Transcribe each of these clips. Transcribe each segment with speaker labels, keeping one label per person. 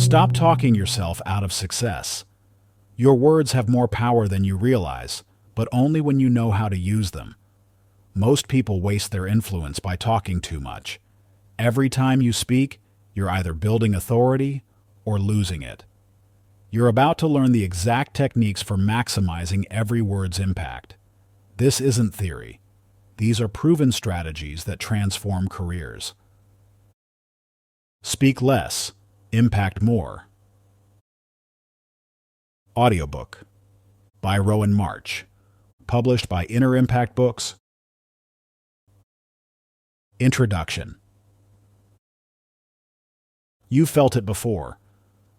Speaker 1: Stop talking yourself out of success. Your words have more power than you realize, but only when you know how to use them. Most people waste their influence by talking too much. Every time you speak, you're either building authority or losing it. You're about to learn the exact techniques for maximizing every word's impact. This isn't theory. These are proven strategies that transform careers. Speak less, impact more. Audiobook by Rowan March, published by Inner Impact Books. Introduction. You've felt it before.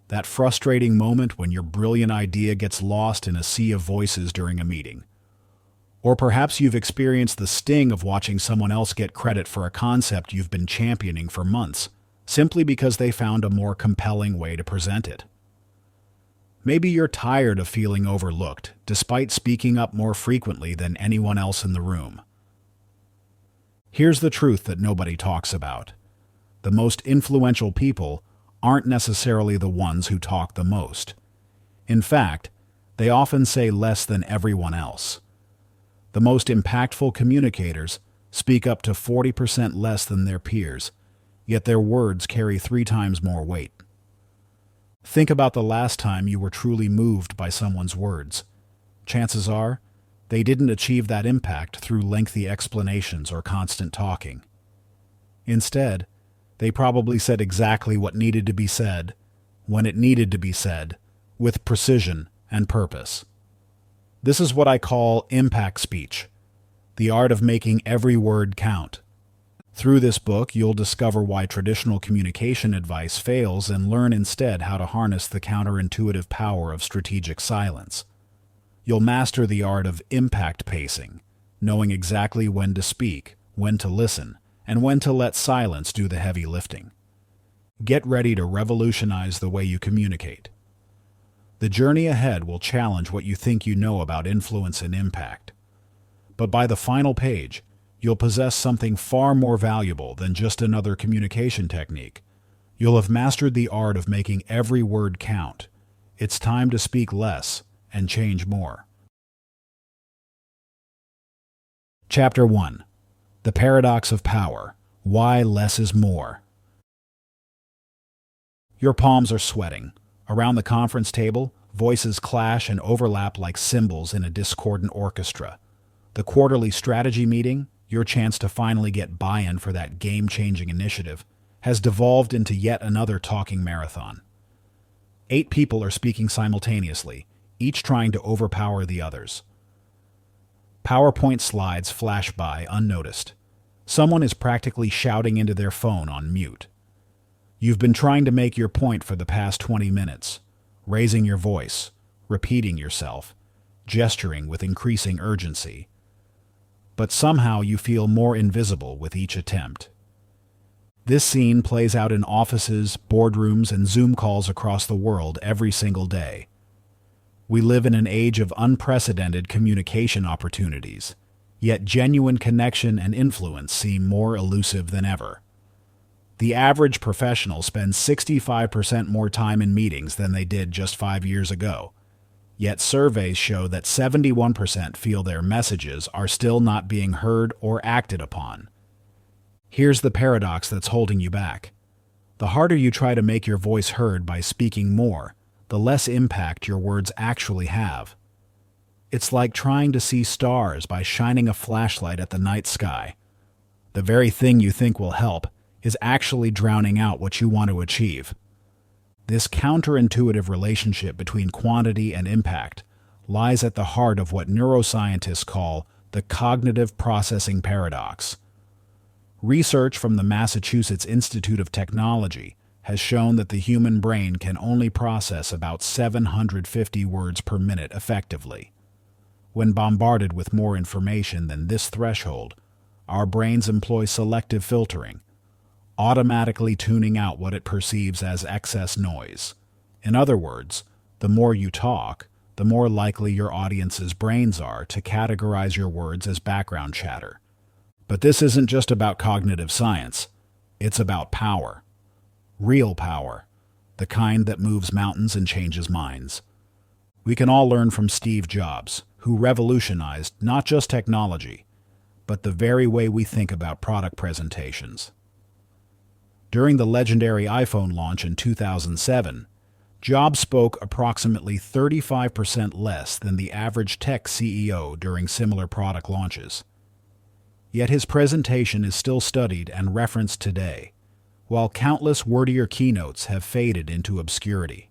Speaker 1: That frustrating moment when your brilliant idea gets lost in a sea of voices during a meeting. Or perhaps you've experienced the sting of watching someone else get credit for a concept you've been championing for months, simply because they found a more compelling way to present it. Maybe you're tired of feeling overlooked, despite speaking up more frequently than anyone else in the room. Here's the truth that nobody talks about. The most influential people aren't necessarily the ones who talk the most. In fact, they often say less than everyone else. The most impactful communicators speak up to 40% less than their peers, yet their words carry 3 times more weight. Think about the last time you were truly moved by someone's words. Chances are, they didn't achieve that impact through lengthy explanations or constant talking. Instead, they probably said exactly what needed to be said, when it needed to be said, with precision and purpose. This is what I call impact speech, the art of making every word count. Through this book, you'll discover why traditional communication advice fails and learn instead how to harness the counterintuitive power of strategic silence. You'll master the art of impact pacing, knowing exactly when to speak, when to listen, and when to let silence do the heavy lifting. Get ready to revolutionize the way you communicate. The journey ahead will challenge what you think you know about influence and impact. But by the final page, you'll possess something far more valuable than just another communication technique. You'll have mastered the art of making every word count. It's time to speak less and change more. Chapter 1. The Paradox of Power. Why Less is More. Your palms are sweating. Around the conference table, voices clash and overlap like cymbals in a discordant orchestra. The quarterly strategy meeting, your chance to finally get buy-in for that game-changing initiative, has devolved into yet another talking marathon. 8 people are speaking simultaneously, each trying to overpower the others. PowerPoint slides flash by unnoticed. Someone is practically shouting into their phone on mute. You've been trying to make your point for the past 20 minutes, raising your voice, repeating yourself, gesturing with increasing urgency. But somehow you feel more invisible with each attempt. This scene plays out in offices, boardrooms, and Zoom calls across the world every single day. We live in an age of unprecedented communication opportunities, yet genuine connection and influence seem more elusive than ever. The average professional spends 65% more time in meetings than they did just 5 years ago. Yet surveys show that 71% feel their messages are still not being heard or acted upon. Here's the paradox that's holding you back. The harder you try to make your voice heard by speaking more, the less impact your words actually have. It's like trying to see stars by shining a flashlight at the night sky. The very thing you think will help is actually drowning out what you want to achieve. This counterintuitive relationship between quantity and impact lies at the heart of what neuroscientists call the cognitive processing paradox. Research from the Massachusetts Institute of Technology has shown that the human brain can only process about 750 words per minute effectively. When bombarded with more information than this threshold, our brains employ selective filtering, automatically tuning out what it perceives as excess noise. In other words, the more you talk, the more likely your audience's brains are to categorize your words as background chatter. But this isn't just about cognitive science. It's about power. Real power. the kind that moves mountains and changes minds. We can all learn from Steve Jobs, who revolutionized not just technology, but the very way we think about product presentations. During the legendary iPhone launch in 2007, Jobs spoke approximately 35% less than the average tech CEO during similar product launches. Yet his presentation is still studied and referenced today, while countless wordier keynotes have faded into obscurity.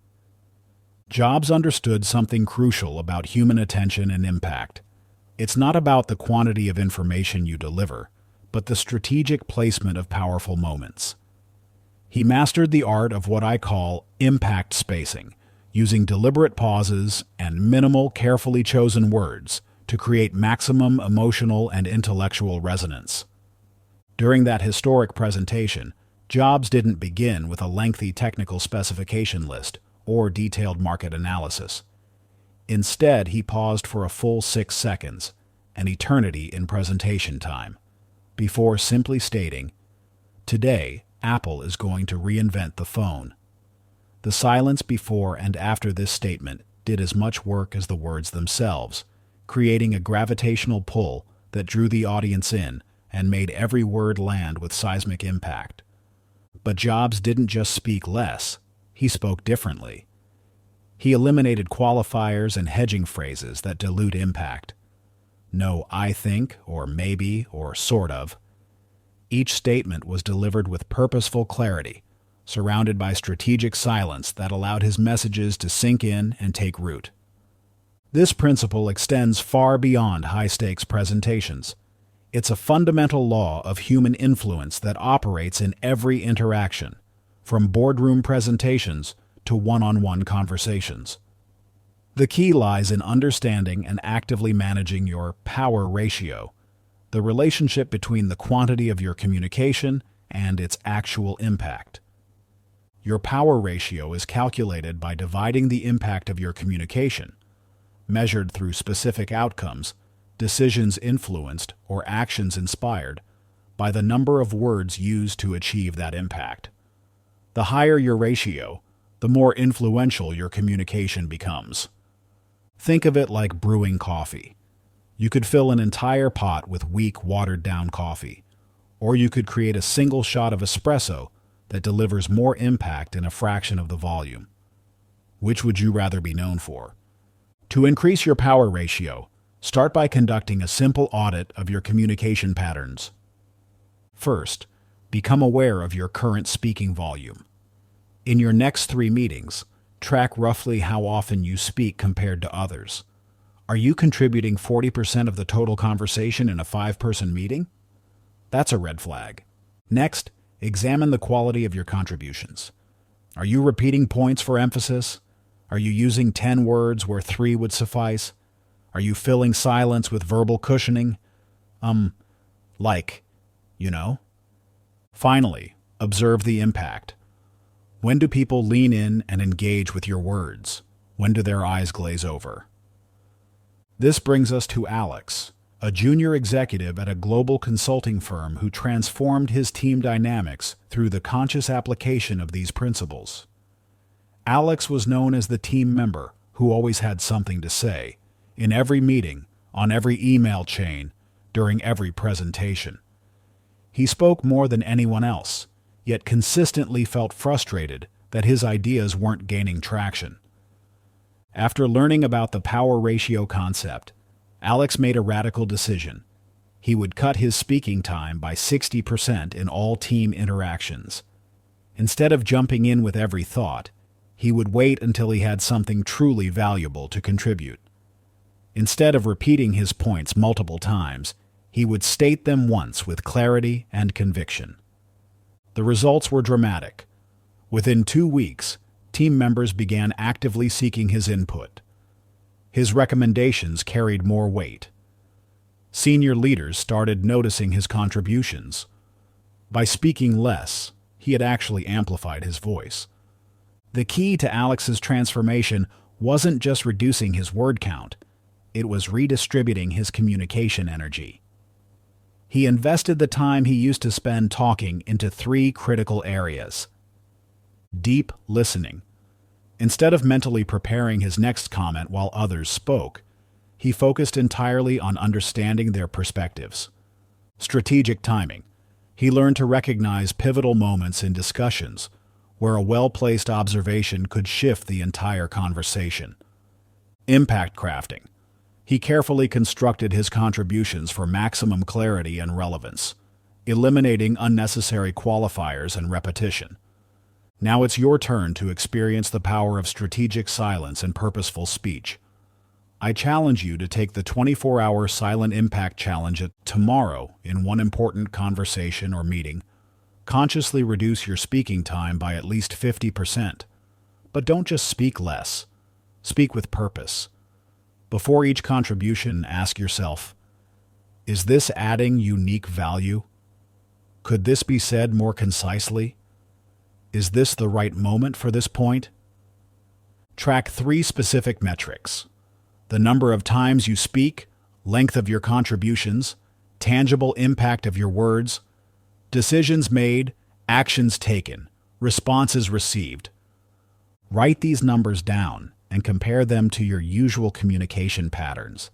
Speaker 1: Jobs understood something crucial about human attention and impact. It's not about the quantity of information you deliver, but the strategic placement of powerful moments. He mastered the art of what I call impact spacing, using deliberate pauses and minimal, carefully chosen words to create maximum emotional and intellectual resonance. During that historic presentation, Jobs didn't begin with a lengthy technical specification list or detailed market analysis. Instead, he paused for a full 6 seconds, an eternity in presentation time, before simply stating, "Today, Apple is going to reinvent the phone." The silence before and after this statement did as much work as the words themselves, creating a gravitational pull that drew the audience in and made every word land with seismic impact. But Jobs didn't just speak less, he spoke differently. He eliminated qualifiers and hedging phrases that dilute impact. No "I think" or "maybe" or "sort of." Each statement was delivered with purposeful clarity, surrounded by strategic silence that allowed his messages to sink in and take root. This principle extends far beyond high-stakes presentations. It's a fundamental law of human influence that operates in every interaction, from boardroom presentations to one-on-one conversations. The key lies in understanding and actively managing your power ratio, the relationship between the quantity of your communication and its actual impact. Your power ratio is calculated by dividing the impact of your communication, measured through specific outcomes, decisions influenced, or actions inspired, by the number of words used to achieve that impact. The higher your ratio, the more influential your communication becomes. Think of it like brewing coffee. You could fill an entire pot with weak, watered-down coffee, or you could create a single shot of espresso that delivers more impact in a fraction of the volume. Which would you rather be known for? To increase your power ratio, start by conducting a simple audit of your communication patterns. First, become aware of your current speaking volume. In your next 3 meetings, track roughly how often you speak compared to others. Are you contributing 40% of the total conversation in a 5-person meeting? That's a red flag. Next, examine the quality of your contributions. Are you repeating points for emphasis? Are you using 10 words where 3 would suffice? Are you filling silence with verbal cushioning? Finally, observe the impact. When do people lean in and engage with your words? When do their eyes glaze over? This brings us to Alex, a junior executive at a global consulting firm who transformed his team dynamics through the conscious application of these principles. Alex was known as the team member who always had something to say, in every meeting, on every email chain, during every presentation. He spoke more than anyone else, yet consistently felt frustrated that his ideas weren't gaining traction. After learning about the power ratio concept, Alex made a radical decision. He would cut his speaking time by 60% in all team interactions. Instead of jumping in with every thought, he would wait until he had something truly valuable to contribute. Instead of repeating his points multiple times, he would state them once with clarity and conviction. The results were dramatic. Within 2 weeks, team members began actively seeking his input. His recommendations carried more weight. Senior leaders started noticing his contributions. By speaking less, he had actually amplified his voice. The key to Alex's transformation wasn't just reducing his word count, it was redistributing his communication energy. He invested the time he used to spend talking into 3 critical areas: deep listening. Instead of mentally preparing his next comment while others spoke, he focused entirely on understanding their perspectives. Strategic timing. He learned to recognize pivotal moments in discussions where a well-placed observation could shift the entire conversation. Impact crafting. He carefully constructed his contributions for maximum clarity and relevance, eliminating unnecessary qualifiers and repetition. Now it's your turn to experience the power of strategic silence and purposeful speech. I challenge you to take the 24-hour Silent Impact Challenge tomorrow in one important conversation or meeting. Consciously reduce your speaking time by at least 50%. But don't just speak less. Speak with purpose. Before each contribution, ask yourself, is this adding unique value? Could this be said more concisely? Is this the right moment for this point? Track 3 specific metrics: the number of times you speak, length of your contributions, tangible impact of your words, decisions made, actions taken, responses received. Write these numbers down and compare them to your usual communication patterns.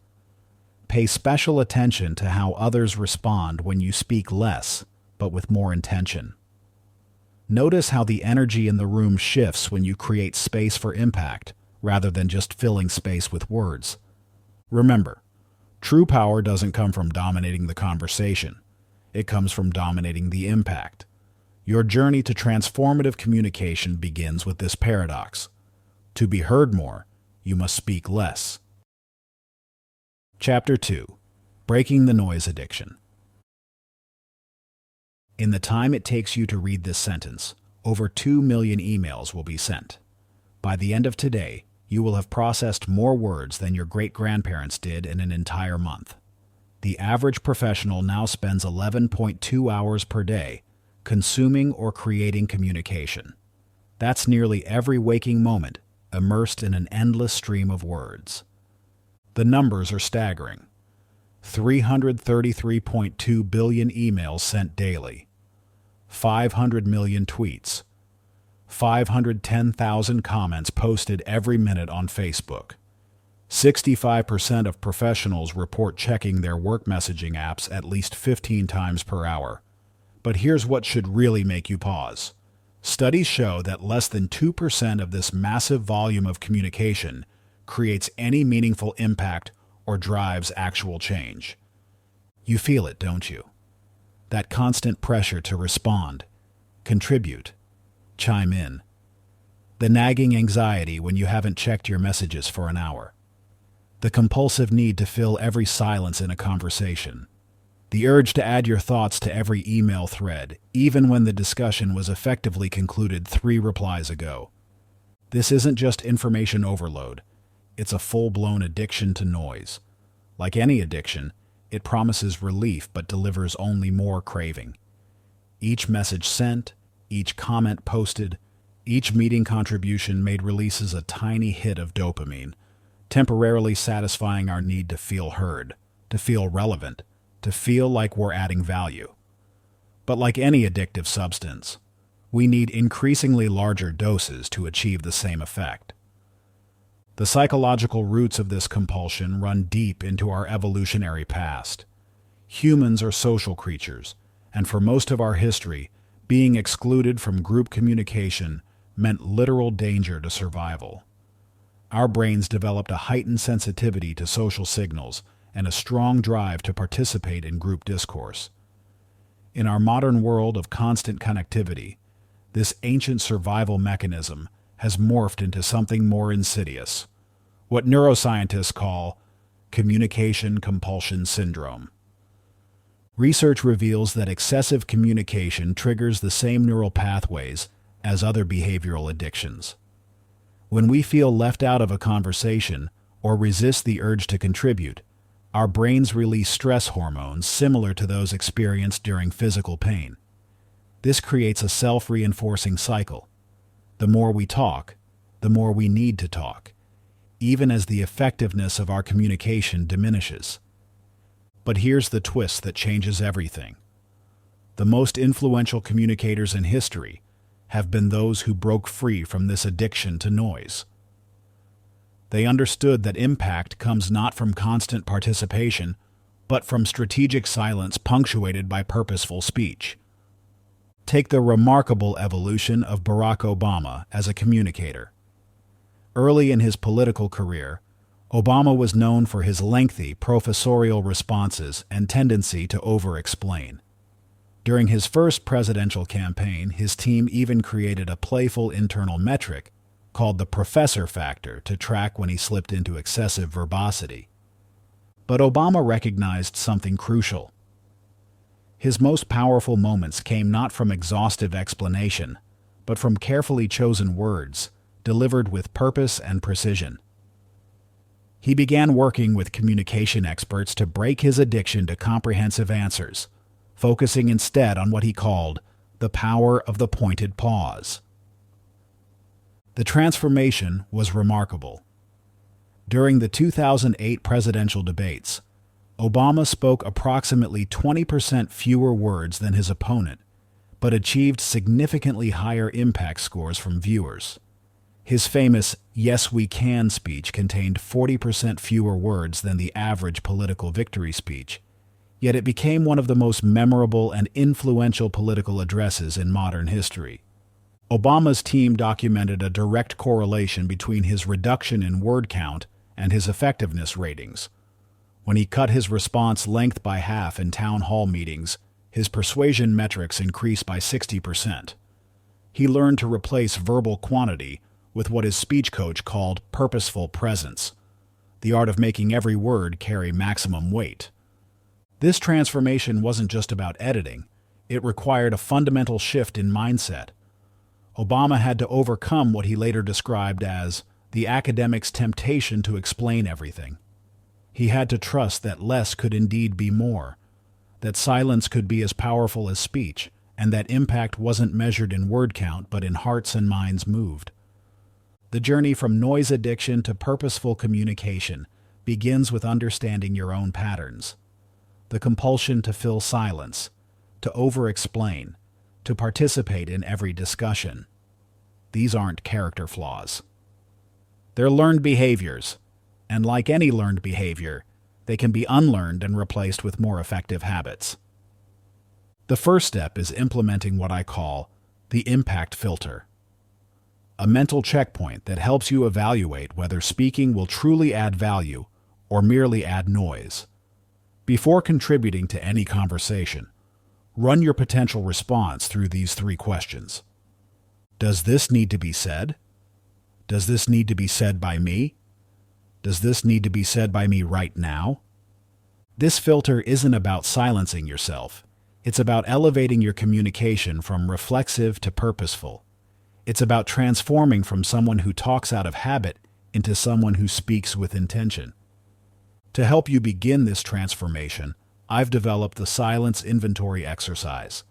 Speaker 1: Pay special attention to how others respond when you speak less, but with more intention. Notice how the energy in the room shifts when you create space for impact, rather than just filling space with words. Remember, true power doesn't come from dominating the conversation. It comes from dominating the impact. Your journey to transformative communication begins with this paradox. To be heard more, you must speak less. Chapter 2. Breaking the Noise Addiction. In the time it takes you to read this sentence, over 2 million emails will be sent. By the end of today, you will have processed more words than your great-grandparents did in an entire month. The average professional now spends 11.2 hours per day consuming or creating communication. That's nearly every waking moment, immersed in an endless stream of words. The numbers are staggering. 333.2 billion emails sent daily, 500 million tweets, 510,000 comments posted every minute on Facebook. 65% of professionals report checking their work messaging apps at least 15 times per hour. But here's what should really make you pause. Studies show that less than 2% of this massive volume of communication creates any meaningful impact or drives actual change. You feel it, don't you? That constant pressure to respond, contribute, chime in. The nagging anxiety when you haven't checked your messages for an hour. The compulsive need to fill every silence in a conversation. The urge to add your thoughts to every email thread, even when the discussion was effectively concluded 3 replies ago. This isn't just information overload. It's a full-blown addiction to noise. Like any addiction, it promises relief but delivers only more craving. Each message sent, each comment posted, each meeting contribution made releases a tiny hit of dopamine, temporarily satisfying our need to feel heard, to feel relevant, to feel like we're adding value. But like any addictive substance, we need increasingly larger doses to achieve the same effect. The psychological roots of this compulsion run deep into our evolutionary past. Humans are social creatures, and for most of our history, being excluded from group communication meant literal danger to survival. Our brains developed a heightened sensitivity to social signals and a strong drive to participate in group discourse. In our modern world of constant connectivity, this ancient survival mechanism has morphed into something more insidious, what neuroscientists call communication compulsion syndrome. Research reveals that excessive communication triggers the same neural pathways as other behavioral addictions. When we feel left out of a conversation or resist the urge to contribute, our brains release stress hormones similar to those experienced during physical pain. This creates a self-reinforcing cycle. The more we talk, the more we need to talk, even as the effectiveness of our communication diminishes. But here's the twist that changes everything. The most influential communicators in history have been those who broke free from this addiction to noise. They understood that impact comes not from constant participation, but from strategic silence punctuated by purposeful speech. Take the remarkable evolution of Barack Obama as a communicator. Early in his political career, Obama was known for his lengthy professorial responses and tendency to over-explain. During his first presidential campaign, his team even created a playful internal metric called the professor factor to track when he slipped into excessive verbosity. But Obama recognized something crucial. His most powerful moments came not from exhaustive explanation, but from carefully chosen words, delivered with purpose and precision. He began working with communication experts to break his addiction to comprehensive answers, focusing instead on what he called the power of the pointed pause. The transformation was remarkable. During the 2008 presidential debates, Obama spoke approximately 20% fewer words than his opponent, but achieved significantly higher impact scores from viewers. His famous "Yes, we can" speech contained 40% fewer words than the average political victory speech, yet it became one of the most memorable and influential political addresses in modern history. Obama's team documented a direct correlation between his reduction in word count and his effectiveness ratings. When he cut his response length by half in town hall meetings, his persuasion metrics increased by 60%. He learned to replace verbal quantity with what his speech coach called purposeful presence, the art of making every word carry maximum weight. This transformation wasn't just about editing, it required a fundamental shift in mindset. Obama had to overcome what he later described as the academic's temptation to explain everything. He had to trust that less could indeed be more, that silence could be as powerful as speech, and that impact wasn't measured in word count but in hearts and minds moved. The journey from noise addiction to purposeful communication begins with understanding your own patterns. The compulsion to fill silence, to over-explain, to participate in every discussion. These aren't character flaws. They're learned behaviors, and like any learned behavior, they can be unlearned and replaced with more effective habits. The first step is implementing what I call the impact filter, a mental checkpoint that helps you evaluate whether speaking will truly add value or merely add noise. Before contributing to any conversation, run your potential response through these 3 questions. Does this need to be said? Does this need to be said by me? Does this need to be said by me right now? This filter isn't about silencing yourself. It's about elevating your communication from reflexive to purposeful. It's about transforming from someone who talks out of habit into someone who speaks with intention. To help you begin this transformation, I've developed the Silence Inventory exercise.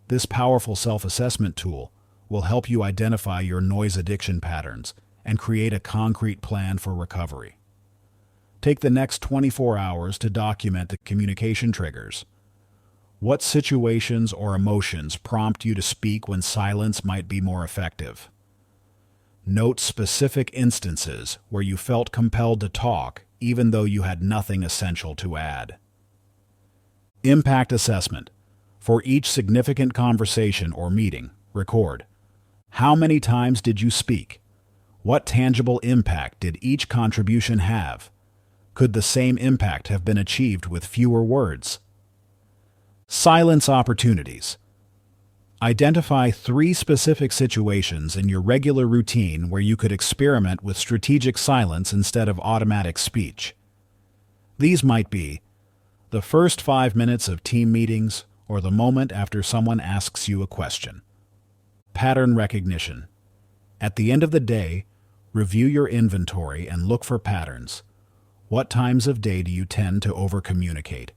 Speaker 1: This powerful self-assessment tool will help you identify your noise addiction patterns and create a concrete plan for recovery. Take the next 24 hours to document the communication triggers. What situations or emotions prompt you to speak when silence might be more effective? Note specific instances where you felt compelled to talk even though you had nothing essential to add. Impact assessment. For each significant conversation or meeting, record. How many times did you speak? What tangible impact did each contribution have? Could the same impact have been achieved with fewer words? Silence opportunities. Identify 3 specific situations in your regular routine where you could experiment with strategic silence instead of automatic speech. These might be the first 5 minutes of team meetings or the moment after someone asks you a question. Pattern recognition. At the end of the day, review your inventory and look for patterns. What times of day do you tend to over-communicate?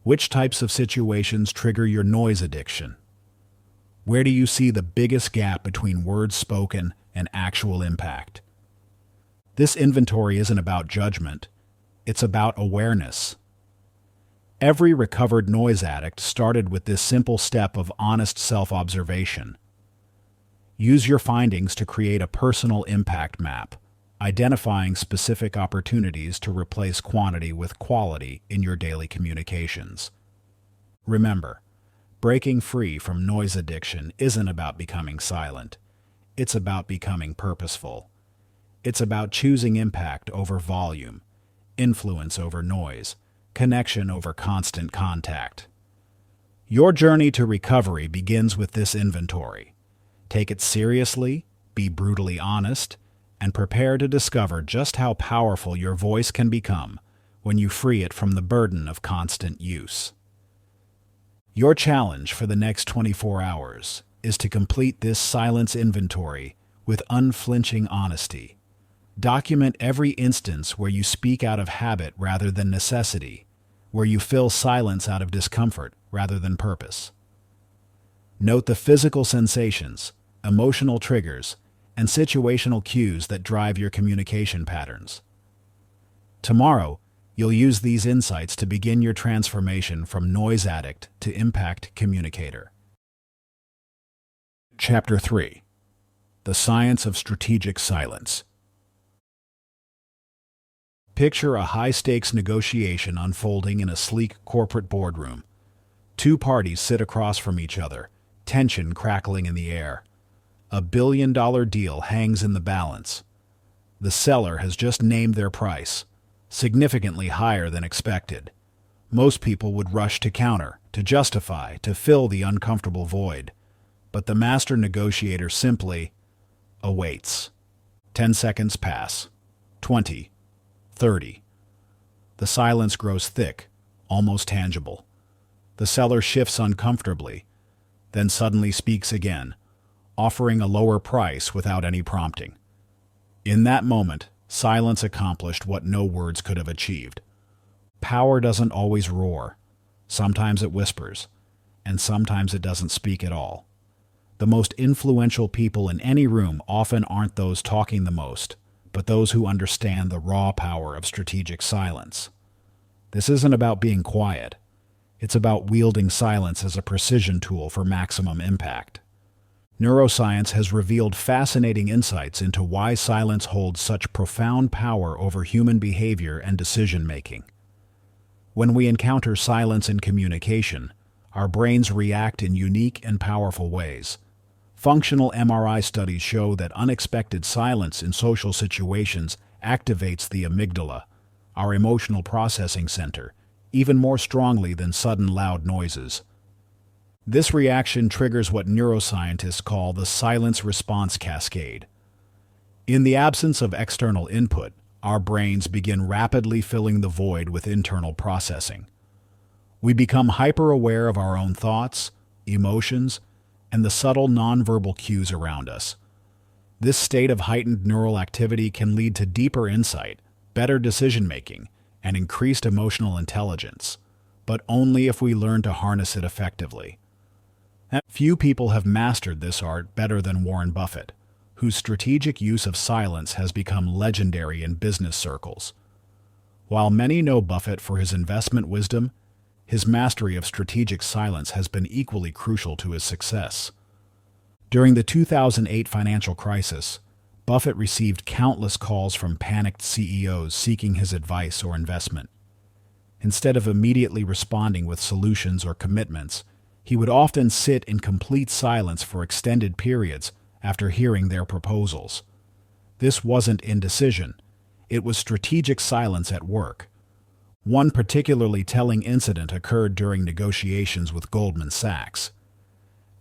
Speaker 1: Which types of situations trigger your noise addiction? Where do you see the biggest gap between words spoken and actual impact? This inventory isn't about judgment, it's about awareness. Every recovered noise addict started with this simple step of honest self-observation. Use your findings to create a personal impact map, identifying specific opportunities to replace quantity with quality in your daily communications. Remember, breaking free from noise addiction isn't about becoming silent. It's about becoming purposeful. It's about choosing impact over volume, influence over noise, connection over constant contact. Your journey to recovery begins with this inventory. Take it seriously, be brutally honest, and prepare to discover just how powerful your voice can become when you free it from the burden of constant use. Your challenge for the next 24 hours is to complete this silence inventory with unflinching honesty. Document every instance where you speak out of habit rather than necessity, where you fill silence out of discomfort rather than purpose. Note the physical sensations, emotional triggers, and situational cues that drive your communication patterns. Tomorrow, you'll use these insights to begin your transformation from noise addict to impact communicator. Chapter 3: The Science of Strategic Silence. Picture a high-stakes negotiation unfolding in a sleek corporate boardroom. Two parties sit across from each other, tension crackling in the air. A billion-dollar deal hangs in the balance. The seller has just named their price, significantly higher than expected. Most people would rush to counter, to justify, to fill the uncomfortable void. But the master negotiator simply awaits. 10 seconds pass. 20. 30. The silence grows thick, almost tangible. The seller shifts uncomfortably, then suddenly speaks again, offering a lower price without any prompting. In that moment, silence accomplished what no words could have achieved. Power doesn't always roar. Sometimes it whispers, and sometimes it doesn't speak at all. The most influential people in any room often aren't those talking the most, but those who understand the raw power of strategic silence. This isn't about being quiet. It's about wielding silence as a precision tool for maximum impact. Neuroscience has revealed fascinating insights into why silence holds such profound power over human behavior and decision-making. When we encounter silence in communication, our brains react in unique and powerful ways. Functional MRI studies show that unexpected silence in social situations activates the amygdala, our emotional processing center, even more strongly than sudden loud noises. This reaction triggers what neuroscientists call the silence response cascade. In the absence of external input, our brains begin rapidly filling the void with internal processing. We become hyper-aware of our own thoughts, emotions, and the subtle nonverbal cues around us. This state of heightened neural activity can lead to deeper insight, better decision-making, and increased emotional intelligence, but only if we learn to harness it effectively. Few people have mastered this art better than Warren Buffett, whose strategic use of silence has become legendary in business circles. While many know Buffett for his investment wisdom, his mastery of strategic silence has been equally crucial to his success. During the 2008 financial crisis, Buffett received countless calls from panicked CEOs seeking his advice or investment. Instead of immediately responding with solutions or commitments, he would often sit in complete silence for extended periods after hearing their proposals. This wasn't indecision. It was strategic silence at work. One particularly telling incident occurred during negotiations with Goldman Sachs.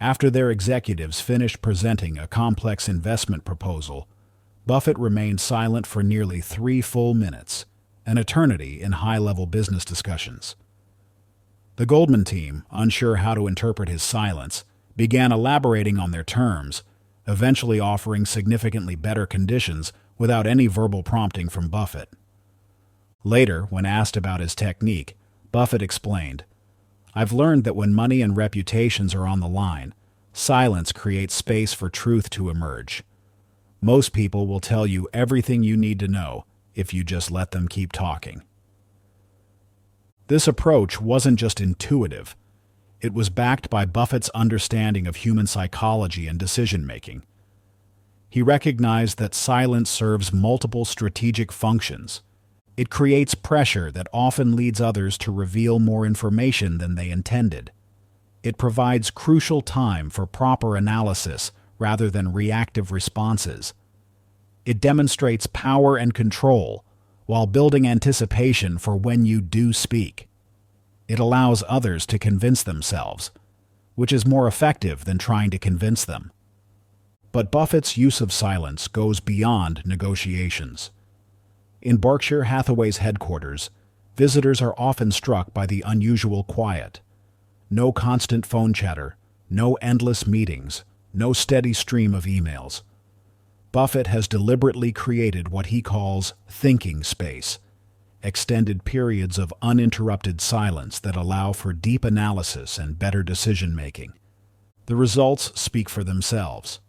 Speaker 1: After their executives finished presenting a complex investment proposal, Buffett remained silent for nearly 3 full minutes, an eternity in high-level business discussions. The Goldman team, unsure how to interpret his silence, began elaborating on their terms, eventually offering significantly better conditions without any verbal prompting from Buffett. Later, when asked about his technique, Buffett explained, "I've learned that when money and reputations are on the line, silence creates space for truth to emerge. Most people will tell you everything you need to know if you just let them keep talking." This approach wasn't just intuitive. It was backed by Buffett's understanding of human psychology and decision-making. He recognized that silence serves multiple strategic functions. It creates pressure that often leads others to reveal more information than they intended. It provides crucial time for proper analysis rather than reactive responses. It demonstrates power and control while building anticipation for when you do speak. It allows others to convince themselves, which is more effective than trying to convince them. But Buffett's use of silence goes beyond negotiations. In Berkshire Hathaway's headquarters, visitors are often struck by the unusual quiet. No constant phone chatter, no endless meetings, no steady stream of emails. Buffett has deliberately created what he calls thinking space, extended periods of uninterrupted silence that allow for deep analysis and better decision-making. The results speak for themselves.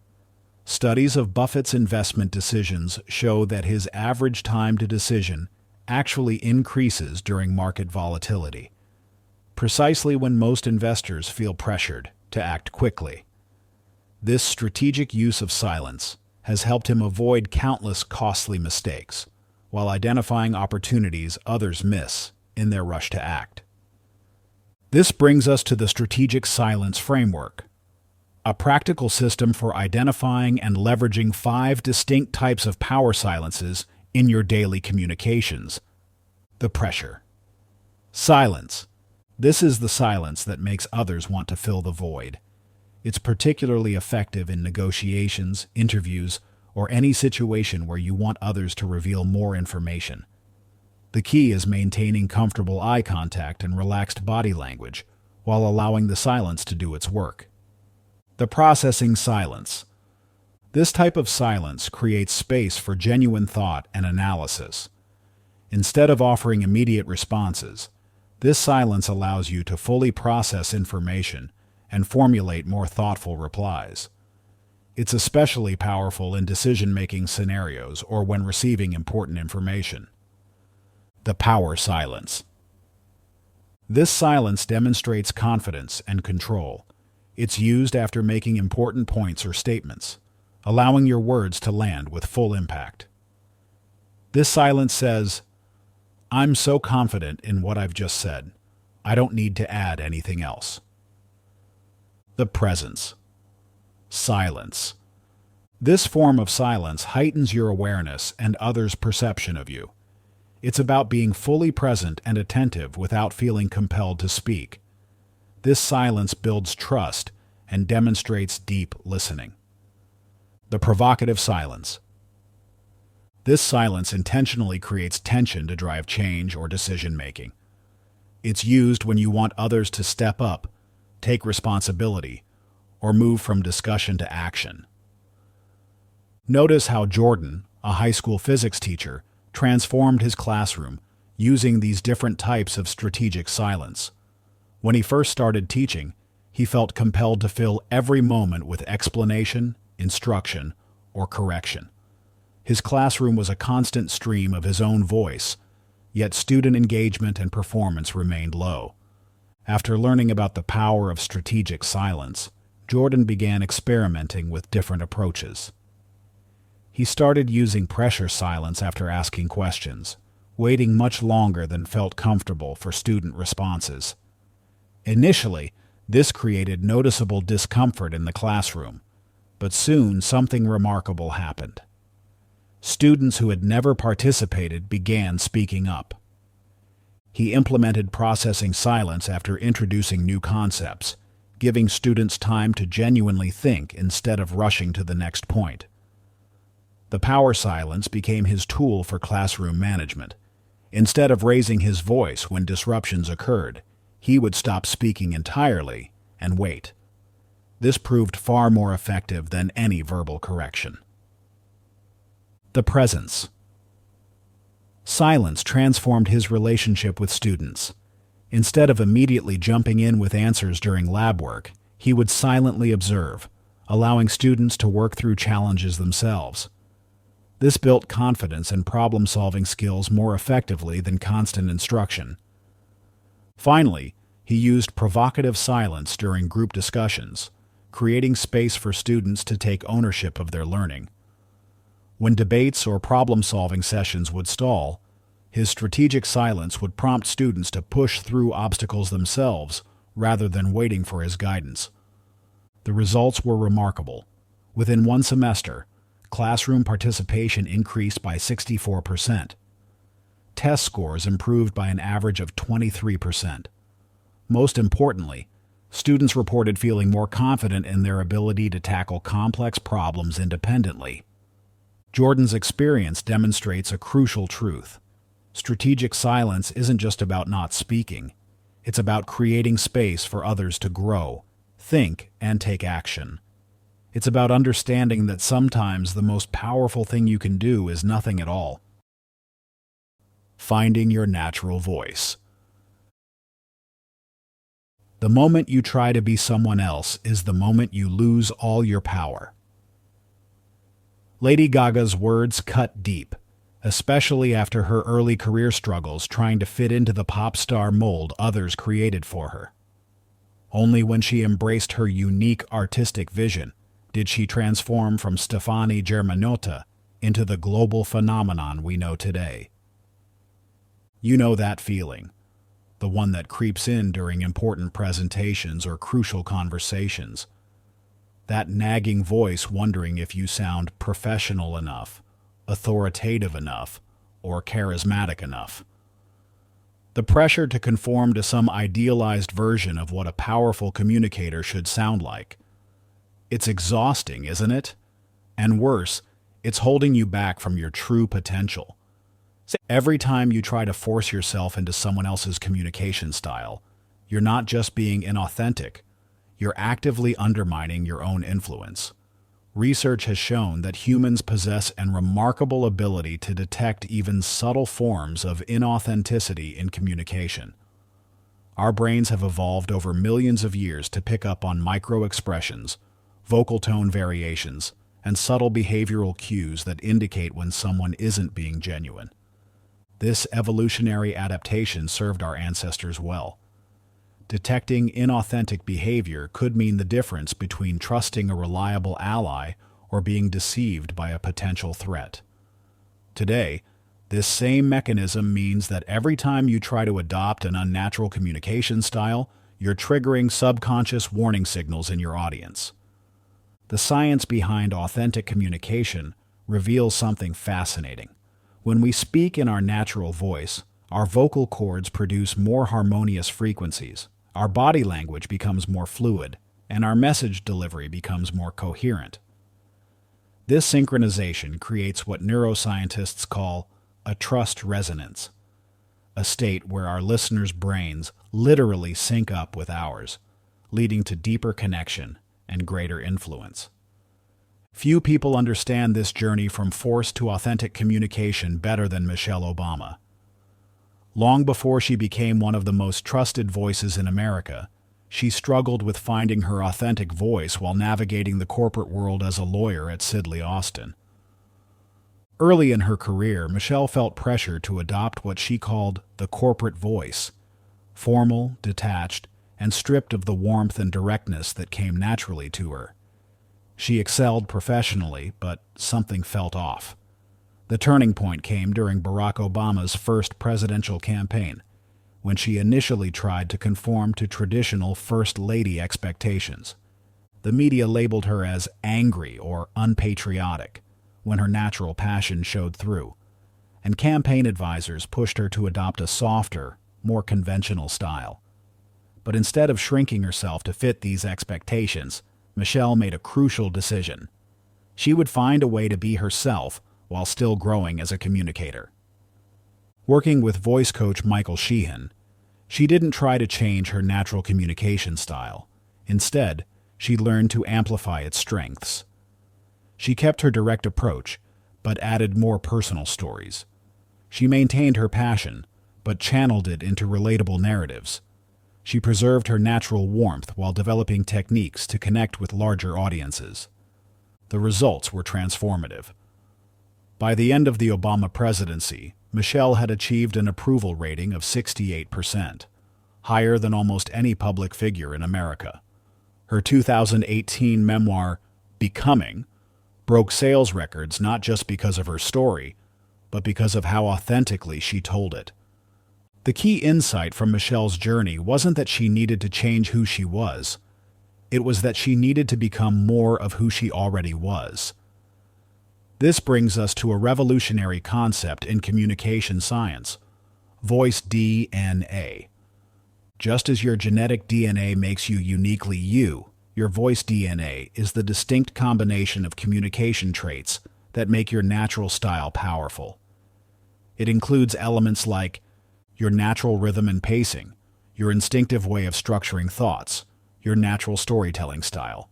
Speaker 1: Studies of Buffett's investment decisions show that his average time to decision actually increases during market volatility, precisely when most investors feel pressured to act quickly. This strategic use of silence has helped him avoid countless costly mistakes, while identifying opportunities others miss in their rush to act. This brings us to the strategic silence framework, a practical system for identifying and leveraging 5 distinct types of power silences in your daily communications. The pressure. Silence. This is the silence that makes others want to fill the void. It's particularly effective in negotiations, interviews, or any situation where you want others to reveal more information. The key is maintaining comfortable eye contact and relaxed body language, while allowing the silence to do its work. The processing silence. This type of silence creates space for genuine thought and analysis. Instead of offering immediate responses, this silence allows you to fully process information and formulate more thoughtful replies. It's especially powerful in decision-making scenarios or when receiving important information. The power silence. This silence demonstrates confidence and control. It's used after making important points or statements, allowing your words to land with full impact. This silence says, "I'm so confident in what I've just said, I don't need to add anything else." The presence. Silence. This form of silence heightens your awareness and others' perception of you. It's about being fully present and attentive without feeling compelled to speak. This silence builds trust and demonstrates deep listening. The provocative silence. This silence intentionally creates tension to drive change or decision-making. It's used when you want others to step up, take responsibility, or move from discussion to action. Notice how Jordan, a high school physics teacher, transformed his classroom using these different types of strategic silence. When he first started teaching, he felt compelled to fill every moment with explanation, instruction, or correction. His classroom was a constant stream of his own voice, yet student engagement and performance remained low. After learning about the power of strategic silence, Jordan began experimenting with different approaches. He started using pressure silence after asking questions, waiting much longer than felt comfortable for student responses. Initially, this created noticeable discomfort in the classroom, but soon something remarkable happened. Students who had never participated began speaking up. He implemented processing silence after introducing new concepts, giving students time to genuinely think instead of rushing to the next point. The power silence became his tool for classroom management. Instead of raising his voice when disruptions occurred, he would stop speaking entirely and wait. This proved far more effective than any verbal correction. The presence. Silence transformed his relationship with students. Instead of immediately jumping in with answers during lab work, he would silently observe, allowing students to work through challenges themselves. This built confidence and problem-solving skills more effectively than constant instruction. Finally, he used provocative silence during group discussions, creating space for students to take ownership of their learning. When debates or problem-solving sessions would stall, his strategic silence would prompt students to push through obstacles themselves rather than waiting for his guidance. The results were remarkable. Within one semester, classroom participation increased by 64%. Test scores improved by an average of 23%. Most importantly, students reported feeling more confident in their ability to tackle complex problems independently. Jordan's experience demonstrates a crucial truth. Strategic silence isn't just about not speaking. It's about creating space for others to grow, think, and take action. It's about understanding that sometimes the most powerful thing you can do is nothing at all. Finding your natural voice. The moment you try to be someone else is the moment you lose all your power. Lady Gaga's words cut deep, especially after her early career struggles trying to fit into the pop star mold others created for her. Only when she embraced her unique artistic vision did she transform from Stefani Germanotta into the global phenomenon we know today. You know that feeling, the one that creeps in during important presentations or crucial conversations. That nagging voice wondering if you sound professional enough, authoritative enough, or charismatic enough. The pressure to conform to some idealized version of what a powerful communicator should sound like. It's exhausting, isn't it? And worse, it's holding you back from your true potential. Every time you try to force yourself into someone else's communication style, you're not just being inauthentic, you're actively undermining your own influence. Research has shown that humans possess a remarkable ability to detect even subtle forms of inauthenticity in communication. Our brains have evolved over millions of years to pick up on micro-expressions, vocal tone variations, and subtle behavioral cues that indicate when someone isn't being genuine. This evolutionary adaptation served our ancestors well. Detecting inauthentic behavior could mean the difference between trusting a reliable ally or being deceived by a potential threat. Today, this same mechanism means that every time you try to adopt an unnatural communication style, you're triggering subconscious warning signals in your audience. The science behind authentic communication reveals something fascinating. When we speak in our natural voice, our vocal cords produce more harmonious frequencies, our body language becomes more fluid, and our message delivery becomes more coherent. This synchronization creates what neuroscientists call a trust resonance, a state where our listeners' brains literally sync up with ours, leading to deeper connection and greater influence. Few people understand this journey from forced to authentic communication better than Michelle Obama. Long before she became one of the most trusted voices in America, she struggled with finding her authentic voice while navigating the corporate world as a lawyer at Sidley Austin. Early in her career, Michelle felt pressure to adopt what she called the corporate voice, formal, detached, and stripped of the warmth and directness that came naturally to her. She excelled professionally, but something felt off. The turning point came during Barack Obama's first presidential campaign, when she initially tried to conform to traditional First Lady expectations. The media labeled her as angry or unpatriotic, when her natural passion showed through, and campaign advisors pushed her to adopt a softer, more conventional style. But instead of shrinking herself to fit these expectations, Michelle made a crucial decision. She would find a way to be herself while still growing as a communicator. Working with voice coach Michael Sheehan, she didn't try to change her natural communication style. Instead, she learned to amplify its strengths. She kept her direct approach, but added more personal stories. She maintained her passion, but channeled it into relatable narratives. She preserved her natural warmth while developing techniques to connect with larger audiences. The results were transformative. By the end of the Obama presidency, Michelle had achieved an approval rating of 68%, higher than almost any public figure in America. Her 2018 memoir, Becoming, broke sales records not just because of her story, but because of how authentically she told it. The key insight from Michelle's journey wasn't that she needed to change who she was. It was that she needed to become more of who she already was. This brings us to a revolutionary concept in communication science: voice DNA. Just as your genetic DNA makes you uniquely you, your voice DNA is the distinct combination of communication traits that make your natural style powerful. It includes elements like your natural rhythm and pacing, your instinctive way of structuring thoughts, your natural storytelling style.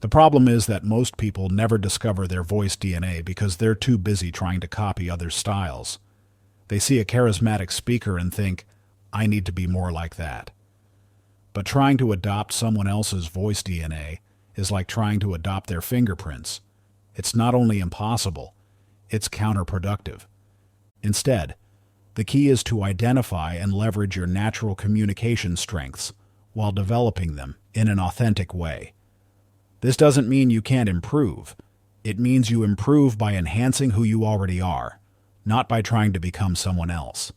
Speaker 1: The problem is that most people never discover their voice DNA because they're too busy trying to copy other styles. They see a charismatic speaker and think, I need to be more like that. But trying to adopt someone else's voice DNA is like trying to adopt their fingerprints. It's not only impossible, it's counterproductive. Instead, the key is to identify and leverage your natural communication strengths while developing them in an authentic way. This doesn't mean you can't improve. It means you improve by enhancing who you already are, not by trying to become someone else.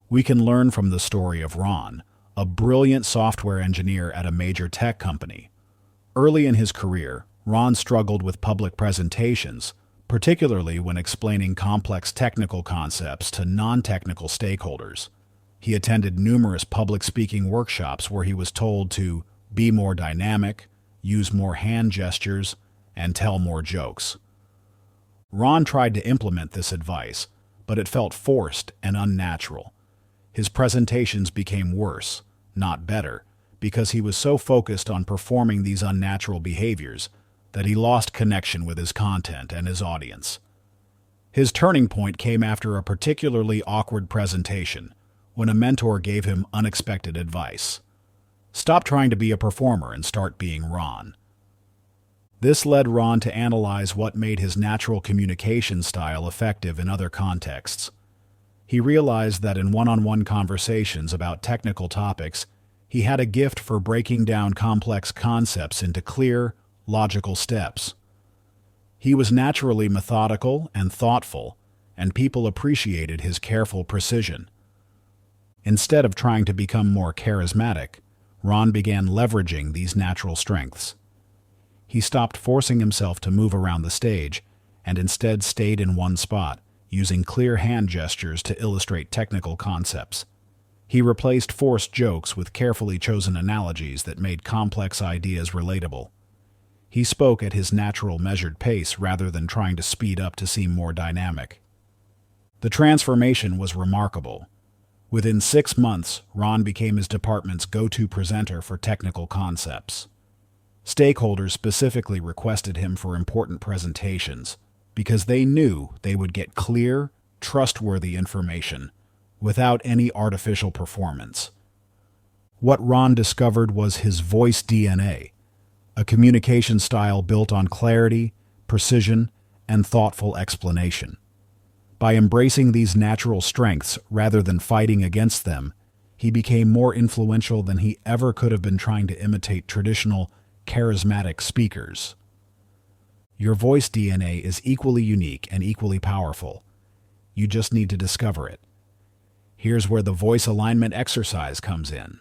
Speaker 1: We can learn from the story of Ron, a brilliant software engineer at a major tech company. Early in his career, Ron struggled with public presentations, particularly when explaining complex technical concepts to non-technical stakeholders. He attended numerous public speaking workshops where he was told to be more dynamic, use more hand gestures, and tell more jokes. Ron tried to implement this advice, but it felt forced and unnatural. His presentations became worse, not better, because he was so focused on performing these unnatural behaviors that he lost connection with his content and his audience. His turning point came after a particularly awkward presentation, when a mentor gave him unexpected advice. Stop trying to be a performer and start being Ron. This led Ron to analyze what made his natural communication style effective in other contexts. He realized that in one-on-one conversations about technical topics, he had a gift for breaking down complex concepts into clear, logical steps. He was naturally methodical and thoughtful, and people appreciated his careful precision. Instead of trying to become more charismatic, Ron began leveraging these natural strengths. He stopped forcing himself to move around the stage and instead stayed in one spot, using clear hand gestures to illustrate technical concepts. He replaced forced jokes with carefully chosen analogies that made complex ideas relatable. He spoke at his natural measured pace rather than trying to speed up to seem more dynamic. The transformation was remarkable. Within 6 months, Ron became his department's go-to presenter for technical concepts. Stakeholders specifically requested him for important presentations because they knew they would get clear, trustworthy information without any artificial performance. What Ron discovered was his voice DNA, a communication style built on clarity, precision, and thoughtful explanation. By embracing these natural strengths rather than fighting against them, he became more influential than he ever could have been trying to imitate traditional, charismatic speakers. Your voice DNA is equally unique and equally powerful. You just need to discover it. Here's where the voice alignment exercise comes in.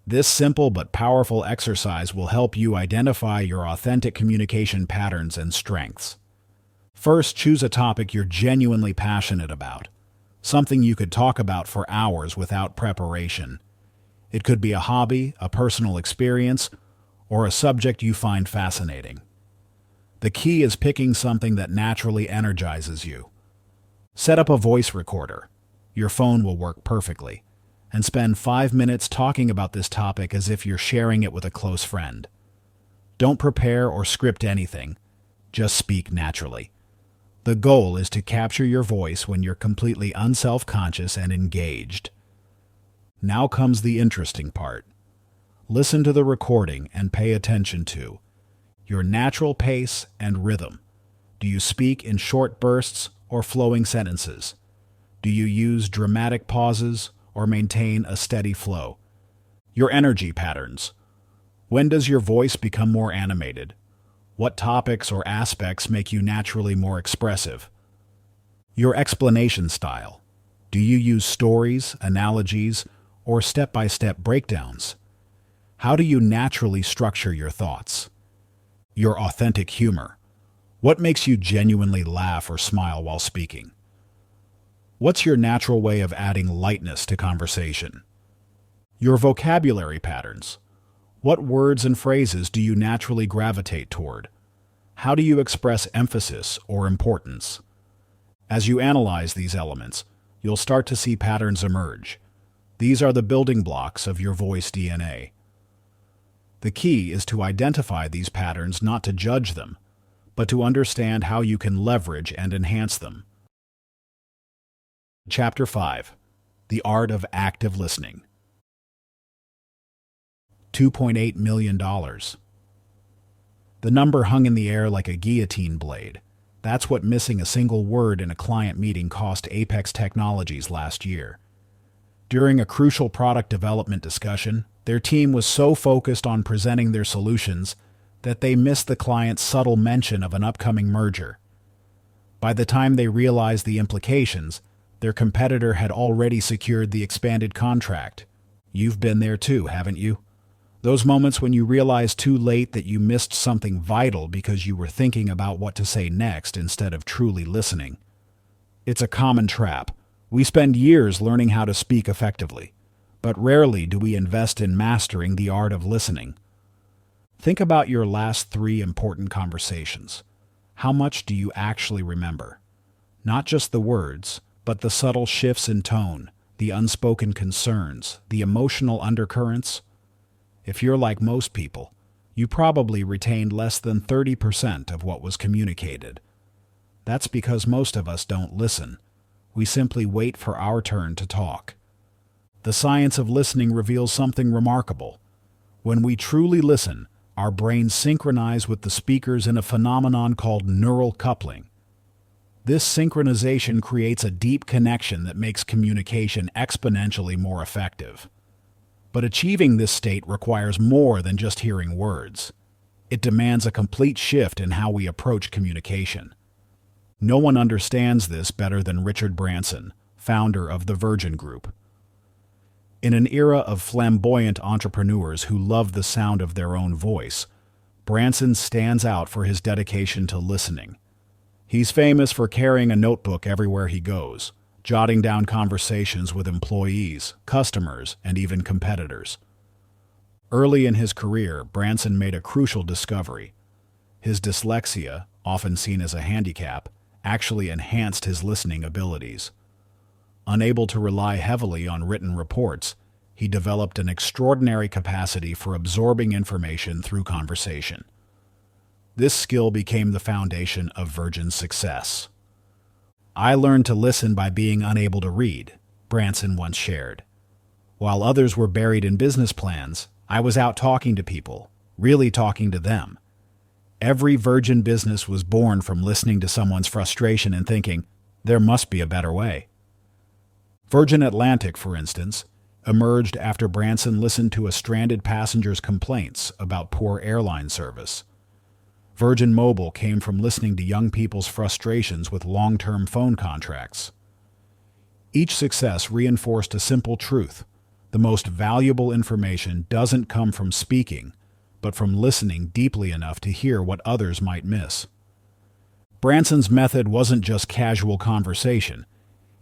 Speaker 1: This simple but powerful exercise will help you identify your authentic communication patterns and strengths. First, choose a topic you're genuinely passionate about, something you could talk about for hours without preparation. It could be a hobby, a personal experience, or a subject you find fascinating. The key is picking something that naturally energizes you. Set up a voice recorder. Your phone will work perfectly. And spend 5 minutes talking about this topic as if you're sharing it with a close friend. Don't prepare or script anything. Just speak naturally. The goal is to capture your voice when you're completely unself-conscious and engaged. Now comes the interesting part. Listen to the recording and pay attention to your natural pace and rhythm. Do you speak in short bursts or flowing sentences? Do you use dramatic pauses or maintain a steady flow? Your energy patterns. When does your voice become more animated? What topics or aspects make you naturally more expressive? Your explanation style. Do you use stories, analogies, or step-by-step breakdowns? How do you naturally structure your thoughts? Your authentic humor. What makes you genuinely laugh or smile while speaking? What's your natural way of adding lightness to conversation? Your vocabulary patterns. What words and phrases do you naturally gravitate toward? How do you express emphasis or importance? As you analyze these elements, you'll start to see patterns emerge. These are the building blocks of your voice DNA. The key is to identify these patterns, not to judge them, but to understand how you can leverage and enhance them. Chapter 5. The Art of Active Listening. $2.8 million. The number hung in the air like a guillotine blade. That's what missing a single word in a client meeting cost Apex Technologies last year. During a crucial product development discussion, their team was so focused on presenting their solutions that they missed the client's subtle mention of an upcoming merger. By the time they realized the implications, their competitor had already secured the expanded contract. You've been there too, haven't you? Those moments when you realize too late that you missed something vital because you were thinking about what to say next instead of truly listening. It's a common trap. We spend years learning how to speak effectively, but rarely do we invest in mastering the art of listening. Think about your last 3 important conversations. How much do you actually remember? Not just the words, but the subtle shifts in tone, the unspoken concerns, the emotional undercurrents. If you're like most people, you probably retained less than 30% of what was communicated. That's because most of us don't listen. We simply wait for our turn to talk. The science of listening reveals something remarkable. When we truly listen, our brains synchronize with the speakers in a phenomenon called neural coupling. This synchronization creates a deep connection that makes communication exponentially more effective. But achieving this state requires more than just hearing words. It demands a complete shift in how we approach communication. No one understands this better than Richard Branson, founder of the Virgin Group. In an era of flamboyant entrepreneurs who love the sound of their own voice, Branson stands out for his dedication to listening. He's famous for carrying a notebook everywhere he goes, jotting down conversations with employees, customers, and even competitors. Early in his career, Branson made a crucial discovery. His dyslexia, often seen as a handicap, actually enhanced his listening abilities. Unable to rely heavily on written reports, he developed an extraordinary capacity for absorbing information through conversation. This skill became the foundation of Virgin's success. "I learned to listen by being unable to read," Branson once shared. "While others were buried in business plans, I was out talking to people, really talking to them." Every Virgin business was born from listening to someone's frustration and thinking, there must be a better way. Virgin Atlantic, for instance, emerged after Branson listened to a stranded passenger's complaints about poor airline service. Virgin Mobile came from listening to young people's frustrations with long-term phone contracts. Each success reinforced a simple truth: the most valuable information doesn't come from speaking, but from listening deeply enough to hear what others might miss. Branson's method wasn't just casual conversation.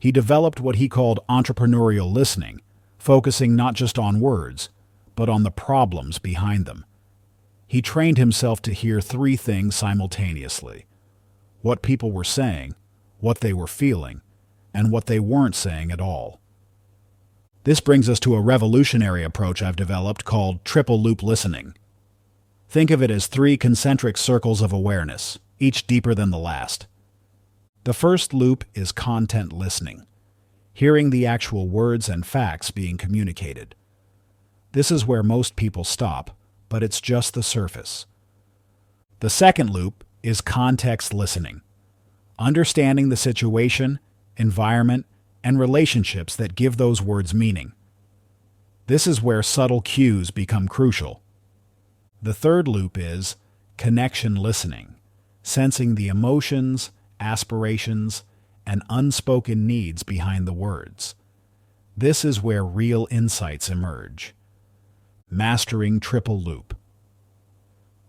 Speaker 1: He developed what he called entrepreneurial listening, focusing not just on words, but on the problems behind them. He trained himself to hear 3 things simultaneously: what people were saying, what they were feeling, and what they weren't saying at all. This brings us to a revolutionary approach I've developed called triple loop listening. Think of it as 3 concentric circles of awareness, each deeper than the last. The first loop is content listening, hearing the actual words and facts being communicated. This is where most people stop, but it's just the surface. The second loop is context listening, understanding the situation, environment, and relationships that give those words meaning. This is where subtle cues become crucial. The third loop is Connection listening, sensing the emotions, aspirations, and unspoken needs behind the words. This is where real insights emerge. Mastering triple loop.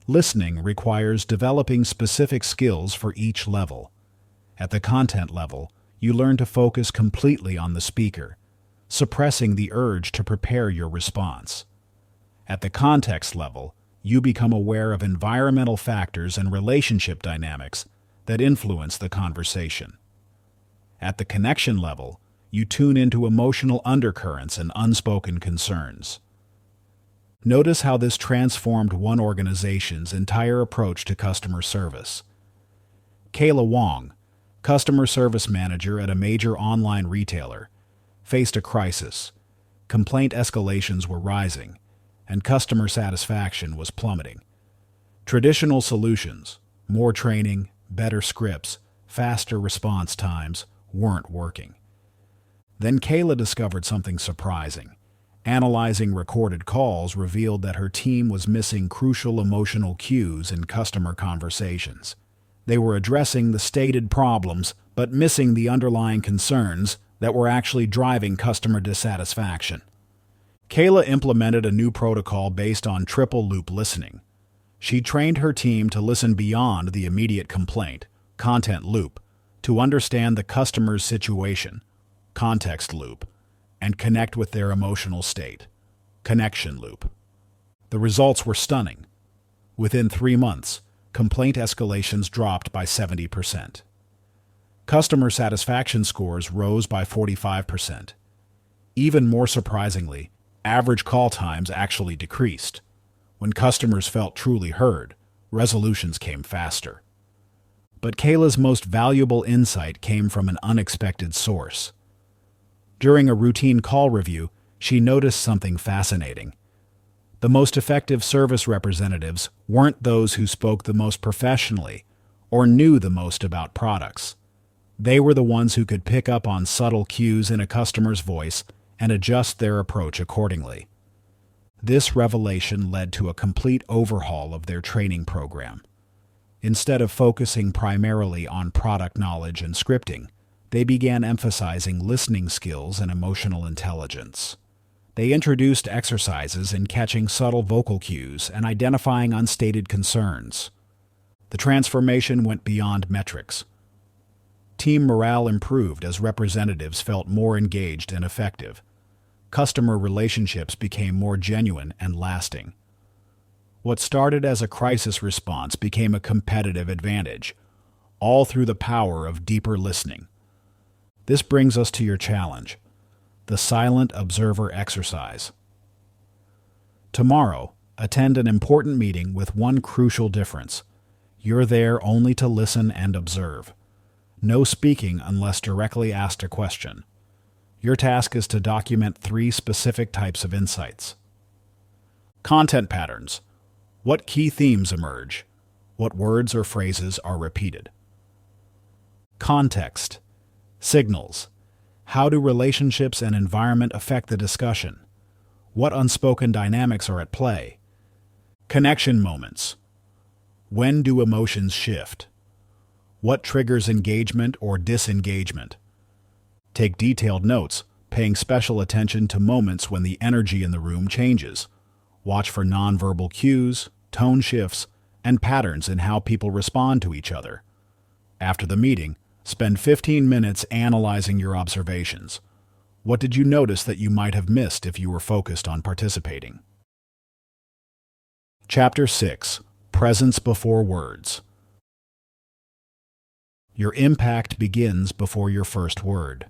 Speaker 1: Listening requires developing specific skills for each level. At the content level, you learn to focus completely on the speaker, suppressing the urge to prepare your response. At the context level, you become aware of environmental factors and relationship dynamics that influence the conversation. At the connection level, you tune into emotional undercurrents and unspoken concerns. Notice how this transformed one organization's entire approach to customer service. Kayla Wong, customer service manager at a major online retailer, faced a crisis. Complaint escalations were rising, and customer satisfaction was plummeting. Traditional solutions, more training, better scripts, faster response times, weren't working. Then Kayla discovered something surprising. Analyzing recorded calls revealed that her team was missing crucial emotional cues in customer conversations. They were addressing the stated problems, but missing the underlying concerns that were actually driving customer dissatisfaction. Kayla implemented a new protocol based on triple loop listening. She trained her team to listen beyond the immediate complaint, content loop, to understand the customer's situation, context loop, and connect with their emotional state, connection loop. The results were stunning. Within 3 months, complaint escalations dropped by 70%. Customer satisfaction scores rose by 45%. Even more surprisingly, average call times actually decreased. When customers felt truly heard, resolutions came faster. But Kayla's most valuable insight came from an unexpected source. During a routine call review, she noticed something fascinating. The most effective service representatives weren't those who spoke the most professionally or knew the most about products. They were the ones who could pick up on subtle cues in a customer's voice and adjust their approach accordingly. This revelation led to a complete overhaul of their training program. Instead of focusing primarily on product knowledge and scripting, they began emphasizing listening skills and emotional intelligence. They introduced exercises in catching subtle vocal cues and identifying unstated concerns. The transformation went beyond metrics. Team morale improved as representatives felt more engaged and effective. Customer relationships became more genuine and lasting. What started as a crisis response became a competitive advantage, all through the power of deeper listening. This brings us to your challenge, the silent observer exercise. Tomorrow, attend an important meeting with one crucial difference. You're there only to listen and observe. No speaking unless directly asked a question. Your task is to document 3 specific types of insights. Content patterns. What key themes emerge? What words or phrases are repeated? Context. Signals. How do relationships and environment affect the discussion? What unspoken dynamics are at play? Connection moments. When do emotions shift? What triggers engagement or disengagement? Take detailed notes, paying special attention to moments when the energy in the room changes. Watch for nonverbal cues, tone shifts, and patterns in how people respond to each other. After the meeting, spend 15 minutes analyzing your observations. What did you notice that you might have missed if you were focused on participating? Chapter 6. Presence before words. Your impact begins before your first word.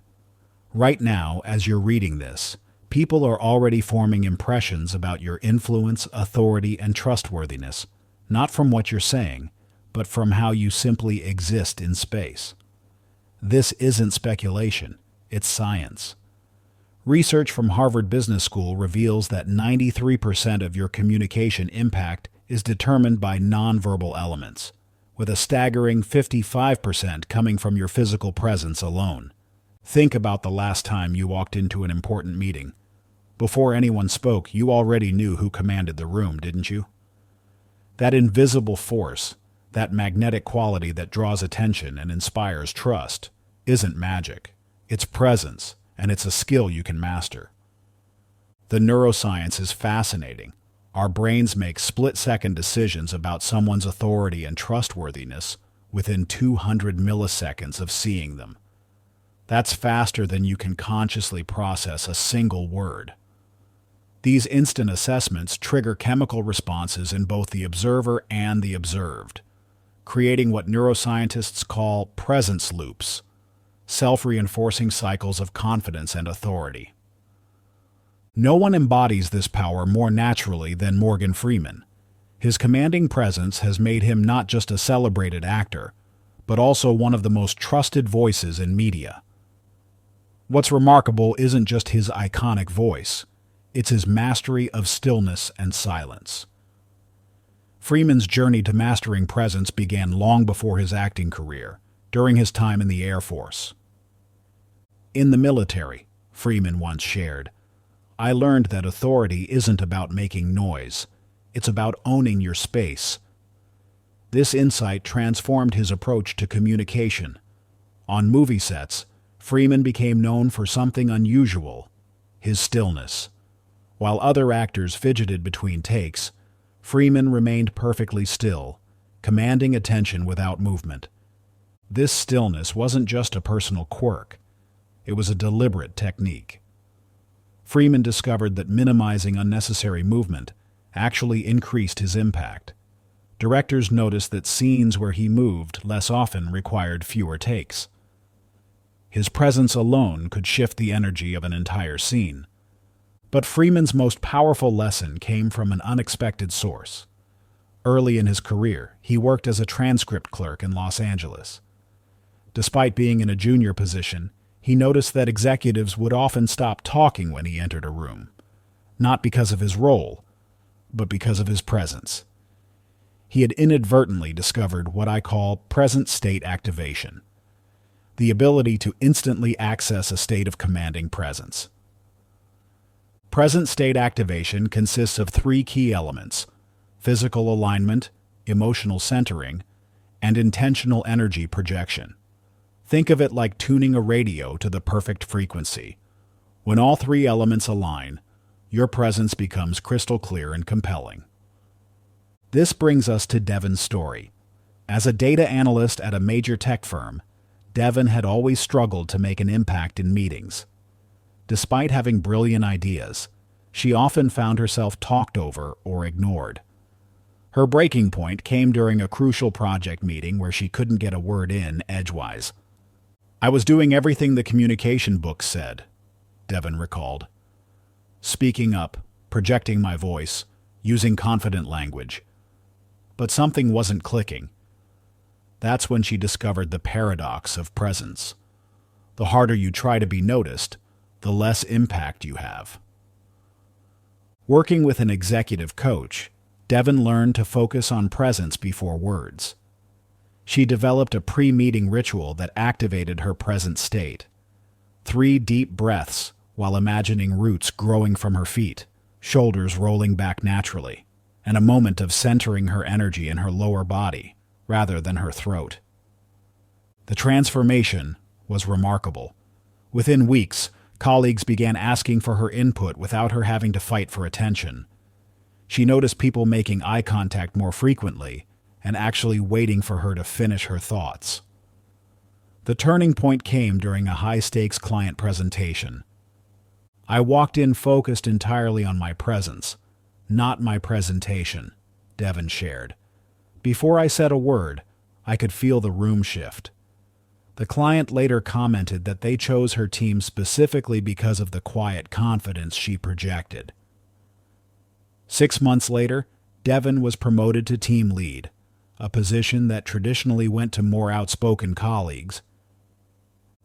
Speaker 1: Right now, as you're reading this, people are already forming impressions about your influence, authority, and trustworthiness, not from what you're saying, but from how you simply exist in space. This isn't speculation, it's science. Research from Harvard Business School reveals that 93% of your communication impact is determined by nonverbal elements, with a staggering 55% coming from your physical presence alone. Think about the last time you walked into an important meeting. Before anyone spoke, you already knew who commanded the room, didn't you? That invisible force, that magnetic quality that draws attention and inspires trust, isn't magic. It's presence, and it's a skill you can master. The neuroscience is fascinating. Our brains make split-second decisions about someone's authority and trustworthiness within 200 milliseconds of seeing them. That's faster than you can consciously process a single word. These instant assessments trigger chemical responses in both the observer and the observed, creating what neuroscientists call presence loops, self-reinforcing cycles of confidence and authority. No one embodies this power more naturally than Morgan Freeman. His commanding presence has made him not just a celebrated actor, but also one of the most trusted voices in media. What's remarkable isn't just his iconic voice, it's his mastery of stillness and silence. Freeman's journey to mastering presence began long before his acting career, during his time in the Air Force. In the military, Freeman once shared, I learned that authority isn't about making noise, it's about owning your space. This insight transformed his approach to communication. On movie sets, Freeman became known for something unusual, his stillness. While other actors fidgeted between takes, Freeman remained perfectly still, commanding attention without movement. This stillness wasn't just a personal quirk, it was a deliberate technique. Freeman discovered that minimizing unnecessary movement actually increased his impact. Directors noticed that scenes where he moved less often required fewer takes. His presence alone could shift the energy of an entire scene. But Freeman's most powerful lesson came from an unexpected source. Early in his career, he worked as a transcript clerk in Los Angeles. Despite being in a junior position, he noticed that executives would often stop talking when he entered a room, not because of his role, but because of his presence. He had inadvertently discovered what I call present state activation, the ability to instantly access a state of commanding presence. Present state activation consists of three key elements: physical alignment, emotional centering, and intentional energy projection. Think of it like tuning a radio to the perfect frequency. When all three elements align, your presence becomes crystal clear and compelling. This brings us to Devon's story. As a data analyst at a major tech firm, Devon had always struggled to make an impact in meetings. Despite having brilliant ideas, she often found herself talked over or ignored. Her breaking point came during a crucial project meeting where she couldn't get a word in edgewise. I was doing everything the communication book said, Devon recalled. Speaking up, projecting my voice, using confident language. But something wasn't clicking. That's when she discovered the paradox of presence. The harder you try to be noticed, the less impact you have. Working with an executive coach, Devon learned to focus on presence before words. She developed a pre-meeting ritual that activated her present state. 3 deep breaths while imagining roots growing from her feet, shoulders rolling back naturally, and a moment of centering her energy in her lower body rather than her throat. The transformation was remarkable. Within weeks, colleagues began asking for her input without her having to fight for attention. She noticed people making eye contact more frequently and actually waiting for her to finish her thoughts. The turning point came during a high-stakes client presentation. I walked in focused entirely on my presence, not my presentation, Devon shared. Before I said a word, I could feel the room shift. The client later commented that they chose her team specifically because of the quiet confidence she projected. 6 months later, Devon was promoted to team lead, a position that traditionally went to more outspoken colleagues.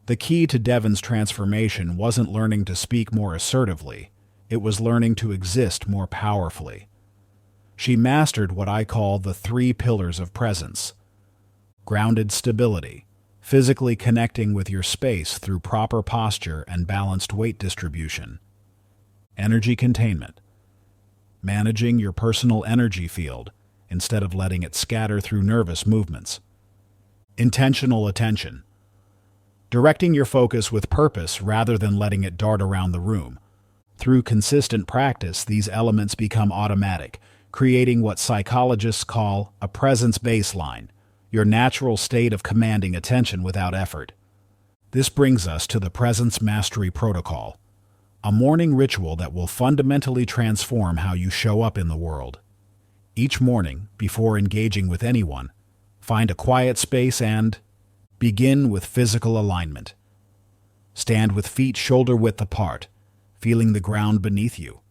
Speaker 1: The key to Devon's transformation wasn't learning to speak more assertively, it was learning to exist more powerfully. She mastered what I call the 3 pillars of presence: grounded stability, physically connecting with your space through proper posture and balanced weight distribution; energy containment, managing your personal energy field, instead of letting it scatter through nervous movements. Intentional attention. Directing your focus with purpose rather than letting it dart around the room. Through consistent practice, these elements become automatic, creating what psychologists call a presence baseline, your natural state of commanding attention without effort. This brings us to the Presence Mastery Protocol, a morning ritual that will fundamentally transform how you show up in the world. Each morning, before engaging with anyone, find a quiet space and begin with physical alignment. Stand with feet shoulder-width apart, feeling the ground beneath you.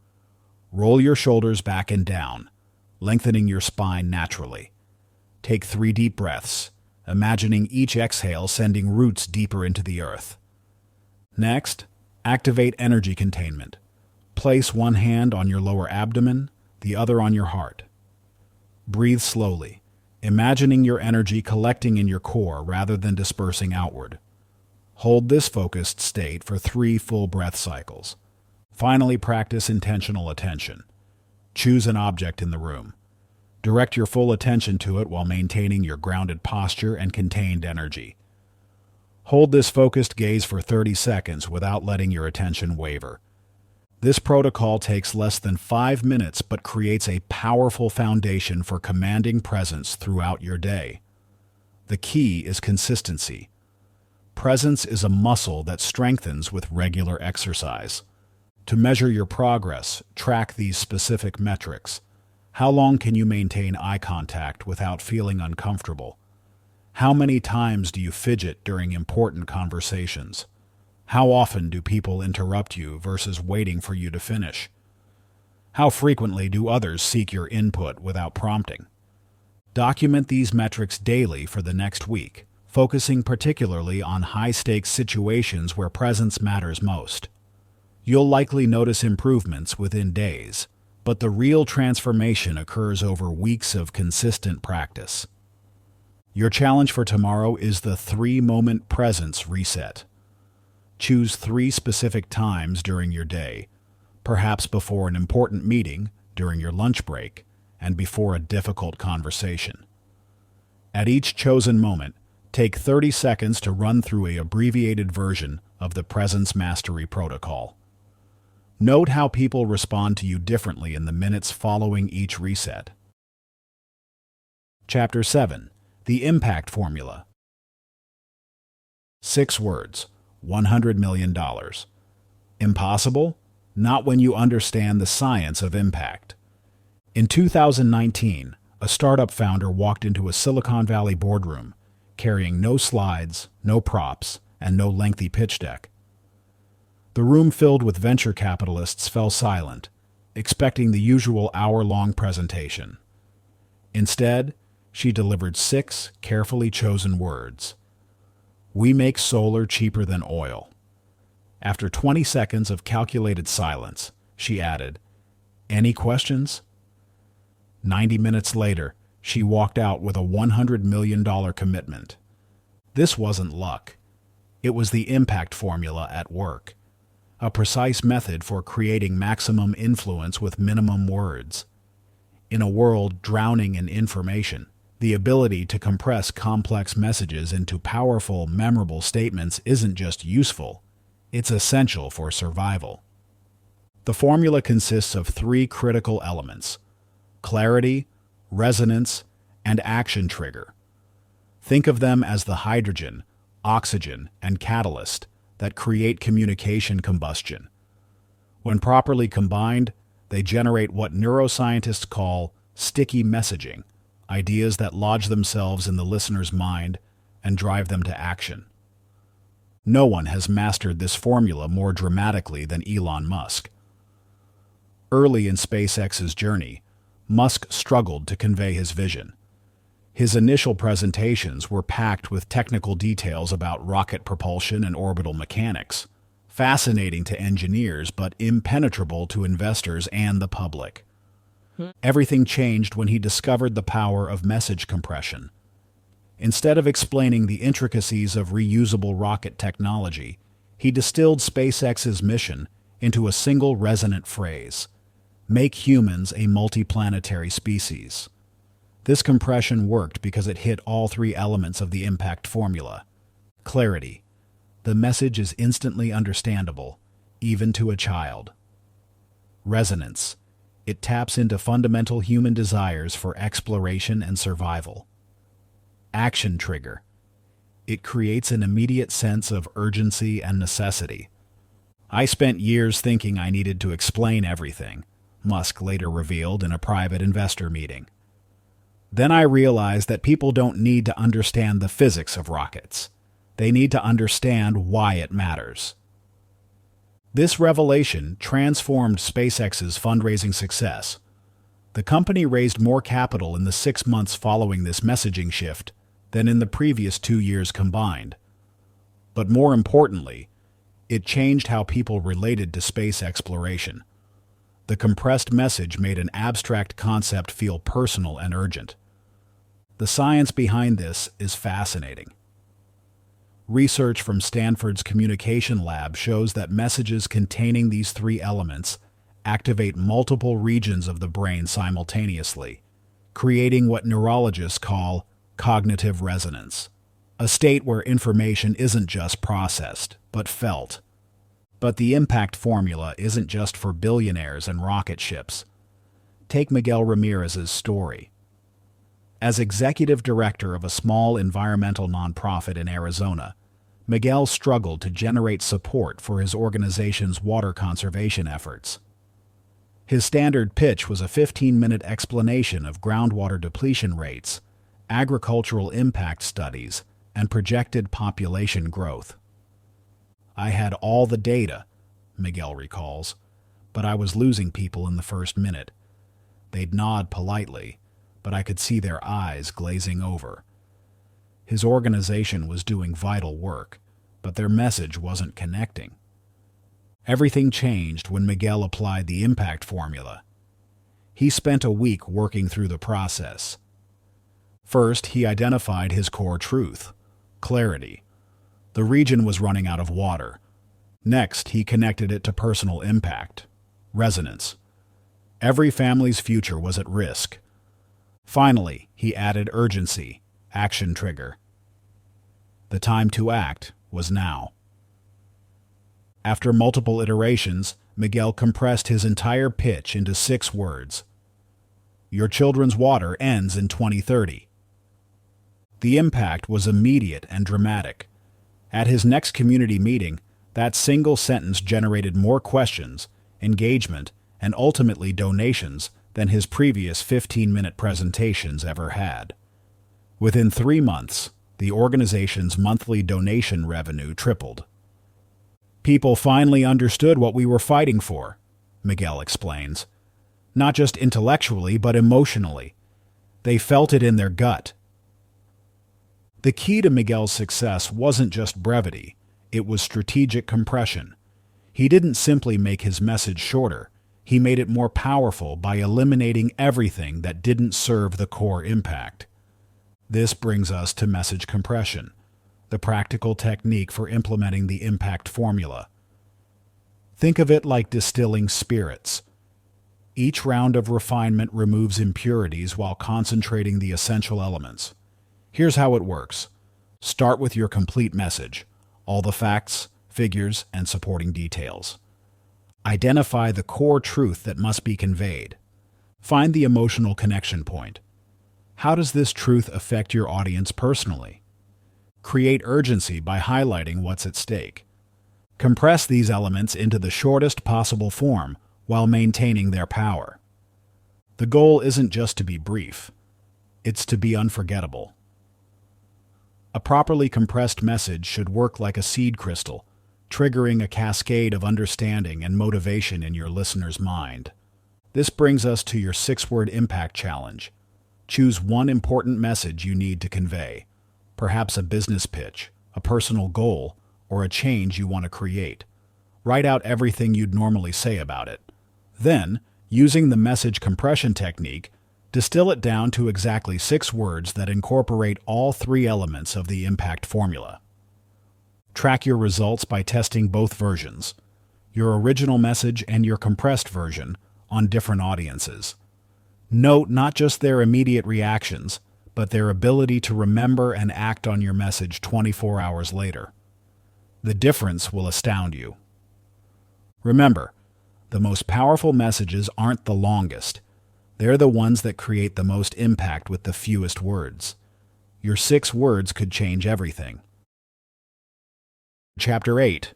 Speaker 1: Roll your shoulders back and down, lengthening your spine naturally. Take 3 deep breaths, imagining each exhale sending roots deeper into the earth. Next, activate energy containment. Place one hand on your lower abdomen, the other on your heart. Breathe slowly, imagining your energy collecting in your core rather than dispersing outward. Hold this focused state for 3 full breath cycles. Finally, practice intentional attention. Choose an object in the room. Direct your full attention to it while maintaining your grounded posture and contained energy. Hold this focused gaze for 30 seconds without letting your attention waver. This protocol takes less than 5 minutes but creates a powerful foundation for commanding presence throughout your day. The key is consistency. Presence is a muscle that strengthens with regular exercise. To measure your progress, track these specific metrics. How long can you maintain eye contact without feeling uncomfortable? How many times do you fidget during important conversations? How often do people interrupt you versus waiting for you to finish? How frequently do others seek your input without prompting? Document these metrics daily for the next week, focusing particularly on high-stakes situations where presence matters most. You'll likely notice improvements within days, but the real transformation occurs over weeks of consistent practice. Your challenge for tomorrow is the 3-moment presence reset. Choose 3 specific times during your day, perhaps before an important meeting, during your lunch break, and before a difficult conversation. At each chosen moment, take 30 seconds to run through an abbreviated version of the Presence Mastery Protocol. Note how people respond to you differently in the minutes following each reset. Chapter 7. The Impact Formula. 6 words, $100 million. Impossible? Not when you understand the science of impact. In 2019, a startup founder walked into a Silicon Valley boardroom, carrying no slides, no props, and no lengthy pitch deck. The room filled with venture capitalists fell silent, expecting the usual hour-long presentation. Instead, she delivered 6 carefully chosen words. We make solar cheaper than oil. After 20 seconds of calculated silence, she added, Any questions? 90 minutes later, she walked out with a $100 million commitment. This wasn't luck. It was the impact formula at work. A precise method for creating maximum influence with minimum words. In a world drowning in information, the ability to compress complex messages into powerful, memorable statements isn't just useful, it's essential for survival. The formula consists of 3 critical elements: clarity, resonance, and action trigger. Think of them as the hydrogen, oxygen, and catalyst that create communication combustion. When properly combined, they generate what neuroscientists call sticky messaging, ideas that lodge themselves in the listener's mind and drive them to action. No one has mastered this formula more dramatically than Elon Musk. Early in SpaceX's journey, Musk struggled to convey his vision. His initial presentations were packed with technical details about rocket propulsion and orbital mechanics, fascinating to engineers but impenetrable to investors and the public. Everything changed when he discovered the power of message compression. Instead of explaining the intricacies of reusable rocket technology, he distilled SpaceX's mission into a single resonant phrase: make humans a multiplanetary species. This compression worked because it hit all three elements of the impact formula. Clarity. The message is instantly understandable, even to a child. Resonance. It taps into fundamental human desires for exploration and survival. Action trigger. It creates an immediate sense of urgency and necessity. I spent years thinking I needed to explain everything, Musk later revealed in a private investor meeting. Then I realized that people don't need to understand the physics of rockets. They need to understand why it matters. This revelation transformed SpaceX's fundraising success. The company raised more capital in the 6 months following this messaging shift than in the previous 2 years combined. But more importantly, it changed how people related to space exploration. The compressed message made an abstract concept feel personal and urgent. The science behind this is fascinating. Research from Stanford's Communication Lab shows that messages containing these three elements activate multiple regions of the brain simultaneously, creating what neurologists call cognitive resonance, a state where information isn't just processed, but felt. But the impact formula isn't just for billionaires and rocket ships. Take Miguel Ramirez's story. As executive director of a small environmental nonprofit in Arizona, Miguel struggled to generate support for his organization's water conservation efforts. His standard pitch was a 15-minute explanation of groundwater depletion rates, agricultural impact studies, and projected population growth. I had all the data, Miguel recalls, but I was losing people in the first minute. They'd nod politely, but I could see their eyes glazing over. His organization was doing vital work, but their message wasn't connecting. Everything changed when Miguel applied the impact formula. He spent a week working through the process. First, he identified his core truth: clarity. The region was running out of water. Next, he connected it to personal impact: resonance. Every family's future was at risk. Finally, he added urgency: action trigger. The time to act was now. After multiple iterations, Miguel compressed his entire pitch into 6 words. Your children's water ends in 2030. The impact was immediate and dramatic. At his next community meeting, that single sentence generated more questions, engagement, and ultimately donations than his previous 15-minute presentations ever had. Within 3 months, the organization's monthly donation revenue tripled. People finally understood what we were fighting for, Miguel explains. Not just intellectually, but emotionally. They felt it in their gut. The key to Miguel's success wasn't just brevity, it was strategic compression. He didn't simply make his message shorter, he made it more powerful by eliminating everything that didn't serve the core impact. This brings us to message compression, the practical technique for implementing the impact formula. Think of it like distilling spirits. Each round of refinement removes impurities while concentrating the essential elements. Here's how it works. Start with your complete message, all the facts, figures, and supporting details. Identify the core truth that must be conveyed. Find the emotional connection point. How does this truth affect your audience personally? Create urgency by highlighting what's at stake. Compress these elements into the shortest possible form while maintaining their power. The goal isn't just to be brief. It's to be unforgettable. A properly compressed message should work like a seed crystal, triggering a cascade of understanding and motivation in your listener's mind. This brings us to your 6-word impact challenge. Choose one important message you need to convey, perhaps a business pitch, a personal goal, or a change you want to create. Write out everything you'd normally say about it. Then, using the message compression technique, distill it down to exactly 6 words that incorporate all 3 elements of the impact formula. Track your results by testing both versions, your original message and your compressed version, on different audiences. Note not just their immediate reactions, but their ability to remember and act on your message 24 hours later. The difference will astound you. Remember, the most powerful messages aren't the longest. They're the ones that create the most impact with the fewest words. Your 6 words could change everything. Chapter 8.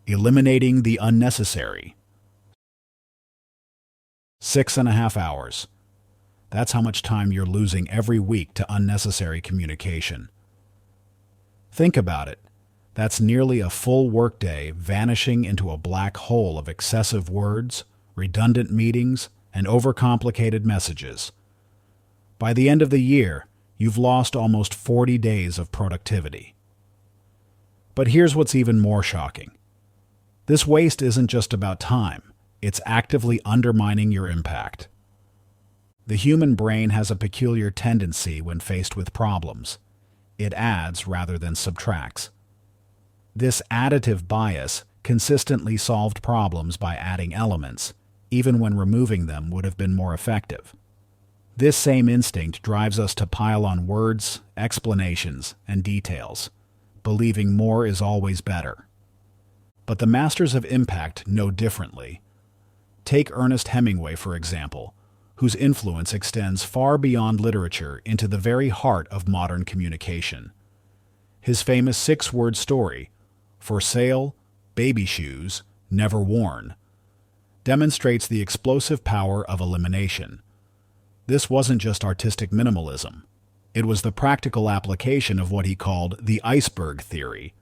Speaker 1: Eliminating the Unnecessary. 6.5 hours. That's how much time you're losing every week to unnecessary communication. Think about it. That's nearly a full workday vanishing into a black hole of excessive words, redundant meetings, and overcomplicated messages. By the end of the year, you've lost almost 40 days of productivity. But here's what's even more shocking. This waste isn't just about time, it's actively undermining your impact. The human brain has a peculiar tendency when faced with problems. It adds rather than subtracts. This additive bias consistently solved problems by adding elements, even when removing them would have been more effective. This same instinct drives us to pile on words, explanations, and details, believing more is always better. But the masters of impact know differently. Take Ernest Hemingway, for example, whose influence extends far beyond literature into the very heart of modern communication. His famous 6-word story, "For Sale, Baby Shoes, Never Worn," demonstrates the explosive power of elimination. This wasn't just artistic minimalism. It was the practical application of what he called the iceberg theory,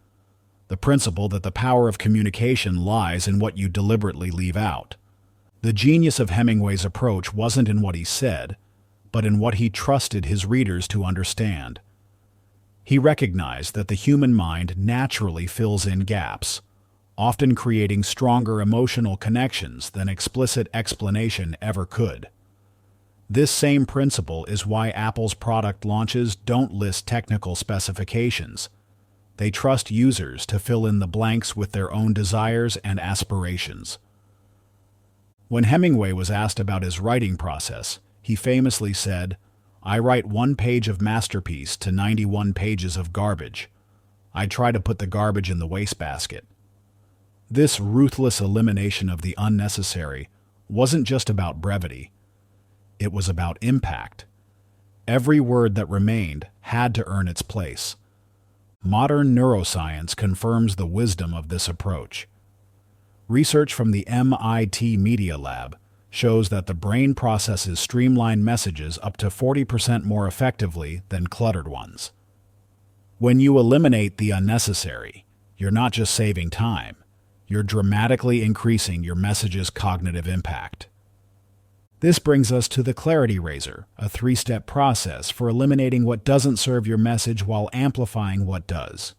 Speaker 1: the principle that the power of communication lies in what you deliberately leave out. The genius of Hemingway's approach wasn't in what he said, but in what he trusted his readers to understand. He recognized that the human mind naturally fills in gaps, often creating stronger emotional connections than explicit explanation ever could. This same principle is why Apple's product launches don't list technical specifications. They trust users to fill in the blanks with their own desires and aspirations. When Hemingway was asked about his writing process, he famously said, "I write 1 page of masterpiece to 91 pages of garbage. I try to put the garbage in the wastebasket." This ruthless elimination of the unnecessary wasn't just about brevity. It was about impact. Every word that remained had to earn its place. Modern neuroscience confirms the wisdom of this approach. Research from the MIT Media Lab shows that the brain processes streamlined messages up to 40% more effectively than cluttered ones. When you eliminate the unnecessary, you're not just saving time, you're dramatically increasing your message's cognitive impact. This brings us to the Clarity Razor, a 3-step process for eliminating what doesn't serve your message while amplifying what does.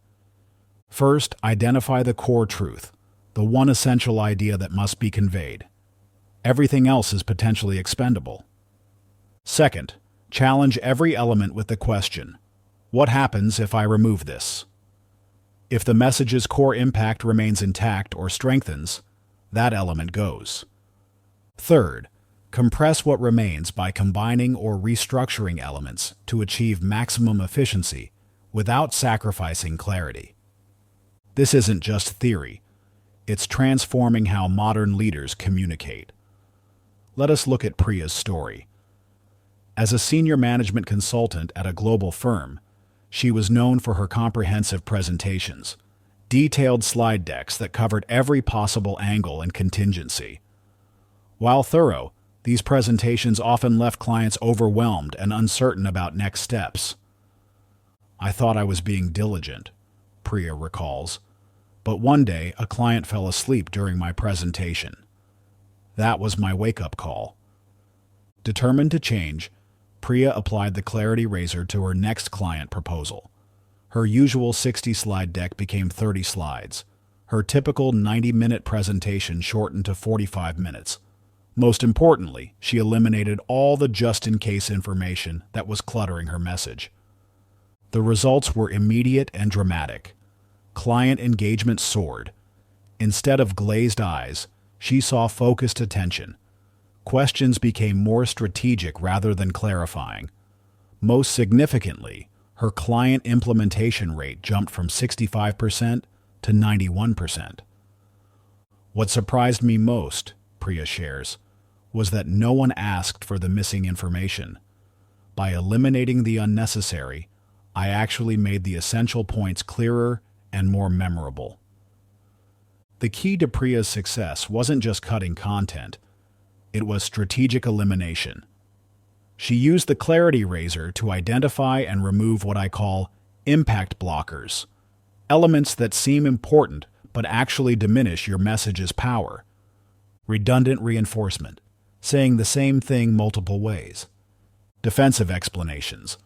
Speaker 1: First, identify the core truth, the one essential idea that must be conveyed. Everything else is potentially expendable. Second, challenge every element with the question, what happens if I remove this? If the message's core impact remains intact or strengthens, that element goes. Third, compress what remains by combining or restructuring elements to achieve maximum efficiency without sacrificing clarity. This isn't just theory. It's transforming how modern leaders communicate. Let us look at Priya's story. As a senior management consultant at a global firm, she was known for her comprehensive presentations, detailed slide decks that covered every possible angle and contingency. While thorough, these presentations often left clients overwhelmed and uncertain about next steps. "I thought I was being diligent," Priya recalls, "but one day a client fell asleep during my presentation. That was my wake-up call." Determined to change, Priya applied the Clarity Razor to her next client proposal. Her usual 60-slide deck became 30 slides. Her typical 90-minute presentation shortened to 45 minutes. Most importantly, she eliminated all the just-in-case information that was cluttering her message. The results were immediate and dramatic. Client engagement soared. Instead of glazed eyes, she saw focused attention. Questions became more strategic rather than clarifying. Most significantly, her client implementation rate jumped from 65% to 91%. What surprised me most, Priya shares, was that no one asked for the missing information. By eliminating the unnecessary, I actually made the essential points clearer and more memorable. The key to Priya's success wasn't just cutting content, it was strategic elimination. She used the clarity razor to identify and remove what I call impact blockers, elements that seem important but actually diminish your message's power. Redundant reinforcement, saying the same thing multiple ways. Defensive explanations,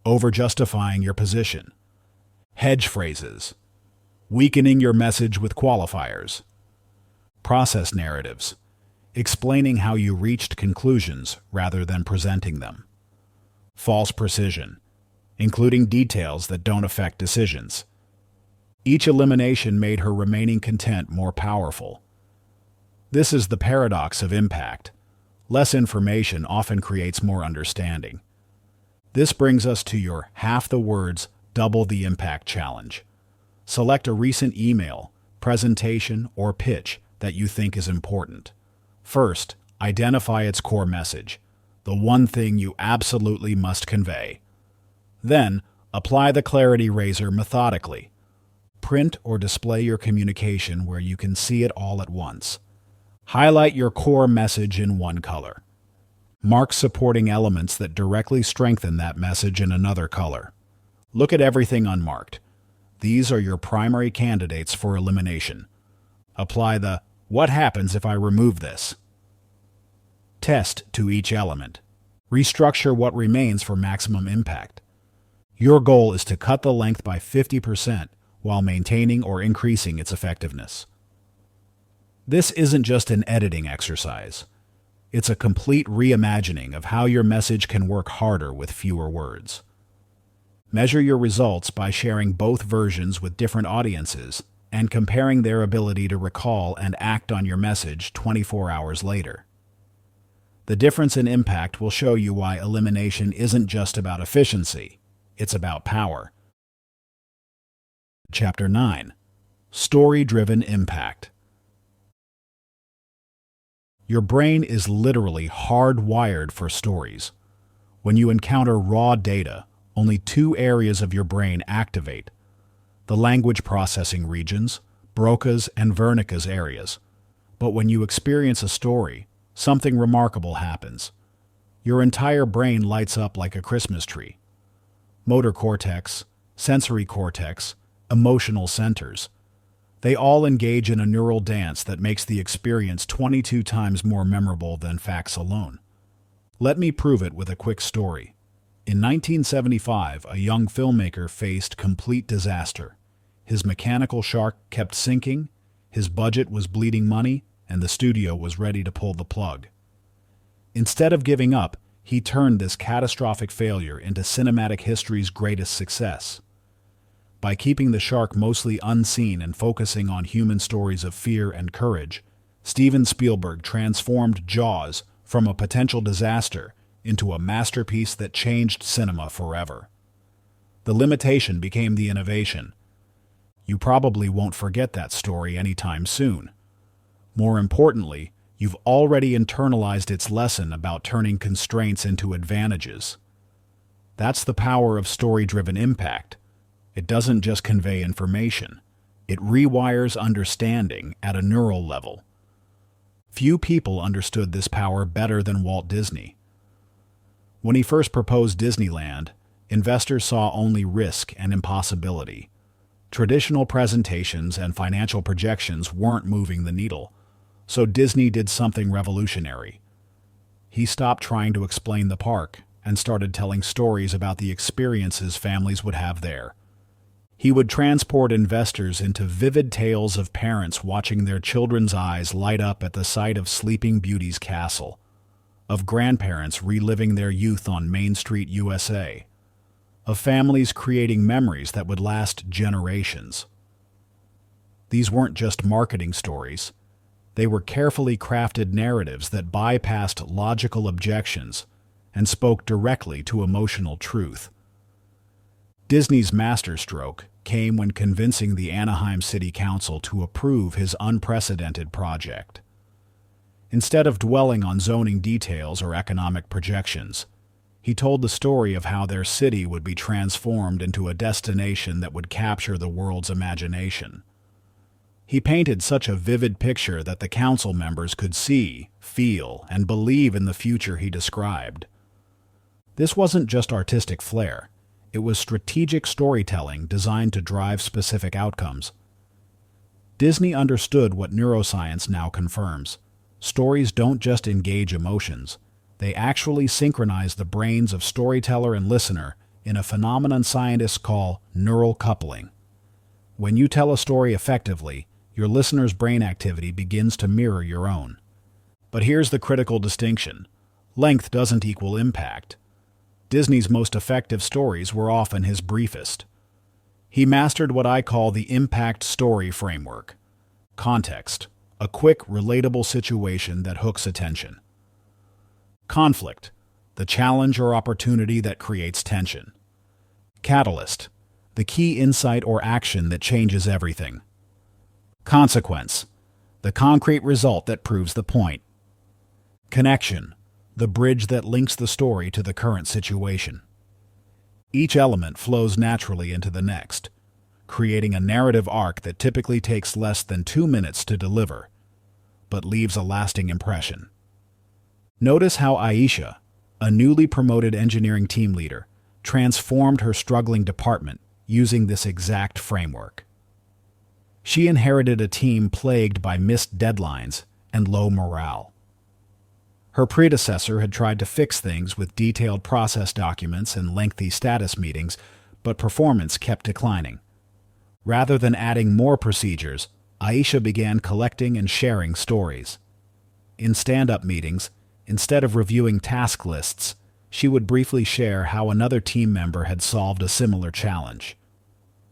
Speaker 1: over-justifying your position. Hedge phrases, weakening your message with qualifiers. Process narratives, explaining how you reached conclusions rather than presenting them. False precision, including details that don't affect decisions. Each elimination made her remaining content more powerful. This is the paradox of impact. Less information often creates more understanding. This brings us to your half the words, double the impact challenge. Select a recent email, presentation, or pitch that you think is important. First, identify its core message, the one thing you absolutely must convey. Then, apply the clarity razor methodically. Print or display your communication where you can see it all at once. Highlight your core message in one color. Mark supporting elements that directly strengthen that message in another color. Look at everything unmarked. These are your primary candidates for elimination. Apply the "what happens if I remove this?" test to each element. Restructure what remains for maximum impact. Your goal is to cut the length by 50% while maintaining or increasing its effectiveness. This isn't just an editing exercise. It's a complete reimagining of how your message can work harder with fewer words. Measure your results by sharing both versions with different audiences and comparing their ability to recall and act on your message 24 hours later. The difference in impact will show you why elimination isn't just about efficiency, it's about power. Chapter 9. Story-Driven Impact. Your brain is literally hardwired for stories. When you encounter raw data, only two areas of your brain activate: the language processing regions, Broca's and Wernicke's areas. But when you experience a story, something remarkable happens. Your entire brain lights up like a Christmas tree. Motor cortex, sensory cortex, emotional centers. They all engage in a neural dance that makes the experience 22 times more memorable than facts alone. Let me prove it with a quick story. In 1975, a young filmmaker faced complete disaster. His mechanical shark kept sinking, his budget was bleeding money, and the studio was ready to pull the plug. Instead of giving up, he turned this catastrophic failure into cinematic history's greatest success. By keeping the shark mostly unseen and focusing on human stories of fear and courage, Steven Spielberg transformed Jaws from a potential disaster into a masterpiece that changed cinema forever. The limitation became the innovation. You probably won't forget that story anytime soon. More importantly, you've already internalized its lesson about turning constraints into advantages. That's the power of story-driven impact. It doesn't just convey information. It rewires understanding at a neural level. Few people understood this power better than Walt Disney. When he first proposed Disneyland, investors saw only risk and impossibility. Traditional presentations and financial projections weren't moving the needle, so Disney did something revolutionary. He stopped trying to explain the park and started telling stories about the experiences families would have there. He would transport investors into vivid tales of parents watching their children's eyes light up at the sight of Sleeping Beauty's castle, of grandparents reliving their youth on Main Street, USA, of families creating memories that would last generations. These weren't just marketing stories. They were carefully crafted narratives that bypassed logical objections and spoke directly to emotional truth. Disney's masterstroke came when convincing the Anaheim City Council to approve his unprecedented project. Instead of dwelling on zoning details or economic projections, he told the story of how their city would be transformed into a destination that would capture the world's imagination. He painted such a vivid picture that the council members could see, feel, and believe in the future he described. This wasn't just artistic flair. It was strategic storytelling designed to drive specific outcomes. Disney understood what neuroscience now confirms. Stories don't just engage emotions. They actually synchronize the brains of storyteller and listener in a phenomenon scientists call neural coupling. When you tell a story effectively, your listener's brain activity begins to mirror your own. But here's the critical distinction. Length doesn't equal impact. Disney's most effective stories were often his briefest. He mastered what I call the impact story framework. Context, a quick, relatable situation that hooks attention. Conflict, the challenge or opportunity that creates tension. Catalyst, the key insight or action that changes everything. Consequence, the concrete result that proves the point. Connection, the bridge that links the story to the current situation. Each element flows naturally into the next, creating a narrative arc that typically takes less than 2 minutes to deliver, but leaves a lasting impression. Notice how Aisha, a newly promoted engineering team leader, transformed her struggling department using this exact framework. She inherited a team plagued by missed deadlines and low morale. Her predecessor had tried to fix things with detailed process documents and lengthy status meetings, but performance kept declining. Rather than adding more procedures, Aisha began collecting and sharing stories. In stand-up meetings, instead of reviewing task lists, she would briefly share how another team member had solved a similar challenge.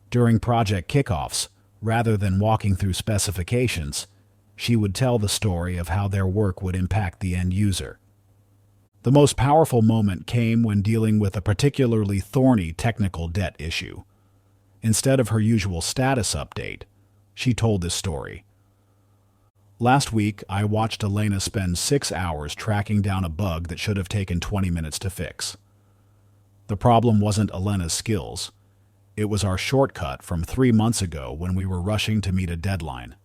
Speaker 1: During project kickoffs, rather than walking through specifications, she would tell the story of how their work would impact the end user. The most powerful moment came when dealing with a particularly thorny technical debt issue. Instead of her usual status update, she told this story. Last week, I watched Elena spend 6 hours tracking down a bug that should have taken 20 minutes to fix. The problem wasn't Elena's skills. It was our shortcut from 3 months ago when we were rushing to meet a deadline.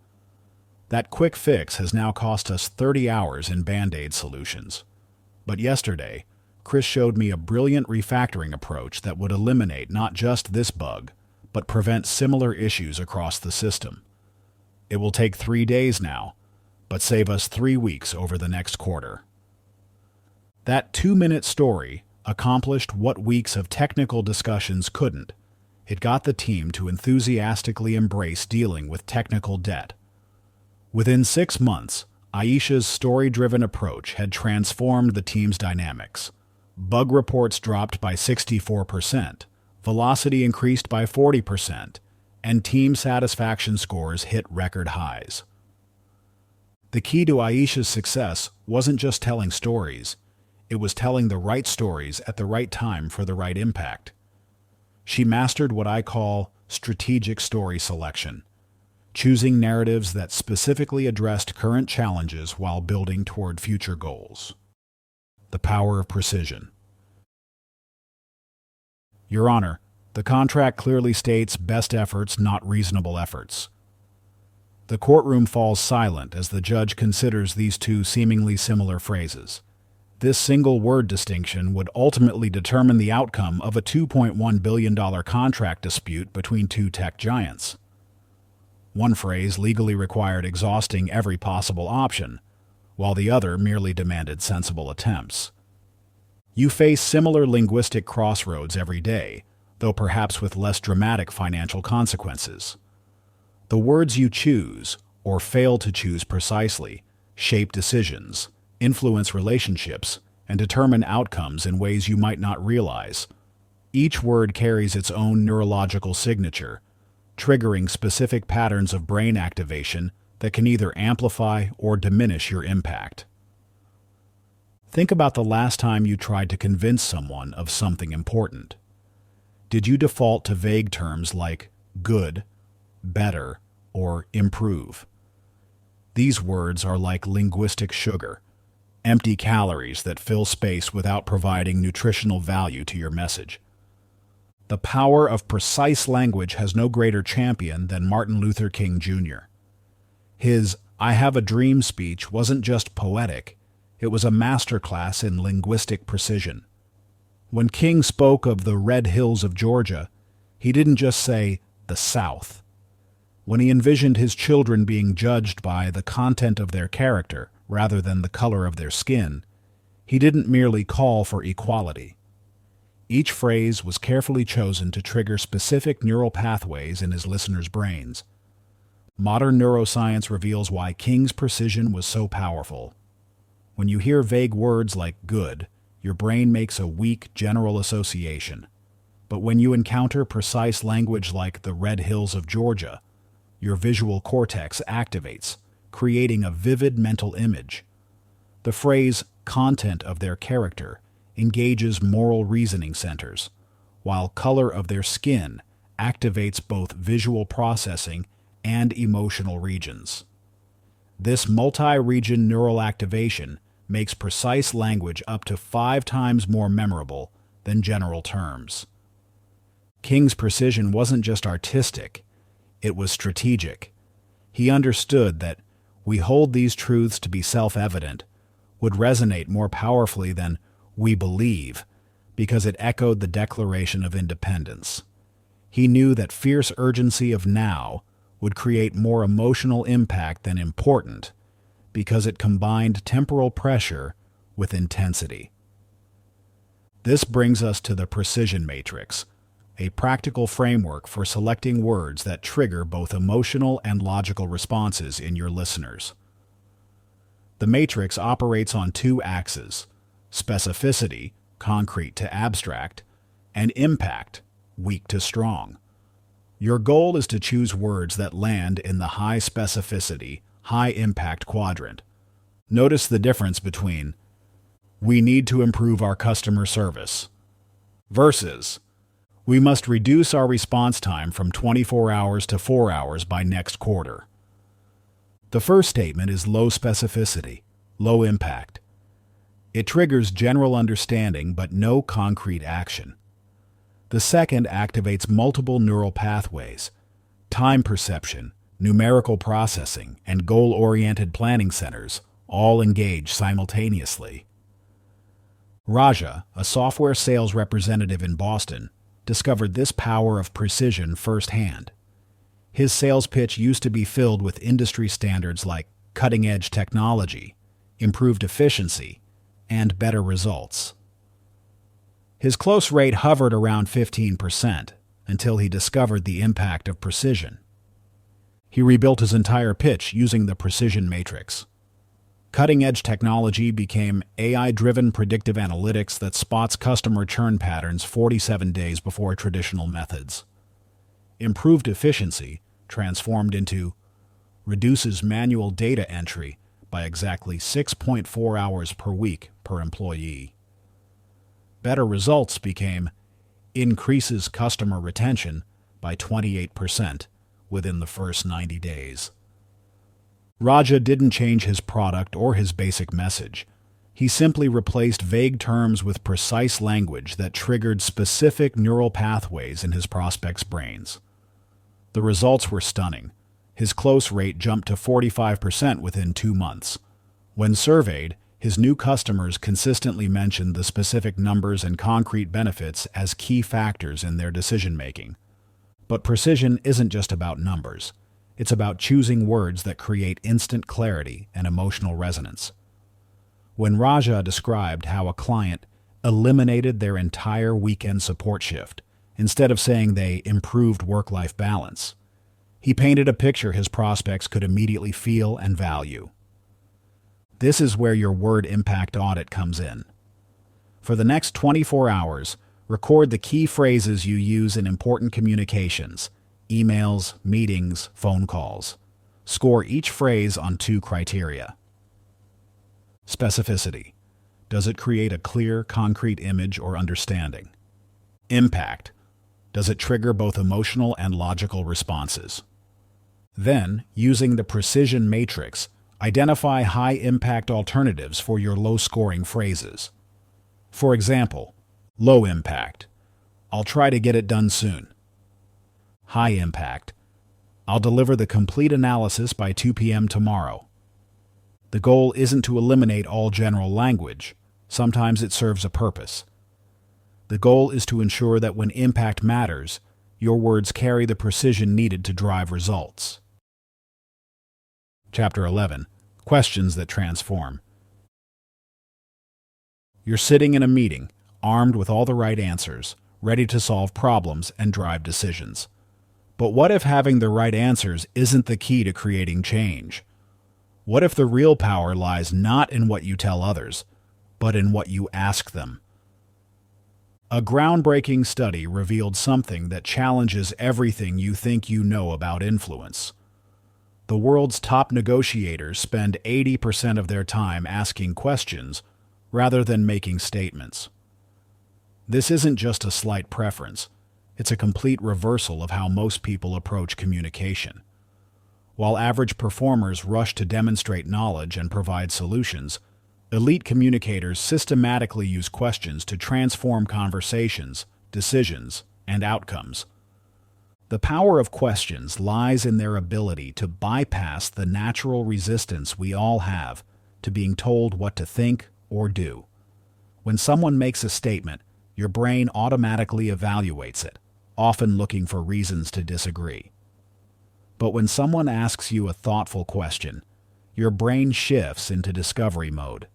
Speaker 1: That quick fix has now cost us 30 hours in Band-Aid solutions. But yesterday, Chris showed me a brilliant refactoring approach that would eliminate not just this bug, but prevent similar issues across the system. It will take 3 days now, but save us 3 weeks over the next quarter. That 2-minute story accomplished what weeks of technical discussions couldn't. It got the team to enthusiastically embrace dealing with technical debt. Within 6 months, Aisha's story-driven approach had transformed the team's dynamics. Bug reports dropped by 64%, velocity increased by 40%, and team satisfaction scores hit record highs. The key to Aisha's success wasn't just telling stories, it was telling the right stories at the right time for the right impact. She mastered what I call strategic story selection, choosing narratives that specifically addressed current challenges while building toward future goals. The power of precision. Your Honor, the contract clearly states best efforts, not reasonable efforts. The courtroom falls silent as the judge considers these two seemingly similar phrases. This single word distinction would ultimately determine the outcome of a $2.1 billion contract dispute between two tech giants. One phrase legally required exhausting every possible option, while the other merely demanded sensible attempts. You face similar linguistic crossroads every day, though perhaps with less dramatic financial consequences. The words you choose, or fail to choose precisely, shape decisions, influence relationships, and determine outcomes in ways you might not realize. Each word carries its own neurological signature, triggering specific patterns of brain activation that can either amplify or diminish your impact. Think about the last time you tried to convince someone of something important. Did you default to vague terms like good, better, or improve? These words are like linguistic sugar, empty calories that fill space without providing nutritional value to your message. The power of precise language has no greater champion than Martin Luther King Jr. His "I Have a Dream" speech wasn't just poetic, it was a masterclass in linguistic precision. When King spoke of the red hills of Georgia, he didn't just say the South. When he envisioned his children being judged by the content of their character rather than the color of their skin, he didn't merely call for equality. Each phrase was carefully chosen to trigger specific neural pathways in his listeners' brains. Modern neuroscience reveals why King's precision was so powerful. When you hear vague words like good, your brain makes a weak general association. But when you encounter precise language like the red hills of Georgia, your visual cortex activates, creating a vivid mental image. The phrase content of their character engages moral reasoning centers, while color of their skin activates both visual processing and emotional regions. This multi-region neural activation makes precise language up to 5 times more memorable than general terms. King's precision wasn't just artistic, it was strategic. He understood that "we hold these truths to be self-evident" would resonate more powerfully than "we believe," because it echoed the Declaration of Independence. He knew that fierce urgency of now would create more emotional impact than important, because it combined temporal pressure with intensity. This brings us to the precision matrix, a practical framework for selecting words that trigger both emotional and logical responses in your listeners. The matrix operates on 2 axes: specificity, concrete to abstract, and impact, weak to strong. Your goal is to choose words that land in the high specificity, high impact quadrant. Notice the difference between "we need to improve our customer service" versus "we must reduce our response time from 24 hours to 4 hours by next quarter." The first statement is low specificity, low impact. It triggers general understanding but no concrete action. The second activates multiple neural pathways: time perception, numerical processing, and goal-oriented planning centers all engage simultaneously. Raja, a software sales representative in Boston, discovered this power of precision firsthand. His sales pitch used to be filled with industry standards like cutting-edge technology, improved efficiency, and better results. His close rate hovered around 15% until he discovered the impact of precision. He rebuilt his entire pitch using the precision matrix. Cutting-edge technology became AI-driven predictive analytics that spots customer churn patterns 47 days before traditional methods. Improved efficiency transformed into reduces manual data entry by exactly 6.4 hours per week per employee. Better results became increases customer retention by 28% within the first 90 days. Raja didn't change his product or his basic message. He simply replaced vague terms with precise language that triggered specific neural pathways in his prospects' brains. The results were stunning. His close rate jumped to 45% within 2 months. When surveyed, his new customers consistently mentioned the specific numbers and concrete benefits as key factors in their decision-making. But precision isn't just about numbers. It's about choosing words that create instant clarity and emotional resonance. When Raja described how a client eliminated their entire weekend support shift, instead of saying they improved work-life balance, he painted a picture his prospects could immediately feel and value. This is where your word impact audit comes in. For the next 24 hours, record the key phrases you use in important communications, emails, meetings, phone calls. Score each phrase on 2 criteria. Specificity. Does it create a clear, concrete image or understanding? Impact. Does it trigger both emotional and logical responses? Then, using the precision matrix, identify high-impact alternatives for your low-scoring phrases. For example, low impact. I'll try to get it done soon. High impact. I'll deliver the complete analysis by 2 p.m. tomorrow. The goal isn't to eliminate all general language. Sometimes it serves a purpose. The goal is to ensure that when impact matters, your words carry the precision needed to drive results. Chapter 11. Questions that transform. You're sitting in a meeting, armed with all the right answers, ready to solve problems and drive decisions. But what if having the right answers isn't the key to creating change? What if the real power lies not in what you tell others, but in what you ask them? A groundbreaking study revealed something that challenges everything you think you know about influence. The world's top negotiators spend 80% of their time asking questions rather than making statements. This isn't just a slight preference, it's a complete reversal of how most people approach communication. While average performers rush to demonstrate knowledge and provide solutions, elite communicators systematically use questions to transform conversations, decisions, and outcomes. The power of questions lies in their ability to bypass the natural resistance we all have to being told what to think or do. When someone makes a statement, your brain automatically evaluates it, often looking for reasons to disagree. But when someone asks you a thoughtful question, your brain shifts into discovery mode,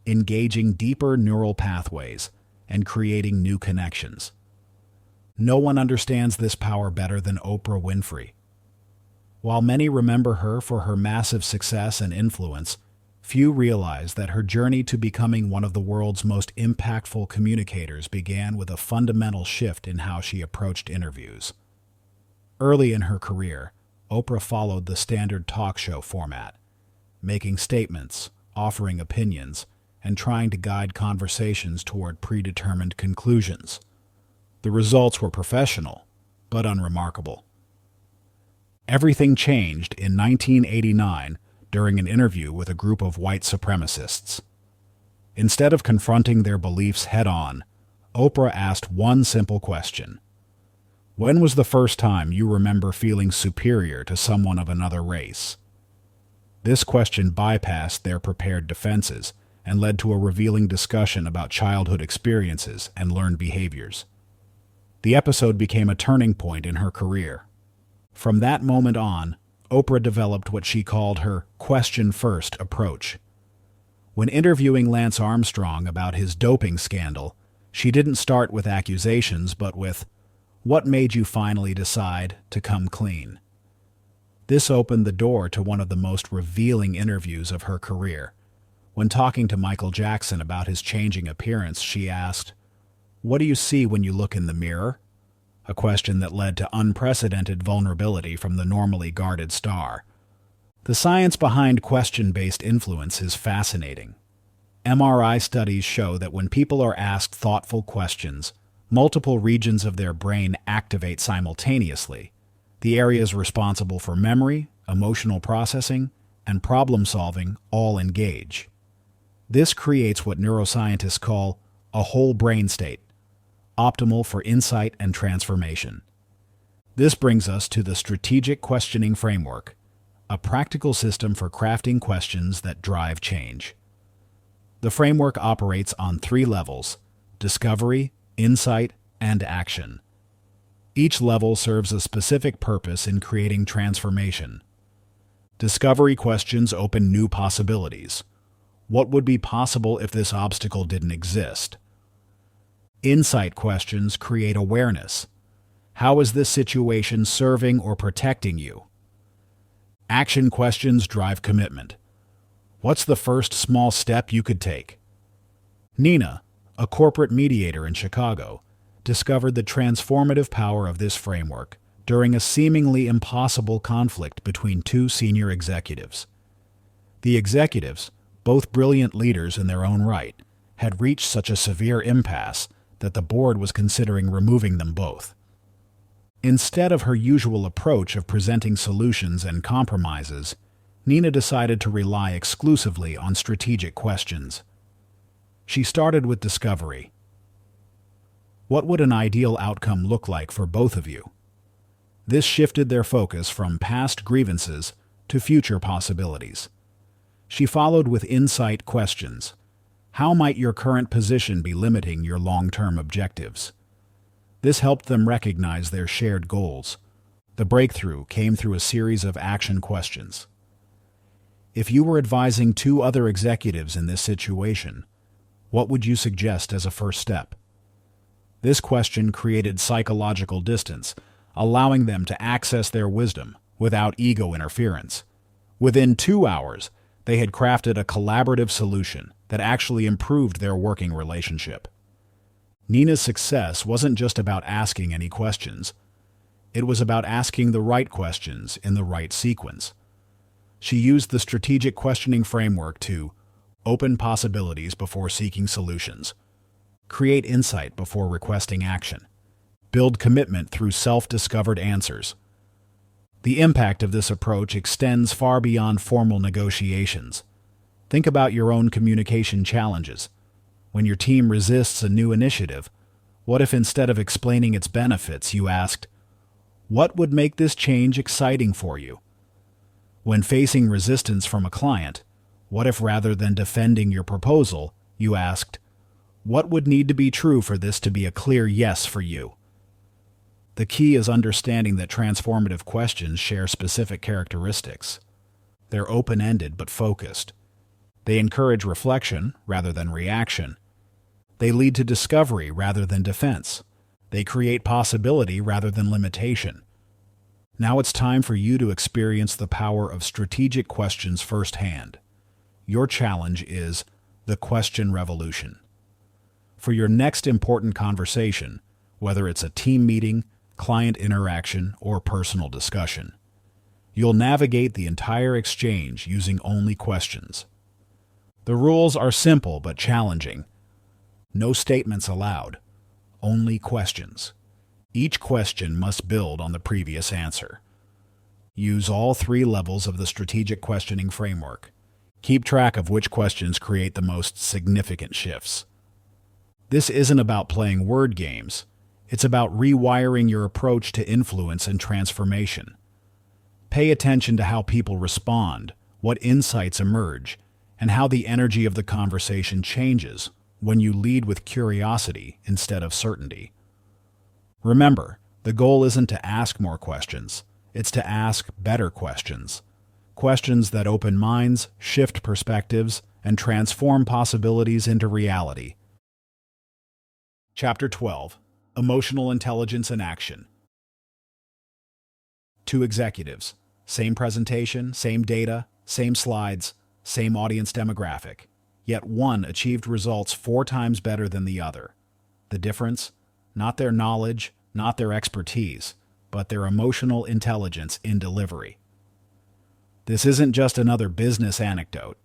Speaker 1: engaging deeper neural pathways and creating new connections. No one understands this power better than Oprah Winfrey. While many remember her for her massive success and influence, few realize that her journey to becoming one of the world's most impactful communicators began with a fundamental shift in how she approached interviews. Early in her career, Oprah followed the standard talk show format, making statements, offering opinions, and trying to guide conversations toward predetermined conclusions. The results were professional, but unremarkable. Everything changed in 1989 during an interview with a group of white supremacists. Instead of confronting their beliefs head-on, Oprah asked one simple question. When was the first time you remember feeling superior to someone of another race? This question bypassed their prepared defenses and led to a revealing discussion about childhood experiences and learned behaviors. The episode became a turning point in her career. From that moment on, Oprah developed what she called her question-first approach. When interviewing Lance Armstrong about his doping scandal, she didn't start with accusations but with, "What made you finally decide to come clean?" This opened the door to one of the most revealing interviews of her career. When talking to Michael Jackson about his changing appearance, she asked, "What do you see when you look in the mirror?" A question that led to unprecedented vulnerability from the normally guarded star. The science behind question-based influence is fascinating. MRI studies show that when people are asked thoughtful questions, multiple regions of their brain activate simultaneously. The areas responsible for memory, emotional processing, and problem-solving all engage. This creates what neuroscientists call a whole brain state, optimal for insight and transformation. This brings us to the strategic questioning framework, a practical system for crafting questions that drive change. The framework operates on 3 levels: discovery, insight, and action. Each level serves a specific purpose in creating transformation. Discovery questions open new possibilities. What would be possible if this obstacle didn't exist? Insight questions create awareness. How is this situation serving or protecting you? Action questions drive commitment. What's the first small step you could take? Nina, a corporate mediator in Chicago, discovered the transformative power of this framework during a seemingly impossible conflict between two senior executives. The executives, both brilliant leaders in their own right, had reached such a severe impasse that the board was considering removing them both. Instead of her usual approach of presenting solutions and compromises, Nina decided to rely exclusively on strategic questions. She started with discovery. What would an ideal outcome look like for both of you? This shifted their focus from past grievances to future possibilities. She followed with insight questions. How might your current position be limiting your long-term objectives? This helped them recognize their shared goals. The breakthrough came through a series of action questions. If you were advising two other executives in this situation, what would you suggest as a first step? This question created psychological distance, allowing them to access their wisdom without ego interference. Within 2 hours, they had crafted a collaborative solution that actually improved their working relationship. Nina's success wasn't just about asking any questions. It was about asking the right questions in the right sequence. She used the strategic questioning framework to open possibilities before seeking solutions, create insight before requesting action, build commitment through self-discovered answers. The impact of this approach extends far beyond formal negotiations. Think about your own communication challenges. When your team resists a new initiative, what if instead of explaining its benefits, you asked, "What would make this change exciting for you?" When facing resistance from a client, what if rather than defending your proposal, you asked, "What would need to be true for this to be a clear yes for you?" The key is understanding that transformative questions share specific characteristics. They're open-ended but focused. They encourage reflection rather than reaction. They lead to discovery rather than defense. They create possibility rather than limitation. Now it's time for you to experience the power of strategic questions firsthand. Your challenge is the question revolution. For your next important conversation, whether it's a team meeting, client interaction, or personal discussion, you'll navigate the entire exchange using only questions. The rules are simple but challenging. No statements allowed, only questions. Each question must build on the previous answer. Use all 3 levels of the strategic questioning framework. Keep track of which questions create the most significant shifts. This isn't about playing word games. It's about rewiring your approach to influence and transformation. Pay attention to how people respond, what insights emerge, and how the energy of the conversation changes when you lead with curiosity instead of certainty. Remember, the goal isn't to ask more questions. It's to ask better questions. Questions that open minds, shift perspectives, and transform possibilities into reality. Chapter 12. Emotional Intelligence in Action. 2 executives. Same presentation, same data, same slides, same audience demographic. Yet one achieved results 4 times better than the other. The difference? Not their knowledge, not their expertise, but their emotional intelligence in delivery. This isn't just another business anecdote.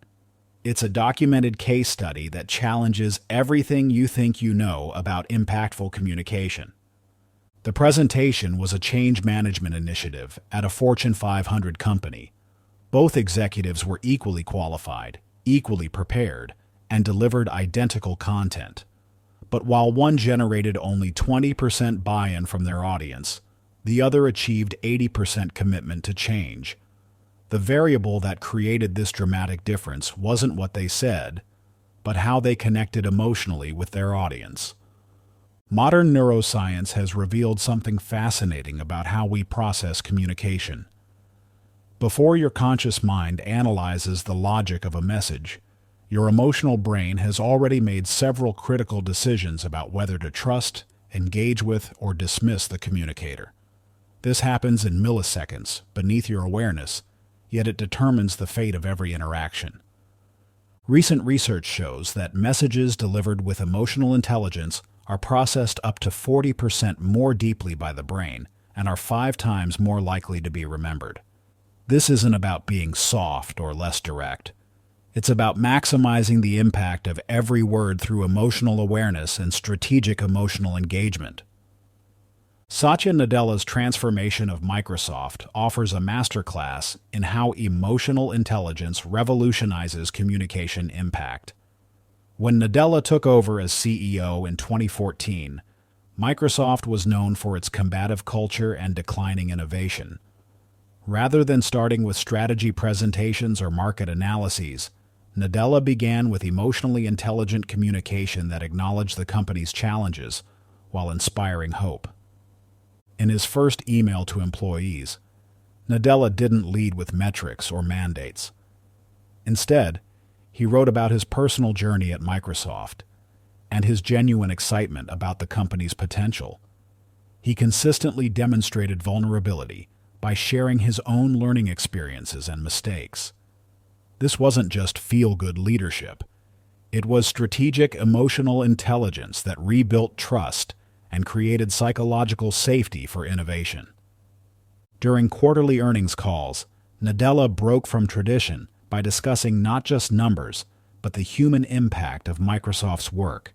Speaker 1: It's a documented case study that challenges everything you think you know about impactful communication. The presentation was a change management initiative at a Fortune 500 company. Both executives were equally qualified, equally prepared, and delivered identical content. But while one generated only 20% buy-in from their audience, the other achieved 80% commitment to change. The variable that created this dramatic difference wasn't what they said, but how they connected emotionally with their audience. Modern neuroscience has revealed something fascinating about how we process communication. Before your conscious mind analyzes the logic of a message, your emotional brain has already made several critical decisions about whether to trust, engage with, or dismiss the communicator. This happens in milliseconds, beneath your awareness, yet it determines the fate of every interaction. Recent research shows that messages delivered with emotional intelligence are processed up to 40% more deeply by the brain and are 5 times more likely to be remembered. This isn't about being soft or less direct. It's about maximizing the impact of every word through emotional awareness and strategic emotional engagement. Satya Nadella's Transformation of Microsoft offers a masterclass in how emotional intelligence revolutionizes communication impact. When Nadella took over as CEO in 2014, Microsoft was known for its combative culture and declining innovation. Rather than starting with strategy presentations or market analyses, Nadella began with emotionally intelligent communication that acknowledged the company's challenges while inspiring hope. In his first email to employees, Nadella didn't lead with metrics or mandates. Instead, he wrote about his personal journey at Microsoft and his genuine excitement about the company's potential. He consistently demonstrated vulnerability by sharing his own learning experiences and mistakes. This wasn't just feel-good leadership. It was strategic emotional intelligence that rebuilt trust and created psychological safety for innovation. During quarterly earnings calls, Nadella broke from tradition by discussing not just numbers, but the human impact of Microsoft's work.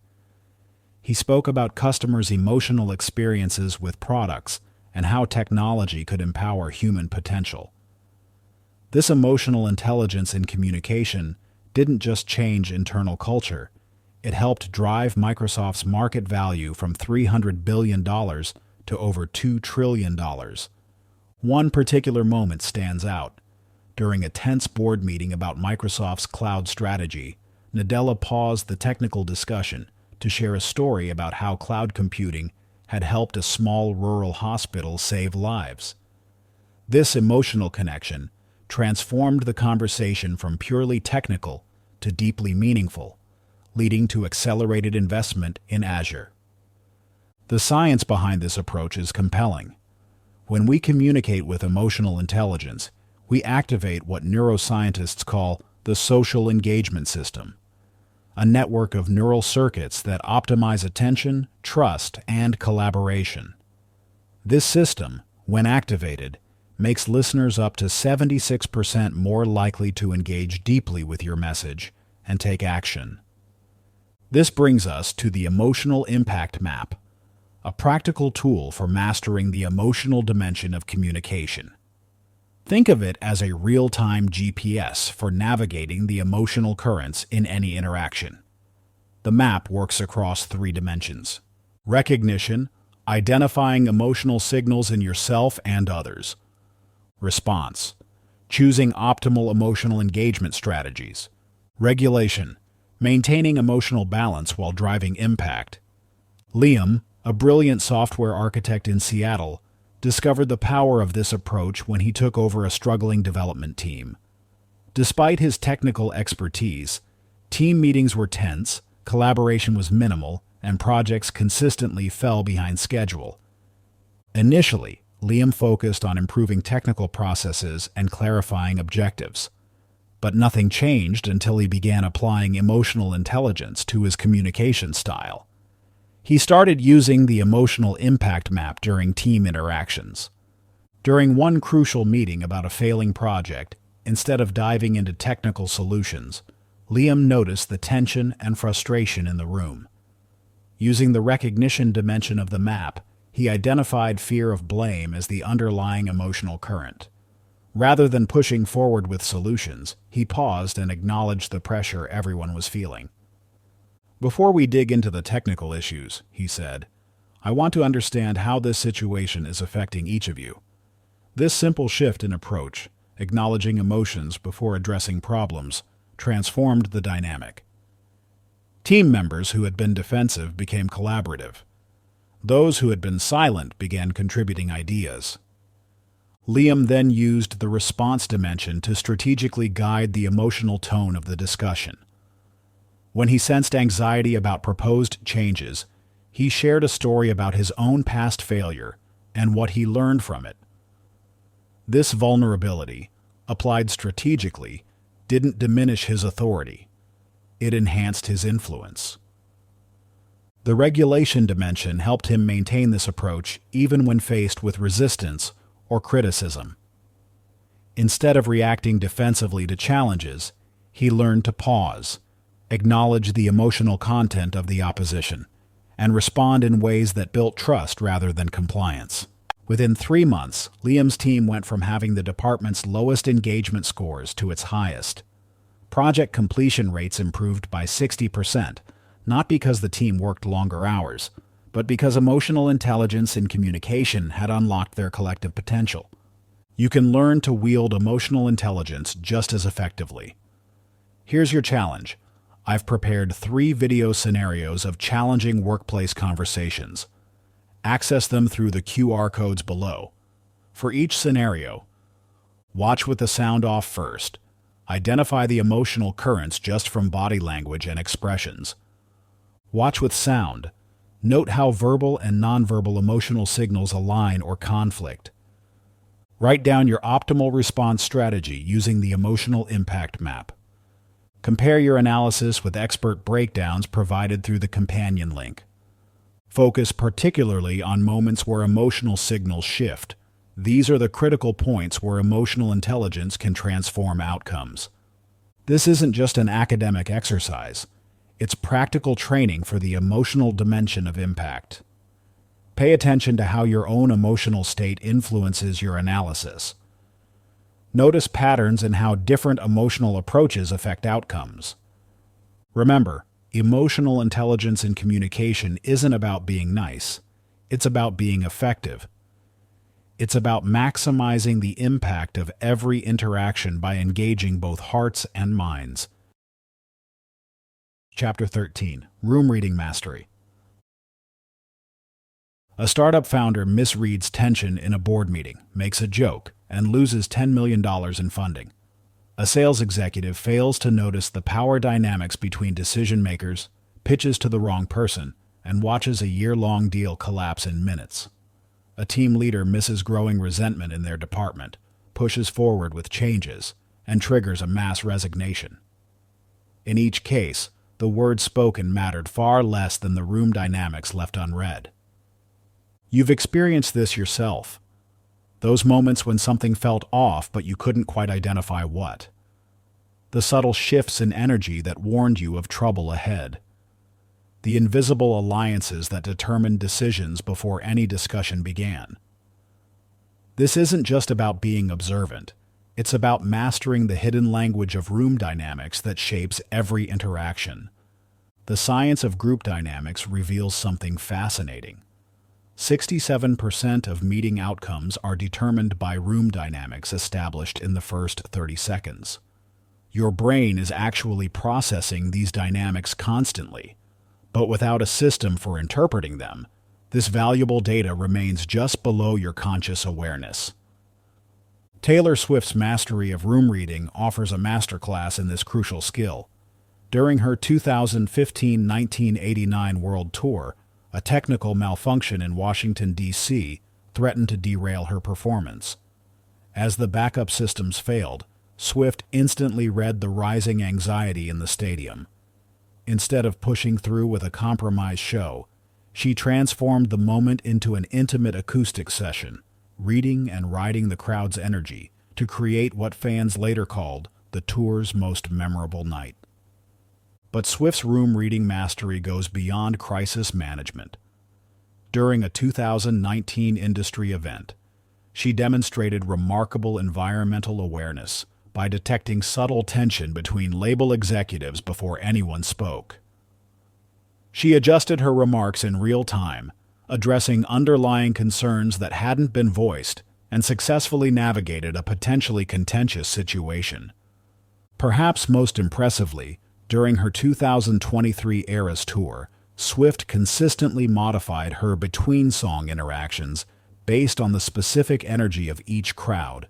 Speaker 1: He spoke about customers' emotional experiences with products and how technology could empower human potential. This emotional intelligence in communication didn't just change internal culture, it helped drive Microsoft's market value from $300 billion to over $2 trillion. One particular moment stands out. During a tense board meeting about Microsoft's cloud strategy, Nadella paused the technical discussion to share a story about how cloud computing had helped a small rural hospital save lives. This emotional connection transformed the conversation from purely technical to deeply meaningful, leading to accelerated investment in Azure. The science behind this approach is compelling. When we communicate with emotional intelligence, we activate what neuroscientists call the social engagement system, a network of neural circuits that optimize attention, trust, and collaboration. This system, when activated, makes listeners up to 76% more likely to engage deeply with your message and take action. This brings us to the Emotional Impact Map, a practical tool for mastering the emotional dimension of communication. Think of it as a real-time GPS for navigating the emotional currents in any interaction. The map works across 3 dimensions: recognition, identifying emotional signals in yourself and others; response, choosing optimal emotional engagement strategies; regulation, maintaining emotional balance while driving impact. Liam, a brilliant software architect in Seattle, discovered the power of this approach when he took over a struggling development team. Despite his technical expertise, team meetings were tense, collaboration was minimal, and projects consistently fell behind schedule. Initially, Liam focused on improving technical processes and clarifying objectives. But nothing changed until he began applying emotional intelligence to his communication style. He started using the emotional impact map during team interactions. During one crucial meeting about a failing project, instead of diving into technical solutions, Liam noticed the tension and frustration in the room. Using the recognition dimension of the map, he identified fear of blame as the underlying emotional current. Rather than pushing forward with solutions, he paused and acknowledged the pressure everyone was feeling. "Before we dig into the technical issues," he said, "I want to understand how this situation is affecting each of you." This simple shift in approach, acknowledging emotions before addressing problems, transformed the dynamic. Team members who had been defensive became collaborative. Those who had been silent began contributing ideas. Liam then used the response dimension to strategically guide the emotional tone of the discussion. When he sensed anxiety about proposed changes, he shared a story about his own past failure and what he learned from it. This vulnerability, applied strategically, didn't diminish his authority. It enhanced his influence. The regulation dimension helped him maintain this approach even when faced with resistance or criticism. Instead of reacting defensively to challenges, he learned to pause, acknowledge the emotional content of the opposition, and respond in ways that built trust rather than compliance. Within 3 months, Liam's team went from having the department's lowest engagement scores to its highest. Project completion rates improved by 60%, not because the team worked longer hours, but because emotional intelligence and communication had unlocked their collective potential. You can learn to wield emotional intelligence just as effectively. Here's your challenge. I've prepared 3 video scenarios of challenging workplace conversations. Access them through the QR codes below. For each scenario, watch with the sound off first. Identify the emotional currents just from body language and expressions. Watch with sound. Note how verbal and nonverbal emotional signals align or conflict. Write down your optimal response strategy using the emotional impact map. Compare your analysis with expert breakdowns provided through the companion link. Focus particularly on moments where emotional signals shift. These are the critical points where emotional intelligence can transform outcomes. This isn't just an academic exercise. It's practical training for the emotional dimension of impact. Pay attention to how your own emotional state influences your analysis. Notice patterns in how different emotional approaches affect outcomes. Remember, emotional intelligence in communication isn't about being nice. It's about being effective. It's about maximizing the impact of every interaction by engaging both hearts and minds. Chapter 13. Room Reading Mastery. A startup founder misreads tension in a board meeting, makes a joke, and loses $10 million in funding. A sales executive fails to notice the power dynamics between decision makers, pitches to the wrong person, and watches a year-long deal collapse in minutes. A team leader misses growing resentment in their department, pushes forward with changes, and triggers a mass resignation. In each case, the words spoken mattered far less than the room dynamics left unread. You've experienced this yourself. Those moments when something felt off but you couldn't quite identify what. The subtle shifts in energy that warned you of trouble ahead. The invisible alliances that determined decisions before any discussion began. This isn't just about being observant. It's about mastering the hidden language of room dynamics that shapes every interaction. The science of group dynamics reveals something fascinating. 67% of meeting outcomes are determined by room dynamics established in the first 30 seconds. Your brain is actually processing these dynamics constantly, but without a system for interpreting them, this valuable data remains just below your conscious awareness. Taylor Swift's mastery of room reading offers a masterclass in this crucial skill. During her 2015-1989 World Tour, a technical malfunction in Washington, D.C. threatened to derail her performance. As the backup systems failed, Swift instantly read the rising anxiety in the stadium. Instead of pushing through with a compromised show, she transformed the moment into an intimate acoustic session, reading and riding the crowd's energy to create what fans later called the tour's most memorable night. But Swift's room reading mastery goes beyond crisis management. During a 2019 industry event, she demonstrated remarkable environmental awareness by detecting subtle tension between label executives before anyone spoke. She adjusted her remarks in real time, addressing underlying concerns that hadn't been voiced, and successfully navigated a potentially contentious situation. Perhaps most impressively, during her 2023 Eras Tour, Swift consistently modified her between-song interactions based on the specific energy of each crowd.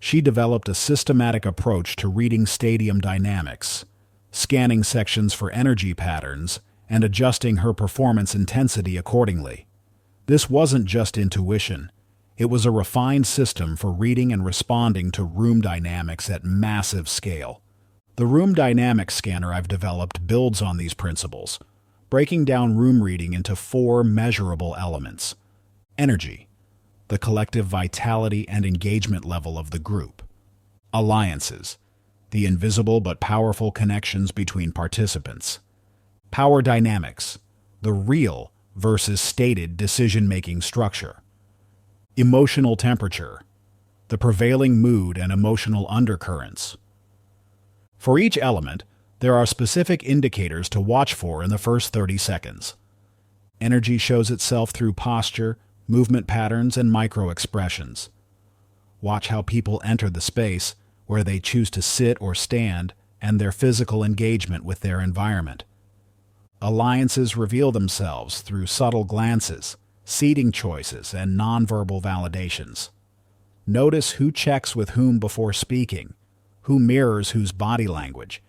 Speaker 1: She developed a systematic approach to reading stadium dynamics, scanning sections for energy patterns, and adjusting her performance intensity accordingly. This wasn't just intuition. It was a refined system for reading and responding to room dynamics at massive scale. The room dynamics scanner I've developed builds on these principles, breaking down room reading into 4 measurable elements. Energy, the collective vitality and engagement level of the group. Alliances, the invisible but powerful connections between participants. Power dynamics, the real versus stated decision-making structure. Emotional temperature, the prevailing mood and emotional undercurrents. For each element, there are specific indicators to watch for in the first 30 seconds. Energy shows itself through posture, movement patterns, and micro-expressions. Watch how people enter the space, where they choose to sit or stand, and their physical engagement with their environment. Alliances reveal themselves through subtle glances, seating choices, and nonverbal validations. Notice who checks with whom before speaking, who mirrors whose body language,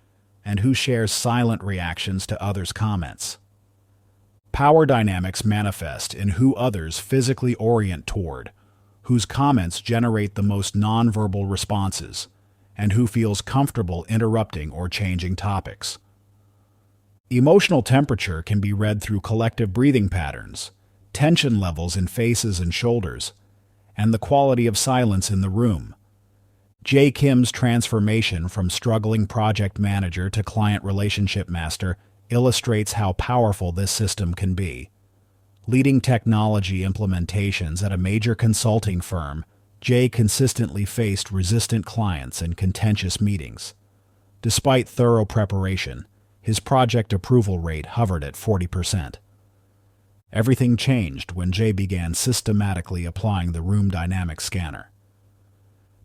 Speaker 1: and who shares silent reactions to others' comments. Power dynamics manifest in who others physically orient toward, whose comments generate the most nonverbal responses, and who feels comfortable interrupting or changing topics. Emotional temperature can be read through collective breathing patterns, tension levels in faces and shoulders, and the quality of silence in the room. J. Kim's transformation from struggling project manager to client relationship master illustrates how powerful this system can be. Leading technology implementations at a major consulting firm, Jay consistently faced resistant clients and contentious meetings. Despite thorough preparation, his project approval rate hovered at 40%. Everything changed when Jay began systematically applying the room dynamic scanner.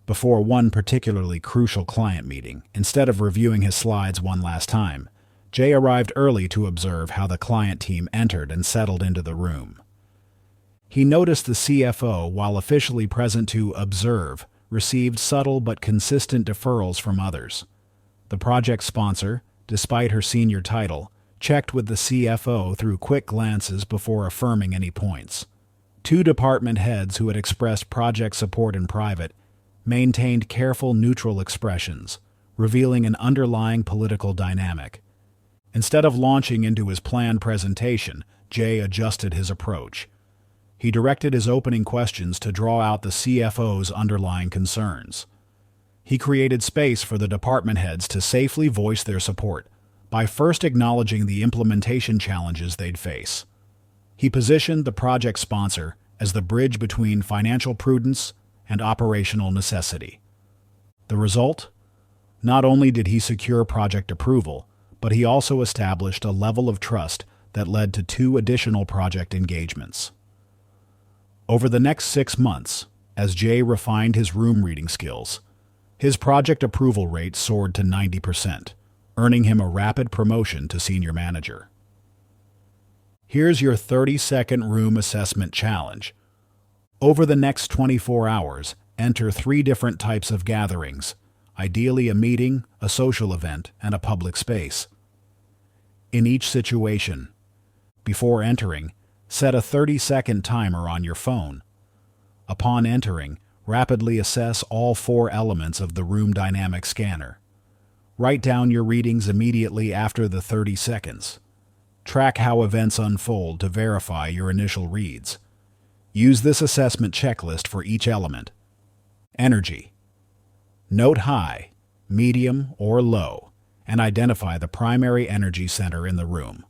Speaker 1: Before one particularly crucial client meeting, instead of reviewing his slides one last time, Jay arrived early to observe how the client team entered and settled into the room. He noticed the CFO, while officially present to observe, received subtle but consistent deferrals from others. The project sponsor, despite her senior title, checked with the CFO through quick glances before affirming any points. 2 department heads who had expressed project support in private maintained careful neutral expressions, revealing an underlying political dynamic. Instead of launching into his planned presentation, Jay adjusted his approach. He directed his opening questions to draw out the CFO's underlying concerns. He created space for the department heads to safely voice their support by first acknowledging the implementation challenges they'd face. He positioned the project sponsor as the bridge between financial prudence and operational necessity. The result? Not only did he secure project approval, but he also established a level of trust that led to 2 additional project engagements. Over the next 6 months, as Jay refined his room reading skills, his project approval rate soared to 90%, earning him a rapid promotion to senior manager. Here's your 30-second room assessment challenge. Over the next 24 hours, enter 3 different types of gatherings, ideally a meeting, a social event, and a public space. In each situation, before entering, set a 30-second timer on your phone. Upon entering, rapidly assess all 4 elements of the room dynamic scanner. Write down your readings immediately after the 30 seconds. Track how events unfold to verify your initial reads. Use this assessment checklist for each element. Energy. Note high, medium, or low, and identify the primary energy center in the room.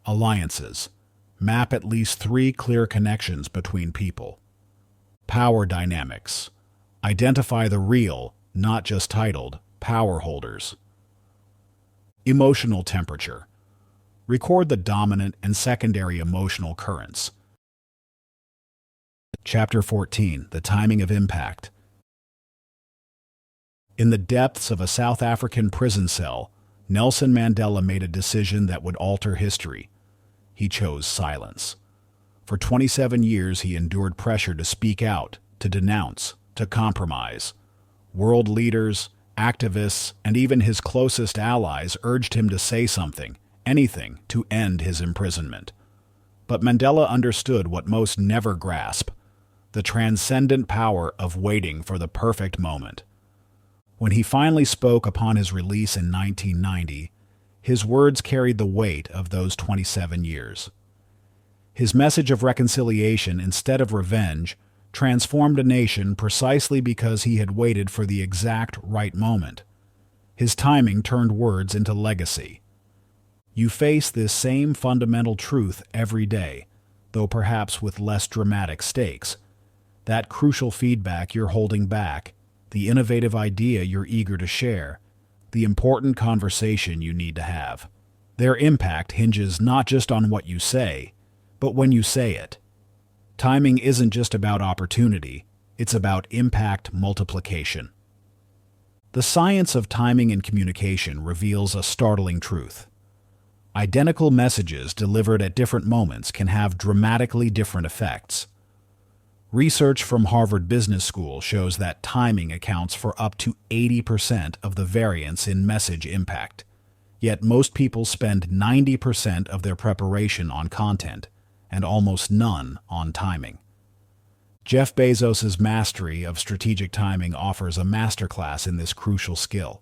Speaker 1: Alliances. Map at least 3 clear connections between people. Power dynamics. Identify the real, not just titled, power holders. Emotional temperature. Record the dominant and secondary emotional currents. Chapter 14. The Timing of Impact. In the depths of a South African prison cell, Nelson Mandela made a decision that would alter history. He chose silence. For 27 years he endured pressure to speak out, to denounce, to compromise. World leaders, activists, and even his closest allies urged him to say something, anything, to end his imprisonment. But Mandela understood what most never grasp: the transcendent power of waiting for the perfect moment. When he finally spoke upon his release in 1990, His words carried the weight of those 27 years. His message of reconciliation instead of revenge transformed a nation precisely because he had waited for the exact right moment. His timing turned words into legacy. You face this same fundamental truth every day, though perhaps with less dramatic stakes. That crucial feedback you're holding back, the innovative idea you're eager to share, the important conversation you need to have. Their impact hinges not just on what you say, but when you say it. Timing isn't just about opportunity, it's about impact multiplication. The science of timing in communication reveals a startling truth. Identical messages delivered at different moments can have dramatically different effects. Research from Harvard Business School shows that timing accounts for up to 80% of the variance in message impact. Yet most people spend 90% of their preparation on content, and almost none on timing. Jeff Bezos's mastery of strategic timing offers a masterclass in this crucial skill.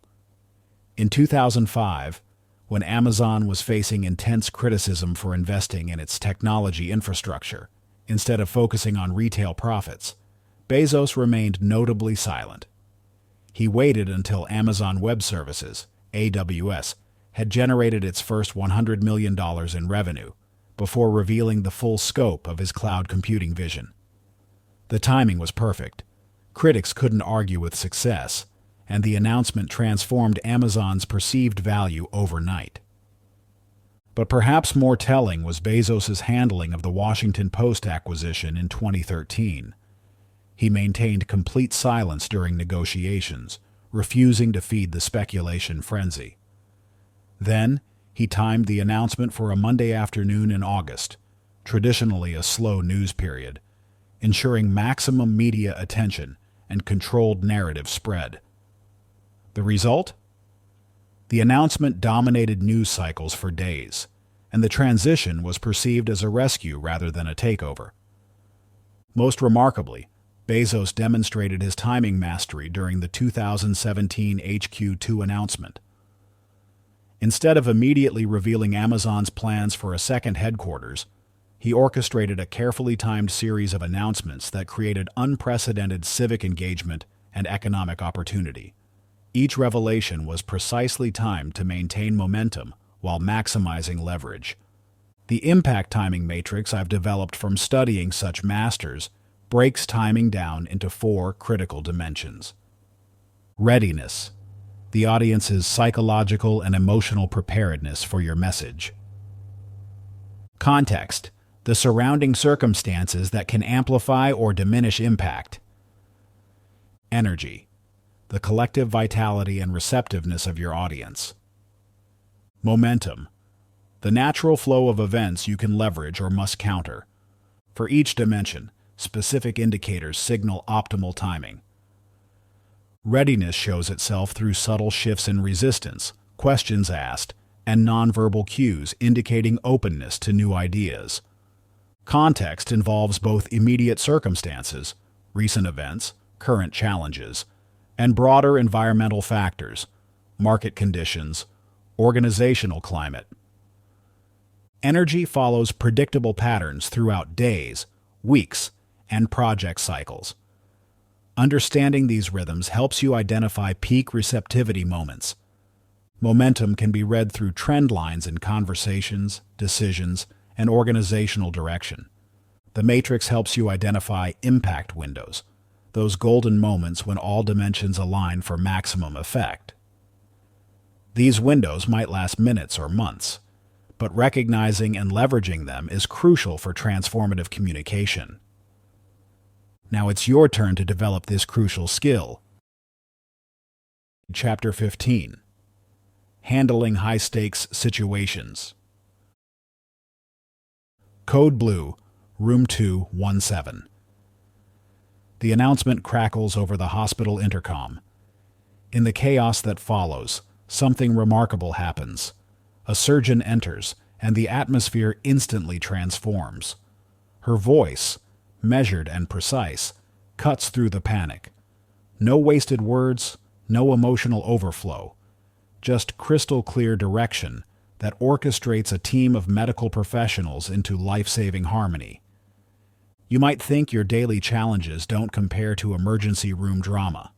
Speaker 1: In 2005, when Amazon was facing intense criticism for investing in its technology infrastructure, instead of focusing on retail profits, Bezos remained notably silent. He waited until Amazon Web Services, AWS, had generated its first $100 million in revenue, before revealing the full scope of his cloud computing vision. The timing was perfect. Critics couldn't argue with success, and the announcement transformed Amazon's perceived value overnight. But perhaps more telling was Bezos's handling of the Washington Post acquisition in 2013. He maintained complete silence during negotiations, refusing to feed the speculation frenzy. Then, he timed the announcement for a Monday afternoon in August, traditionally a slow news period, ensuring maximum media attention and controlled narrative spread. The result? The announcement dominated news cycles for days, and the transition was perceived as a rescue rather than a takeover. Most remarkably, Bezos demonstrated his timing mastery during the 2017 HQ2 announcement. Instead of immediately revealing Amazon's plans for a second headquarters, he orchestrated a carefully timed series of announcements that created unprecedented civic engagement and economic opportunity. Each revelation was precisely timed to maintain momentum while maximizing leverage. The impact timing matrix I've developed from studying such masters breaks timing down into 4 critical dimensions. Readiness, the audience's psychological and emotional preparedness for your message. Context, the surrounding circumstances that can amplify or diminish impact. Energy, the collective vitality and receptiveness of your audience. Momentum, the natural flow of events you can leverage or must counter. For each dimension, specific indicators signal optimal timing. Readiness shows itself through subtle shifts in resistance, questions asked, and nonverbal cues indicating openness to new ideas. Context involves both immediate circumstances, recent events, current challenges, and broader environmental factors, market conditions, organizational climate. Energy follows predictable patterns throughout days, weeks, and project cycles. Understanding these rhythms helps you identify peak receptivity moments. Momentum can be read through trend lines in conversations, decisions, and organizational direction. The matrix helps you identify impact windows, those golden moments when all dimensions align for maximum effect. These windows might last minutes or months, but recognizing and leveraging them is crucial for transformative communication. Now it's your turn to develop this crucial skill. Chapter 15. Handling High-Stakes Situations. Code Blue, Room 217. The announcement crackles over the hospital intercom. In the chaos that follows, something remarkable happens. A surgeon enters, and the atmosphere instantly transforms. Her voice, measured and precise, cuts through the panic. No wasted words, no emotional overflow, just crystal clear direction that orchestrates a team of medical professionals into life-saving harmony. You might think your daily challenges don't compare to emergency room drama,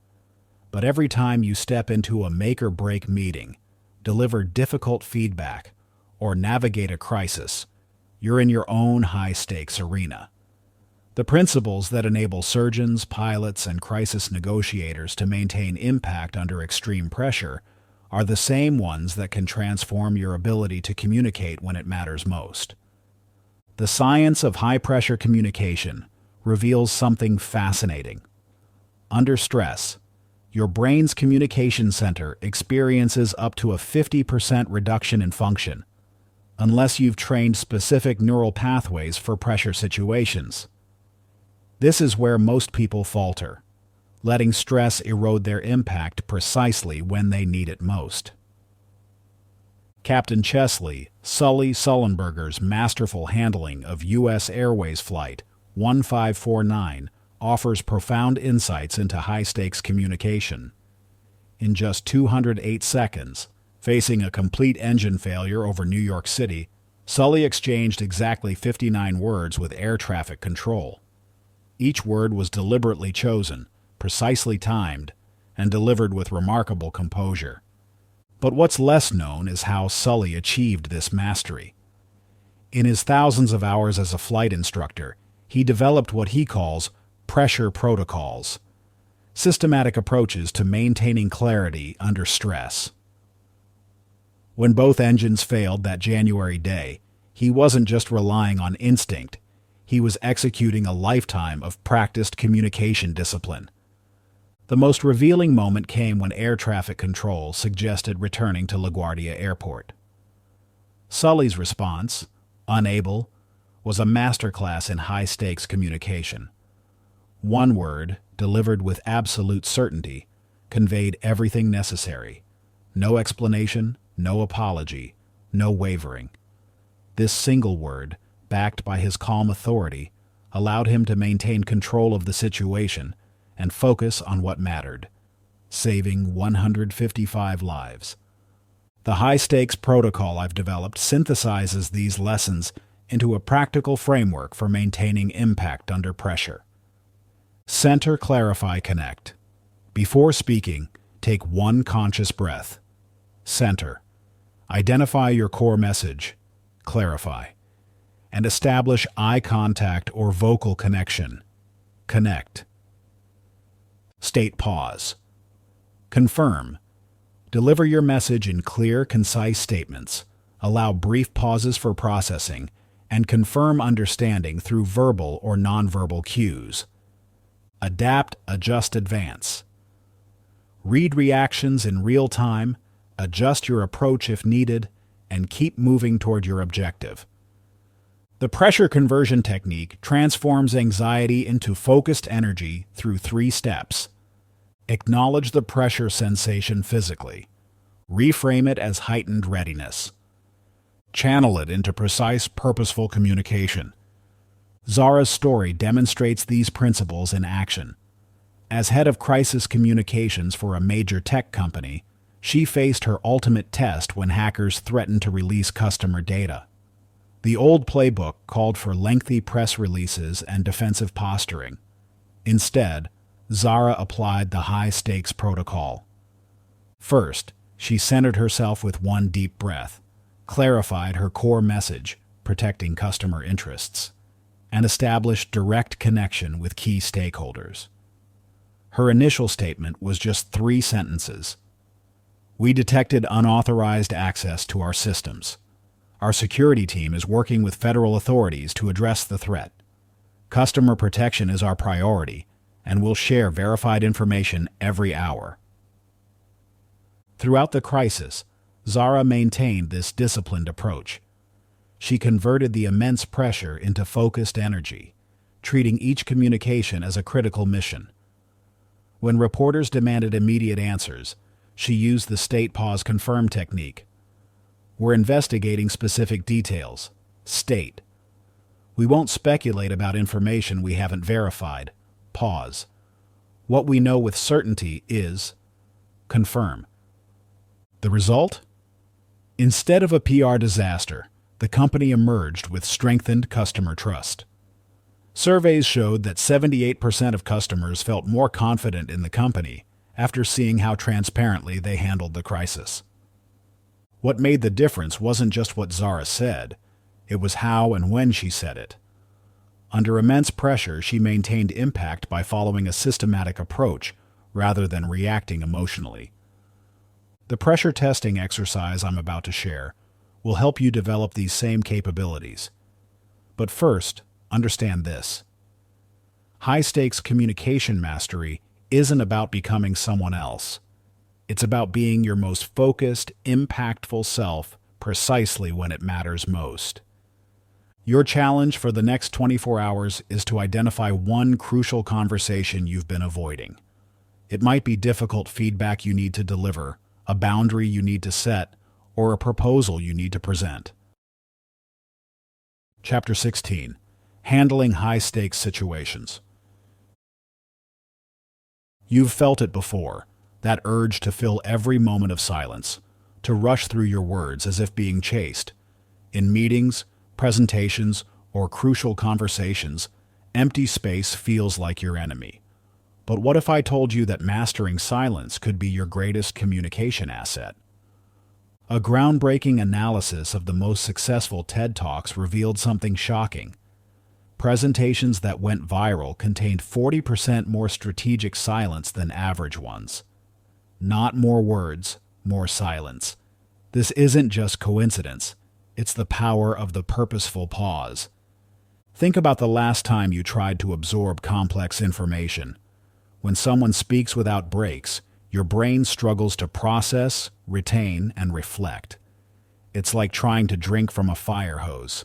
Speaker 1: but every time you step into a make-or-break meeting, deliver difficult feedback, or navigate a crisis, you're in your own high-stakes arena. The principles that enable surgeons, pilots, and crisis negotiators to maintain impact under extreme pressure are the same ones that can transform your ability to communicate when it matters most. The science of high-pressure communication reveals something fascinating. Under stress, your brain's communication center experiences up to a 50% reduction in function, unless you've trained specific neural pathways for pressure situations. This is where most people falter, letting stress erode their impact precisely when they need it most. Captain Chesley Sully Sullenberger's masterful handling of U.S. Airways Flight 1549 offers profound insights into high-stakes communication. In just 208 seconds, facing a complete engine failure over New York City, Sully exchanged exactly 59 words with air traffic control. Each word was deliberately chosen, precisely timed, and delivered with remarkable composure. But what's less known is how Sully achieved this mastery. In his thousands of hours as a flight instructor, he developed what he calls pressure protocols, systematic approaches to maintaining clarity under stress. When both engines failed that January day, he wasn't just relying on instinct. He was executing a lifetime of practiced communication discipline. The most revealing moment came when air traffic control suggested returning to LaGuardia Airport. Sully's response, unable, was a masterclass in high-stakes communication. One word, delivered with absolute certainty, conveyed everything necessary. No explanation, no apology, no wavering. This single word, backed by his calm authority, allowed him to maintain control of the situation and focus on what mattered, saving 155 lives. The high-stakes protocol I've developed synthesizes these lessons into a practical framework for maintaining impact under pressure. Center, clarify, connect. Before speaking, take one conscious breath. Center. Identify your core message. Clarify. And establish eye contact or vocal connection. Connect. State pause. Confirm. Deliver your message in clear, concise statements. Allow brief pauses for processing, and confirm understanding through verbal or nonverbal cues. Adapt, adjust, advance. Read reactions in real time, adjust your approach if needed, and keep moving toward your objective. The pressure conversion technique transforms anxiety into focused energy through 3 steps. Acknowledge the pressure sensation physically. Reframe it as heightened readiness. Channel it into precise, purposeful communication. Zara's story demonstrates these principles in action. As head of crisis communications for a major tech company, she faced her ultimate test when hackers threatened to release customer data. The old playbook called for lengthy press releases and defensive posturing. Instead, Zara applied the high-stakes protocol. First, she centered herself with one deep breath, clarified her core message, protecting customer interests, and established direct connection with key stakeholders. Her initial statement was just 3 sentences. We detected unauthorized access to our systems. Our security team is working with federal authorities to address the threat. Customer protection is our priority, and we'll share verified information every hour. Throughout the crisis, Zara maintained this disciplined approach. She converted the immense pressure into focused energy, treating each communication as a critical mission. When reporters demanded immediate answers, she used the state pause confirm technique. We're investigating specific details. State. We won't speculate about information we haven't verified. Pause. What we know with certainty is confirm. The result? Instead of a PR disaster, the company emerged with strengthened customer trust. Surveys showed that 78% of customers felt more confident in the company after seeing how transparently they handled the crisis. What made the difference wasn't just what Zara said, it was how and when she said it. Under immense pressure, she maintained impact by following a systematic approach rather than reacting emotionally. The pressure testing exercise I'm about to share will help you develop these same capabilities. But first, understand this. High-stakes communication mastery isn't about becoming someone else. It's about being your most focused, impactful self precisely when it matters most. Your challenge for the next 24 hours is to identify one crucial conversation you've been avoiding. It might be difficult feedback you need to deliver, a boundary you need to set, or a proposal you need to present. Chapter 16. Handling high-stakes situations. You've felt it before, that urge to fill every moment of silence, to rush through your words as if being chased. In meetings, presentations, or crucial conversations, empty space feels like your enemy. But what if I told you that mastering silence could be your greatest communication asset? A groundbreaking analysis of the most successful TED Talks revealed something shocking. Presentations that went viral contained 40% more strategic silence than average ones. Not more words, more silence. This isn't just coincidence. It's the power of the purposeful pause. Think about the last time you tried to absorb complex information. When someone speaks without breaks, your brain struggles to process, retain, and reflect. It's like trying to drink from a fire hose.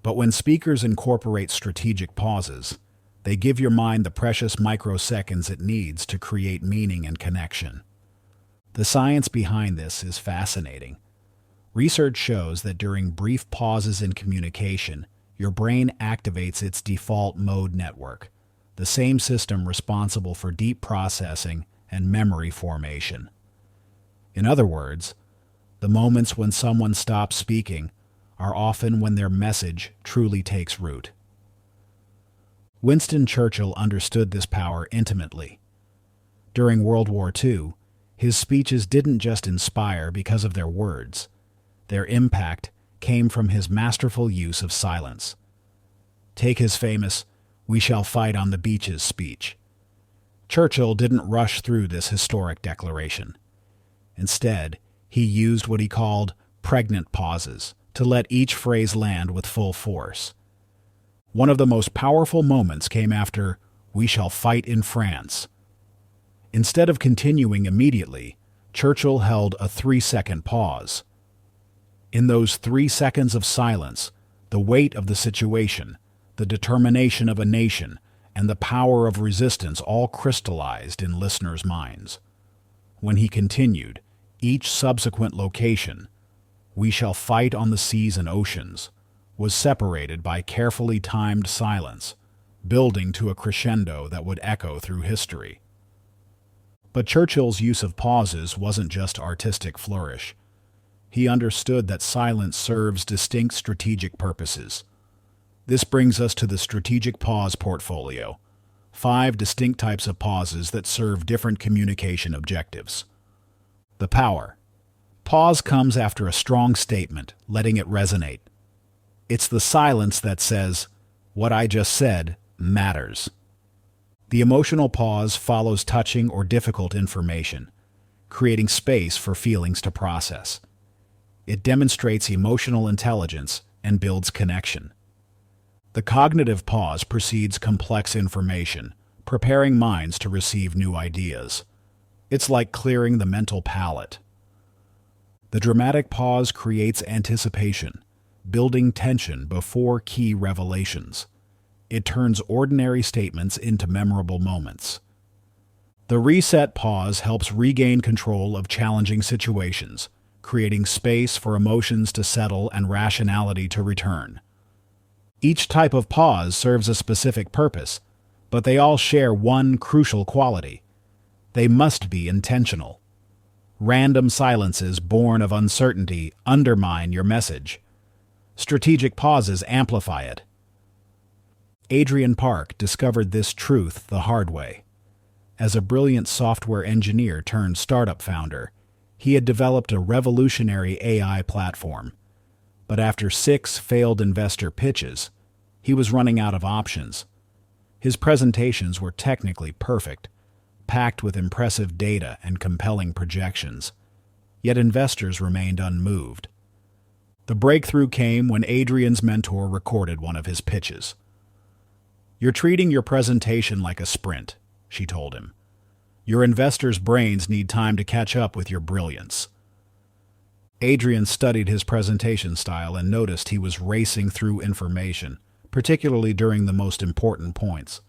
Speaker 1: But when speakers incorporate strategic pauses, they give your mind the precious microseconds it needs to create meaning and connection. The science behind this is fascinating. Research shows that during brief pauses in communication, your brain activates its default mode network, the same system responsible for deep processing and memory formation. In other words, the moments when someone stops speaking are often when their message truly takes root. Winston Churchill understood this power intimately. During World War II, his speeches didn't just inspire because of their words. Their impact came from his masterful use of silence. Take his famous "We shall fight on the beaches" speech. Churchill didn't rush through this historic declaration. Instead, he used what he called pregnant pauses to let each phrase land with full force. One of the most powerful moments came after "We shall fight in France." Instead of continuing immediately, Churchill held a 3-second pause. In those 3 seconds of silence, the weight of the situation, the determination of a nation, and the power of resistance all crystallized in listeners' minds. When he continued, each subsequent location, "We shall fight on the seas and oceans," was separated by carefully timed silence, building to a crescendo that would echo through history. But Churchill's use of pauses wasn't just artistic flourish. He understood that silence serves distinct strategic purposes. This brings us to the strategic pause portfolio, 5 distinct types of pauses that serve different communication objectives. The power. Pause comes after a strong statement, letting it resonate. It's the silence that says, "What I just said matters." The emotional pause follows touching or difficult information, creating space for feelings to process. It demonstrates emotional intelligence and builds connection. The cognitive pause precedes complex information, preparing minds to receive new ideas. It's like clearing the mental palette. The dramatic pause creates anticipation, building tension before key revelations. It turns ordinary statements into memorable moments. The reset pause helps regain control of challenging situations, creating space for emotions to settle and rationality to return. Each type of pause serves a specific purpose, but they all share one crucial quality. They must be intentional. Random silences born of uncertainty undermine your message. Strategic pauses amplify it. Adrian Park discovered this truth the hard way. As a brilliant software engineer turned startup founder, he had developed a revolutionary AI platform. But after 6 failed investor pitches, he was running out of options. His presentations were technically perfect, packed with impressive data and compelling projections. Yet investors remained unmoved. The breakthrough came when Adrian's mentor recorded one of his pitches. "You're treating your presentation like a sprint," she told him. "Your investors' brains need time to catch up with your brilliance." Adrian studied his presentation style and noticed he was racing through information, particularly during the most important points.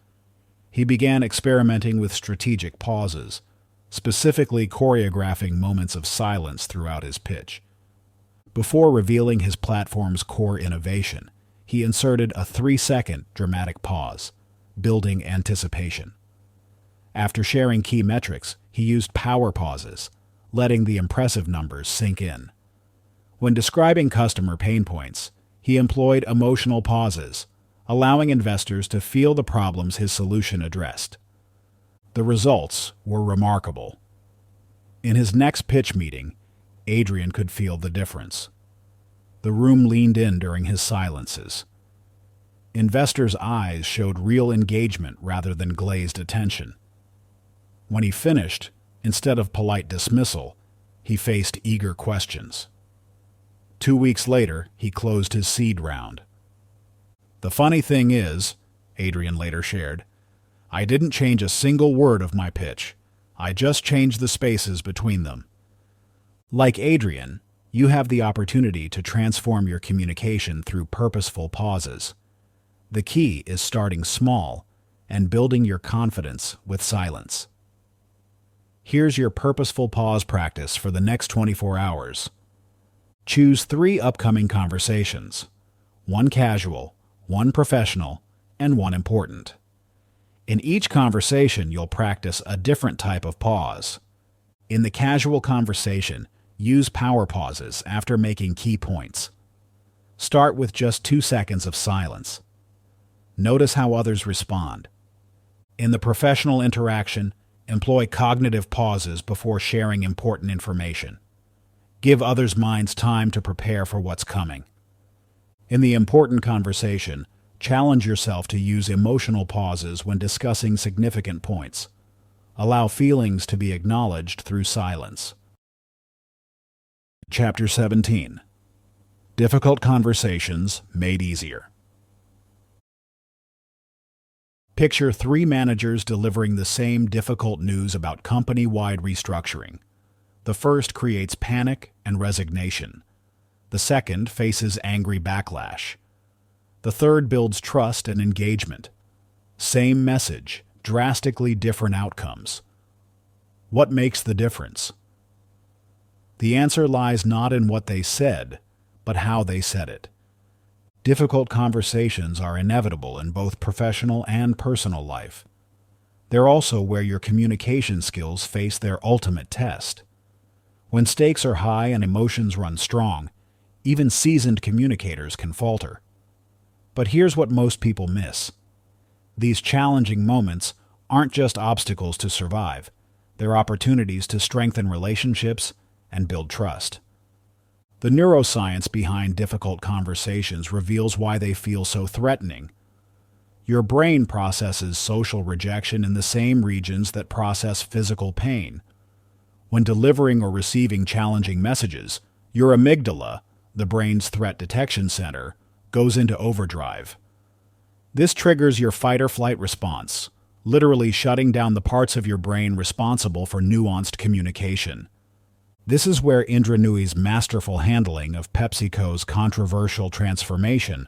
Speaker 1: He began experimenting with strategic pauses, specifically choreographing moments of silence throughout his pitch. Before revealing his platform's core innovation, he inserted a 3-second dramatic pause, building anticipation. After sharing key metrics, he used power pauses, letting the impressive numbers sink in. When describing customer pain points, he employed emotional pauses, allowing investors to feel the problems his solution addressed. The results were remarkable. In his next pitch meeting, Adrian could feel the difference. The room leaned in during his silences. Investors' eyes showed real engagement rather than glazed attention. When he finished, instead of polite dismissal, he faced eager questions. 2 weeks later, he closed his seed round. "The funny thing is," Adrian later shared, "I didn't change a single word of my pitch. I just changed the spaces between them." Like Adrian, you have the opportunity to transform your communication through purposeful pauses. The key is starting small and building your confidence with silence. Here's your purposeful pause practice for the next 24 hours. Choose 3 upcoming conversations: 1 casual, 1 professional, and 1 important. In each conversation, you'll practice a different type of pause. In the casual conversation, use power pauses after making key points. Start with just 2 seconds of silence. Notice how others respond. In the professional interaction, employ cognitive pauses before sharing important information. Give others' minds time to prepare for what's coming. In the important conversation, challenge yourself to use emotional pauses when discussing significant points. Allow feelings to be acknowledged through silence. Chapter 17. Difficult Conversations Made Easier. Picture 3 managers delivering the same difficult news about company-wide restructuring. The first creates panic and resignation. The second faces angry backlash. The third builds trust and engagement. Same message, drastically different outcomes. What makes the difference? The answer lies not in what they said, but how they said it. Difficult conversations are inevitable in both professional and personal life. They're also where your communication skills face their ultimate test. When stakes are high and emotions run strong, even seasoned communicators can falter. But here's what most people miss. These challenging moments aren't just obstacles to survive. They're opportunities to strengthen relationships and build trust. The neuroscience behind difficult conversations reveals why they feel so threatening. Your brain processes social rejection in the same regions that process physical pain. When delivering or receiving challenging messages, your amygdala, the brain's threat detection center, goes into overdrive. This triggers your fight-or-flight response, literally shutting down the parts of your brain responsible for nuanced communication. This is where Indra Nooyi's masterful handling of PepsiCo's controversial transformation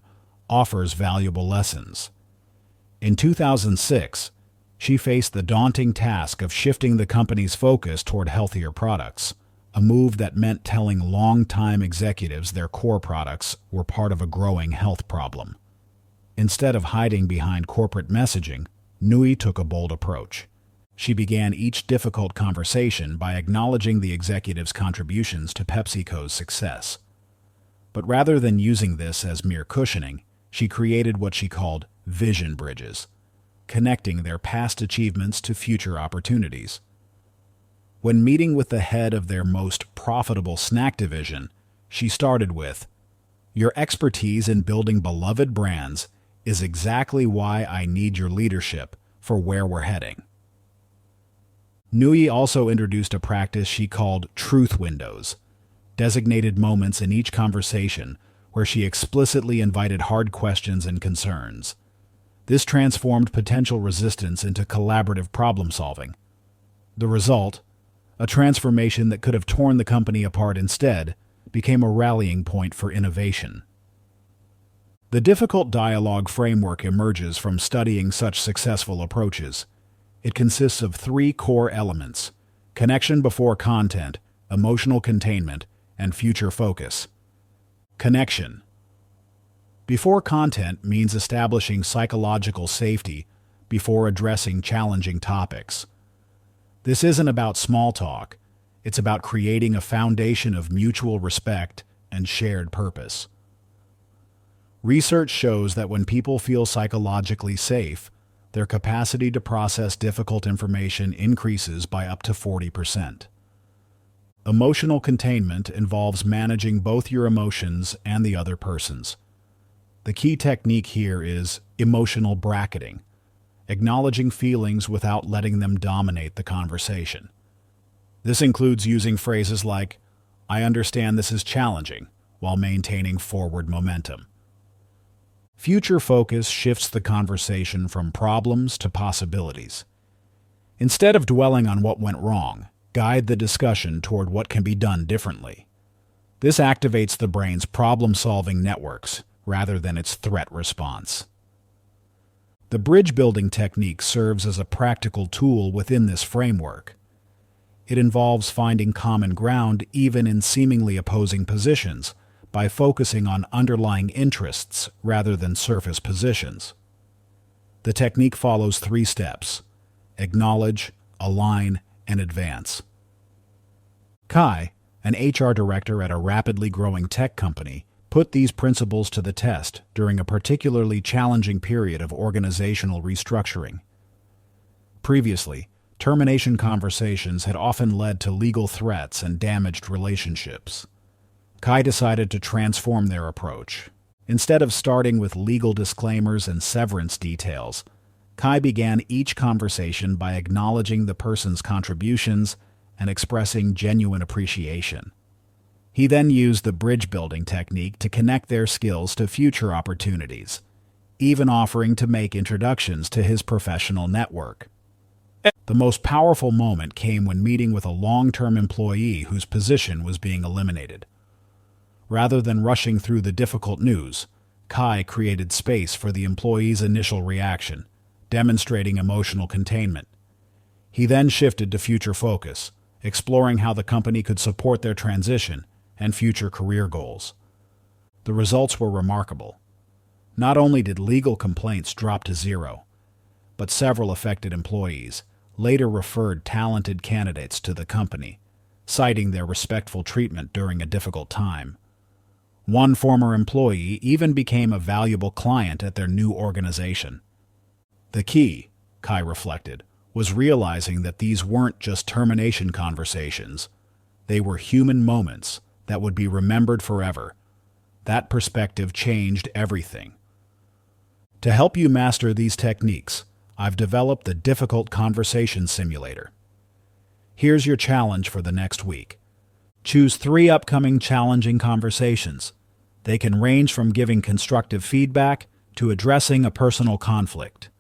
Speaker 1: offers valuable lessons. In 2006, she faced the daunting task of shifting the company's focus toward healthier products, a move that meant telling long-time executives their core products were part of a growing health problem. Instead of hiding behind corporate messaging, Nooyi took a bold approach. She began each difficult conversation by acknowledging the executive's contributions to PepsiCo's success. But rather than using this as mere cushioning, she created what she called vision bridges, connecting their past achievements to future opportunities. When meeting with the head of their most profitable snack division, she started with, "Your expertise in building beloved brands is exactly why I need your leadership for where we're heading." Nui also introduced a practice she called truth windows, designated moments in each conversation where she explicitly invited hard questions and concerns. This transformed potential resistance into collaborative problem-solving. The result, a transformation that could have torn the company apart instead, became a rallying point for innovation. The difficult dialogue framework emerges from studying such successful approaches. It consists of 3 core elements: connection before content, emotional containment, and future focus. Connection before content means establishing psychological safety before addressing challenging topics. This isn't about small talk. It's about creating a foundation of mutual respect and shared purpose. Research shows that when people feel psychologically safe, their capacity to process difficult information increases by up to 40%. Emotional containment involves managing both your emotions and the other person's. The key technique here is emotional bracketing, acknowledging feelings without letting them dominate the conversation. This includes using phrases like, "I understand this is challenging," while maintaining forward momentum. Future focus shifts the conversation from problems to possibilities. Instead of dwelling on what went wrong, guide the discussion toward what can be done differently. This activates the brain's problem-solving networks rather than its threat response. The bridge-building technique serves as a practical tool within this framework. It involves finding common ground even in seemingly opposing positions by focusing on underlying interests rather than surface positions. The technique follows 3 steps: acknowledge, align, and advance. Kai, an HR director at a rapidly growing tech company, put these principles to the test during a particularly challenging period of organizational restructuring. Previously, termination conversations had often led to legal threats and damaged relationships. Kai decided to transform their approach. Instead of starting with legal disclaimers and severance details, Kai began each conversation by acknowledging the person's contributions and expressing genuine appreciation. He then used the bridge-building technique to connect their skills to future opportunities, even offering to make introductions to his professional network. The most powerful moment came when meeting with a long-term employee whose position was being eliminated. Rather than rushing through the difficult news, Kai created space for the employee's initial reaction, demonstrating emotional containment. He then shifted to future focus, exploring how the company could support their transition and future career goals. The results were remarkable. Not only did legal complaints drop to 0, but several affected employees later referred talented candidates to the company, citing their respectful treatment during a difficult time. One former employee even became a valuable client at their new organization. The key, Kai reflected, was realizing that these weren't just termination conversations. They were human moments that would be remembered forever. That perspective changed everything. To help you master these techniques, I've developed the Difficult Conversation Simulator. Here's your challenge for the next week. Choose 3 upcoming challenging conversations. They can range from giving constructive feedback to addressing a personal conflict.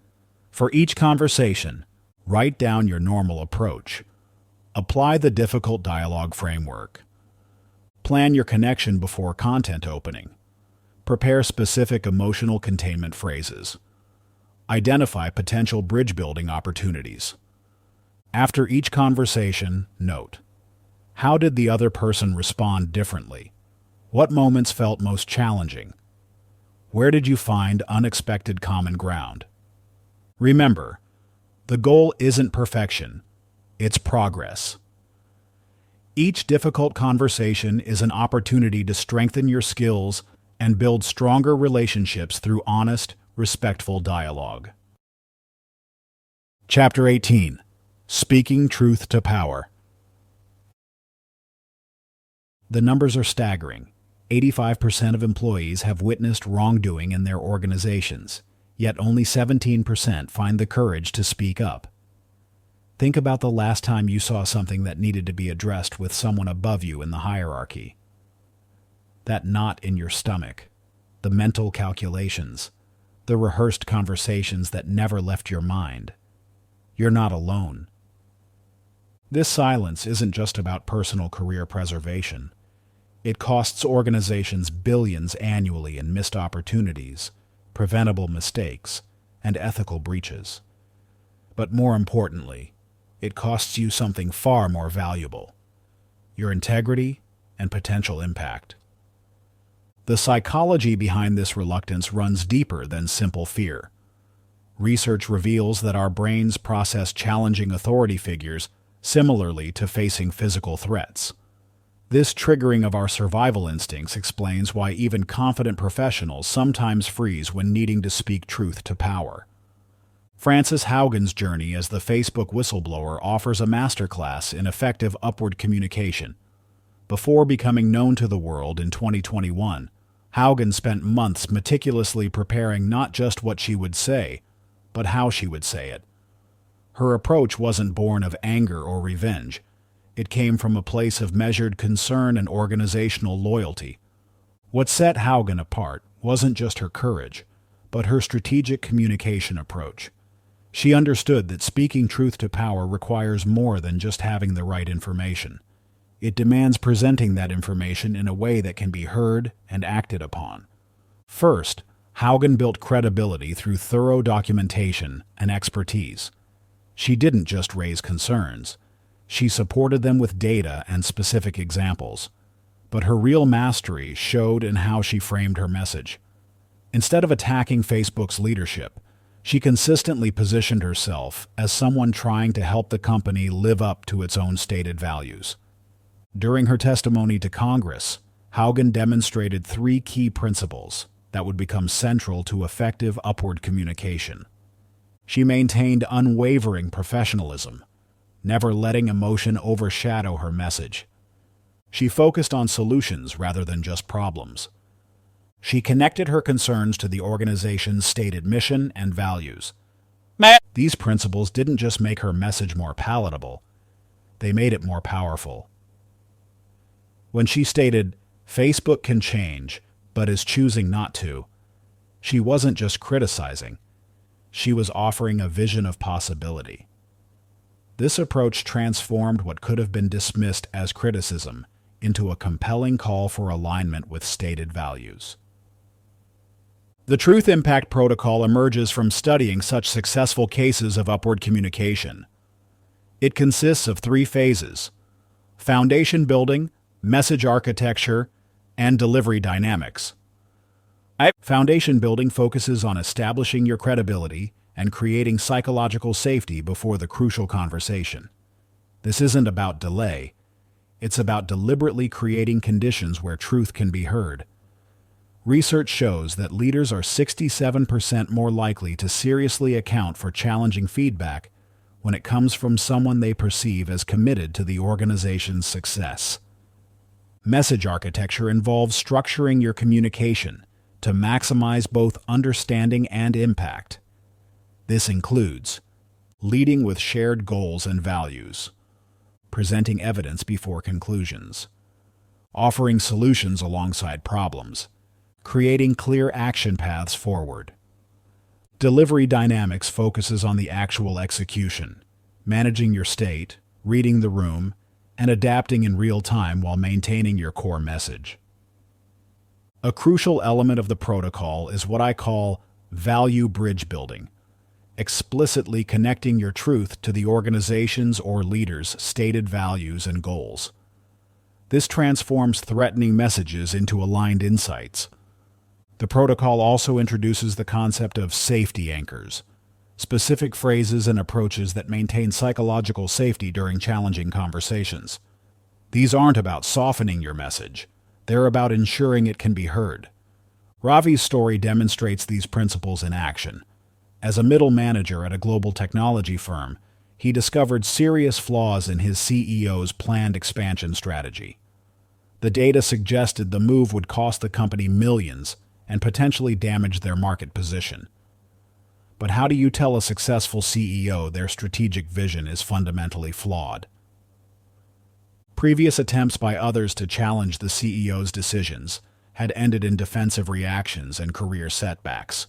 Speaker 1: For each conversation, write down your normal approach. Apply the difficult dialogue framework. Plan your connection before content opening. Prepare specific emotional containment phrases. Identify potential bridge-building opportunities. After each conversation, note: how did the other person respond differently? What moments felt most challenging? Where did you find unexpected common ground? Remember, The goal isn't perfection, it's progress. Each difficult conversation is an opportunity to strengthen your skills and build stronger relationships through honest, respectful dialogue. Chapter 18. Speaking Truth to Power. The numbers are staggering. 85% of employees have witnessed wrongdoing in their organizations, yet only 17% find the courage to speak up. Think about the last time you saw something that needed to be addressed with someone above you in the hierarchy. That knot in your stomach, the mental calculations, the rehearsed conversations that never left your mind. You're not alone. This silence isn't just about personal career preservation. It costs organizations billions annually in missed opportunities, preventable mistakes, and ethical breaches. But more importantly, it costs you something far more valuable: your integrity and potential impact. The psychology behind this reluctance runs deeper than simple fear. Research reveals that our brains process challenging authority figures similarly to facing physical threats. This triggering of our survival instincts explains why even confident professionals sometimes freeze when needing to speak truth to power. Frances Haugen's journey as the Facebook whistleblower offers a masterclass in effective upward communication. Before becoming known to the world in 2021, Haugen spent months meticulously preparing not just what she would say, but how she would say it. Her approach wasn't born of anger or revenge. It came from a place of measured concern and organizational loyalty. What set Haugen apart wasn't just her courage, but her strategic communication approach. She understood that speaking truth to power requires more than just having the right information. It demands presenting that information in a way that can be heard and acted upon. First, Haugen built credibility through thorough documentation and expertise. She didn't just raise concerns. She supported them with data and specific examples. But her real mastery showed in how she framed her message. Instead of attacking Facebook's leadership, she consistently positioned herself as someone trying to help the company live up to its own stated values. During her testimony to Congress, Haugen demonstrated 3 key principles that would become central to effective upward communication. She maintained unwavering professionalism, never letting emotion overshadow her message. She focused on solutions rather than just problems. She connected her concerns to the organization's stated mission and values. These principles didn't just make her message more palatable, they made it more powerful. When she stated, "Facebook can change, but is choosing not to," she wasn't just criticizing. She was offering a vision of possibility. This approach transformed what could have been dismissed as criticism into a compelling call for alignment with stated values. The Truth Impact Protocol emerges from studying such successful cases of upward communication. It consists of 3 phases: foundation building, message architecture, and delivery dynamics. Foundation building focuses on establishing your credibility and creating psychological safety before the crucial conversation. This isn't about delay. It's about deliberately creating conditions where truth can be heard. Research shows that leaders are 67% more likely to seriously account for challenging feedback when it comes from someone they perceive as committed to the organization's success. Message architecture involves structuring your communication to maximize both understanding and impact. This includes leading with shared goals and values, presenting evidence before conclusions, offering solutions alongside problems, creating clear action paths forward. Delivery dynamics focuses on the actual execution, managing your state, reading the room, and adapting in real time while maintaining your core message. A crucial element of the protocol is what I call value bridge building, explicitly connecting your truth to the organization's or leader's stated values and goals. This transforms threatening messages into aligned insights. The protocol also introduces the concept of safety anchors, specific phrases and approaches that maintain psychological safety during challenging conversations. These aren't about softening your message. They're about ensuring it can be heard. Ravi's story demonstrates these principles in action. As a middle manager at a global technology firm, he discovered serious flaws in his CEO's planned expansion strategy. The data suggested the move would cost the company millions and potentially damage their market position. But how do you tell a successful CEO their strategic vision is fundamentally flawed? Previous attempts by others to challenge the CEO's decisions had ended in defensive reactions and career setbacks.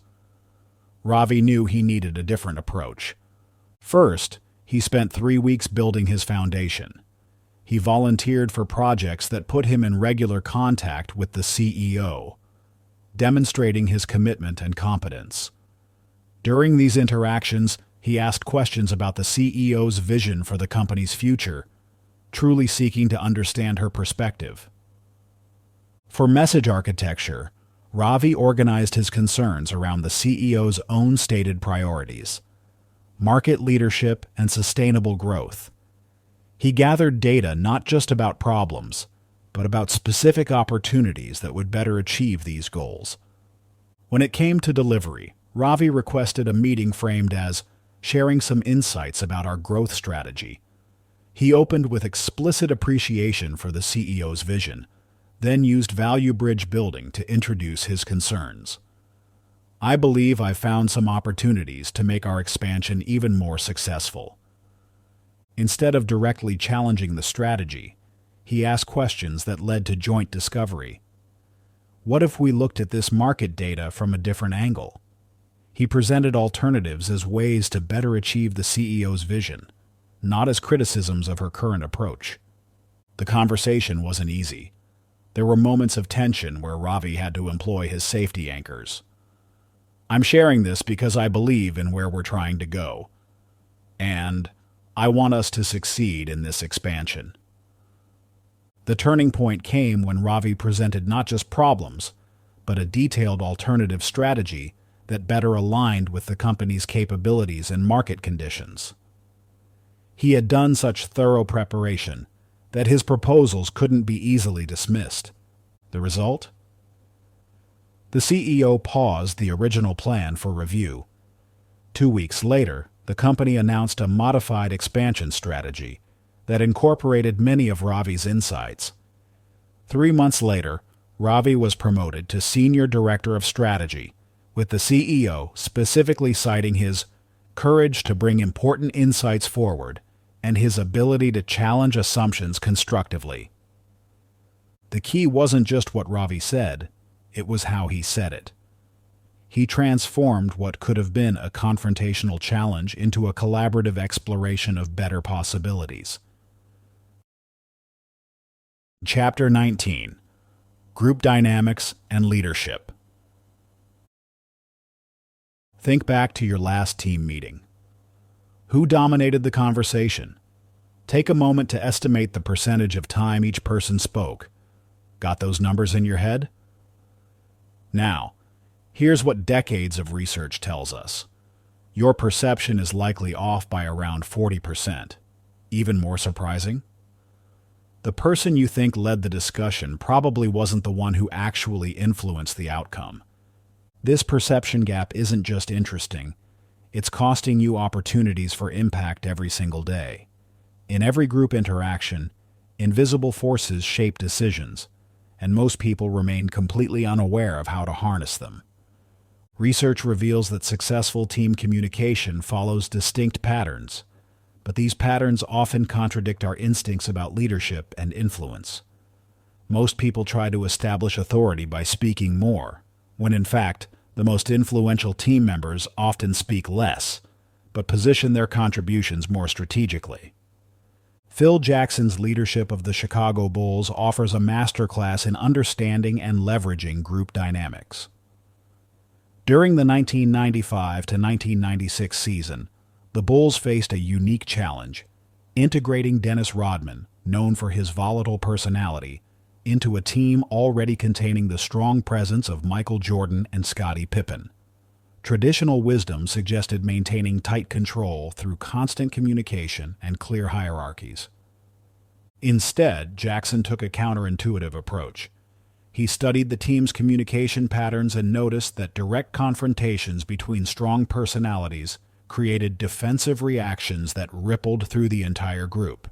Speaker 1: Ravi knew he needed a different approach. First, he spent 3 weeks building his foundation. He volunteered for projects that put him in regular contact with the CEO, demonstrating his commitment and competence. During these interactions, he asked questions about the CEO's vision for the company's future, truly seeking to understand her perspective. For message architecture, Ravi organized his concerns around the CEO's own stated priorities: market leadership and sustainable growth. He gathered data not just about problems, but about specific opportunities that would better achieve these goals. When it came to delivery, Ravi requested a meeting framed as sharing some insights about our growth strategy. He opened with explicit appreciation for the CEO's vision, then used value bridge building to introduce his concerns. I believe I've found some opportunities to make our expansion even more successful. Instead of directly challenging the strategy, he asked questions that led to joint discovery. What if we looked at this market data from a different angle? He presented alternatives as ways to better achieve the CEO's vision, not as criticisms of her current approach. The conversation wasn't easy. There were moments of tension where Ravi had to employ his safety anchors. I'm sharing this because I believe in where we're trying to go, and I want us to succeed in this expansion. The turning point came when Ravi presented not just problems, but a detailed alternative strategy that better aligned with the company's capabilities and market conditions. He had done such thorough preparation that his proposals couldn't be easily dismissed. The result? The CEO paused the original plan for review. 2 weeks later, the company announced a modified expansion strategy that incorporated many of Ravi's insights. 3 months later, Ravi was promoted to Senior Director of Strategy, with the CEO specifically citing his courage to bring important insights forward and his ability to challenge assumptions constructively. The key wasn't just what Ravi said, it was how he said it. He transformed what could have been a confrontational challenge into a collaborative exploration of better possibilities. Chapter 19: Group Dynamics and Leadership. Think back to your last team meeting. Who dominated the conversation? Take a moment to estimate the percentage of time each person spoke. Got those numbers in your head? Now, here's what decades of research tells us. Your perception is likely off by around 40%. Even more surprising? The person you think led the discussion probably wasn't the one who actually influenced the outcome. This perception gap isn't just interesting, it's costing you opportunities for impact every single day. In every group interaction, invisible forces shape decisions, and most people remain completely unaware of how to harness them. Research reveals that successful team communication follows distinct patterns, but these patterns often contradict our instincts about leadership and influence. Most people try to establish authority by speaking more, when in fact, the most influential team members often speak less, but position their contributions more strategically. Phil Jackson's leadership of the Chicago Bulls offers a masterclass in understanding and leveraging group dynamics. During the 1995 to 1996 season, the Bulls faced a unique challenge, integrating Dennis Rodman, known for his volatile personality, into a team already containing the strong presence of Michael Jordan and Scottie Pippen. Traditional wisdom suggested maintaining tight control through constant communication and clear hierarchies. Instead, Jackson took a counterintuitive approach. He studied the team's communication patterns and noticed that direct confrontations between strong personalities created defensive reactions that rippled through the entire group.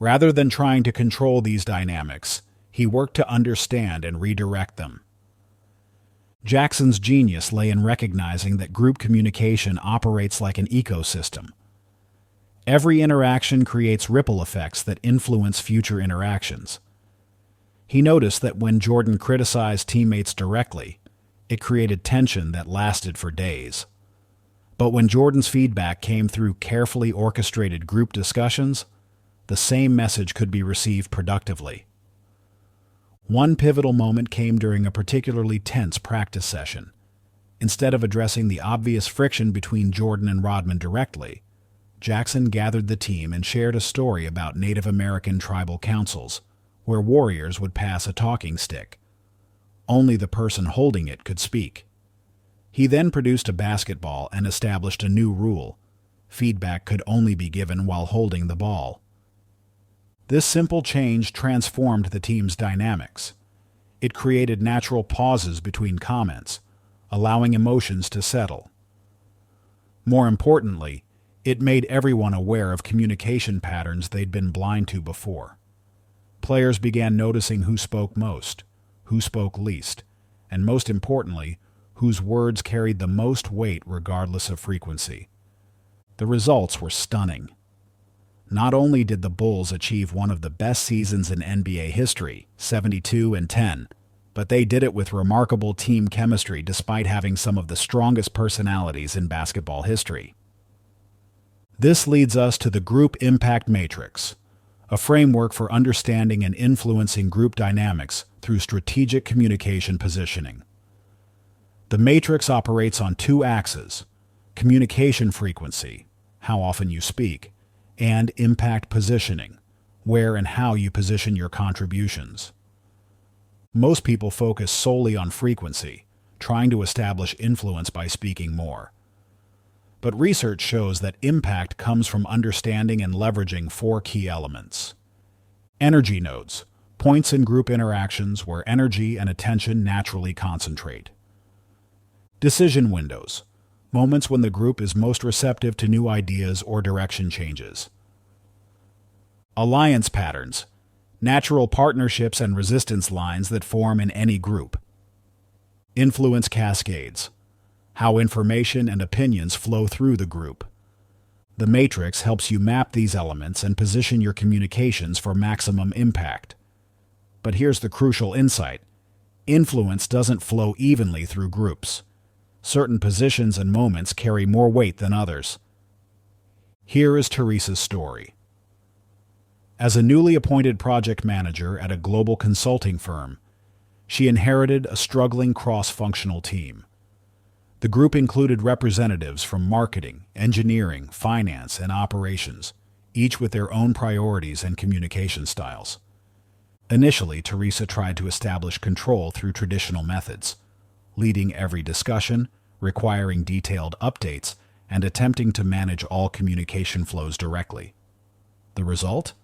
Speaker 1: Rather than trying to control these dynamics, he worked to understand and redirect them. Jackson's genius lay in recognizing that group communication operates like an ecosystem. Every interaction creates ripple effects that influence future interactions. He noticed that when Jordan criticized teammates directly, it created tension that lasted for days. But when Jordan's feedback came through carefully orchestrated group discussions, the same message could be received productively. One pivotal moment came during a particularly tense practice session. Instead of addressing the obvious friction between Jordan and Rodman directly, Jackson gathered the team and shared a story about Native American tribal councils, where warriors would pass a talking stick. Only the person holding it could speak. He then produced a basketball and established a new rule: feedback could only be given while holding the ball. This simple change transformed the team's dynamics. It created natural pauses between comments, allowing emotions to settle. More importantly, it made everyone aware of communication patterns they'd been blind to before. Players began noticing who spoke most, who spoke least, and most importantly, whose words carried the most weight regardless of frequency. The results were stunning. Not only did the Bulls achieve one of the best seasons in NBA history, 72-10, but they did it with remarkable team chemistry despite having some of the strongest personalities in basketball history. This leads us to the Group Impact Matrix, a framework for understanding and influencing group dynamics through strategic communication positioning. The matrix operates on two axes: communication frequency, how often you speak, and impact positioning, where and how you position your contributions. Most people focus solely on frequency, trying to establish influence by speaking more. But research shows that impact comes from understanding and leveraging four key elements. Energy nodes, points in group interactions where energy and attention naturally concentrate. Decision windows, moments when the group is most receptive to new ideas or direction changes. Alliance patterns, natural partnerships and resistance lines that form in any group. Influence cascades, how information and opinions flow through the group. The matrix helps you map these elements and position your communications for maximum impact. But here's the crucial insight: influence doesn't flow evenly through groups. Certain positions and moments carry more weight than others. Here is Teresa's story. As a newly appointed project manager at a global consulting firm, she inherited a struggling cross-functional team. The group included representatives from marketing, engineering, finance, and operations, each with their own priorities and communication styles. Initially, Teresa tried to establish control through traditional methods, leading every discussion, requiring detailed updates, and attempting to manage all communication flows directly. The result?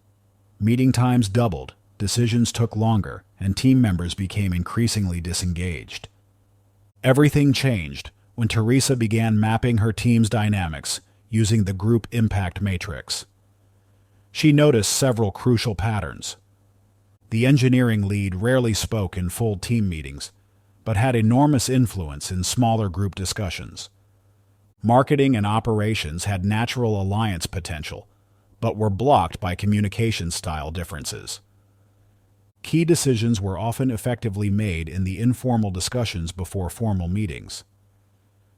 Speaker 1: Meeting times doubled, decisions took longer, and team members became increasingly disengaged. Everything changed when Teresa began mapping her team's dynamics using the Group Impact Matrix. She noticed several crucial patterns. The engineering lead rarely spoke in full team meetings, but had enormous influence in smaller group discussions. Marketing and operations had natural alliance potential, but were blocked by communication style differences. Key decisions were often effectively made in the informal discussions before formal meetings.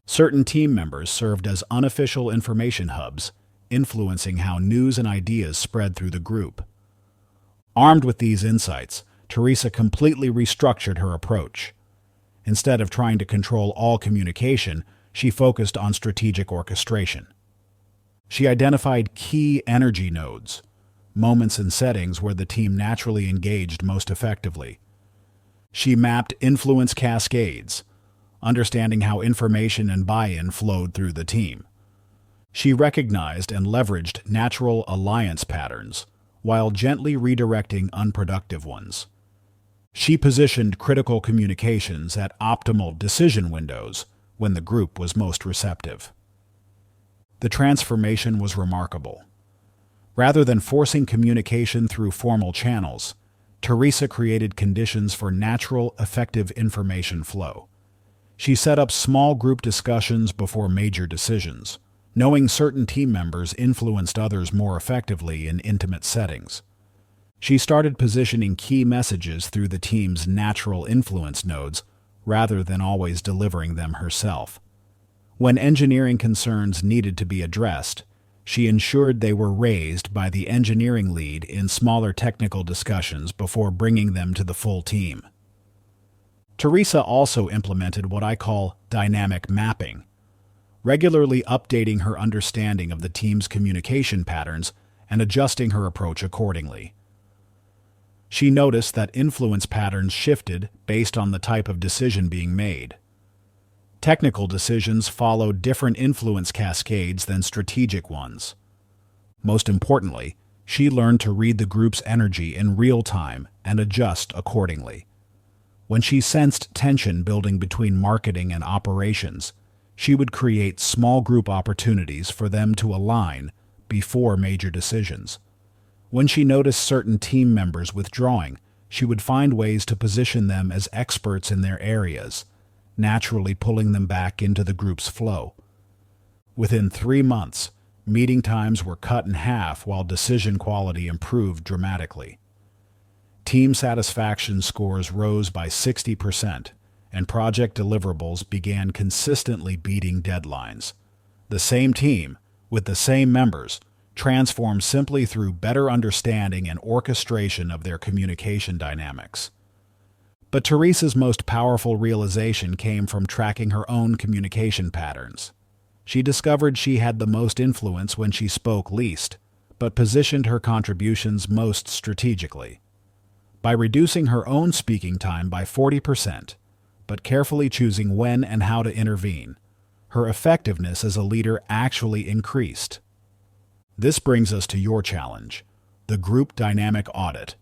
Speaker 1: Certain team members served as unofficial information hubs, influencing how news and ideas spread through the group. Armed with these insights, Teresa completely restructured her approach. Instead of trying to control all communication, she focused on strategic orchestration. She identified key energy nodes, moments and settings where the team naturally engaged most effectively. She mapped influence cascades, understanding how information and buy-in flowed through the team. She recognized and leveraged natural alliance patterns, while gently redirecting unproductive ones. She positioned critical communications at optimal decision windows when the group was most receptive. The transformation was remarkable. Rather than forcing communication through formal channels, Teresa created conditions for natural, effective information flow. She set up small group discussions before major decisions, knowing certain team members influenced others more effectively in intimate settings. She started positioning key messages through the team's natural influence nodes rather than always delivering them herself. When engineering concerns needed to be addressed, she ensured they were raised by the engineering lead in smaller technical discussions before bringing them to the full team. Teresa also implemented what I call dynamic mapping, regularly updating her understanding of the team's communication patterns and adjusting her approach accordingly. She noticed that influence patterns shifted based on the type of decision being made. Technical decisions followed different influence cascades than strategic ones. Most importantly, she learned to read the group's energy in real time and adjust accordingly. When she sensed tension building between marketing and operations, she would create small group opportunities for them to align before major decisions. When she noticed certain team members withdrawing, she would find ways to position them as experts in their areas, naturally pulling them back into the group's flow. Within 3 months, meeting times were cut in half while decision quality improved dramatically. Team satisfaction scores rose by 60%, and project deliverables began consistently beating deadlines. The same team, with the same members, transformed simply through better understanding and orchestration of their communication dynamics. But Teresa's most powerful realization came from tracking her own communication patterns. She discovered she had the most influence when she spoke least, but positioned her contributions most strategically. By reducing her own speaking time by 40%, but carefully choosing when and how to intervene, her effectiveness as a leader actually increased. This brings us to your challenge, the group dynamic audit.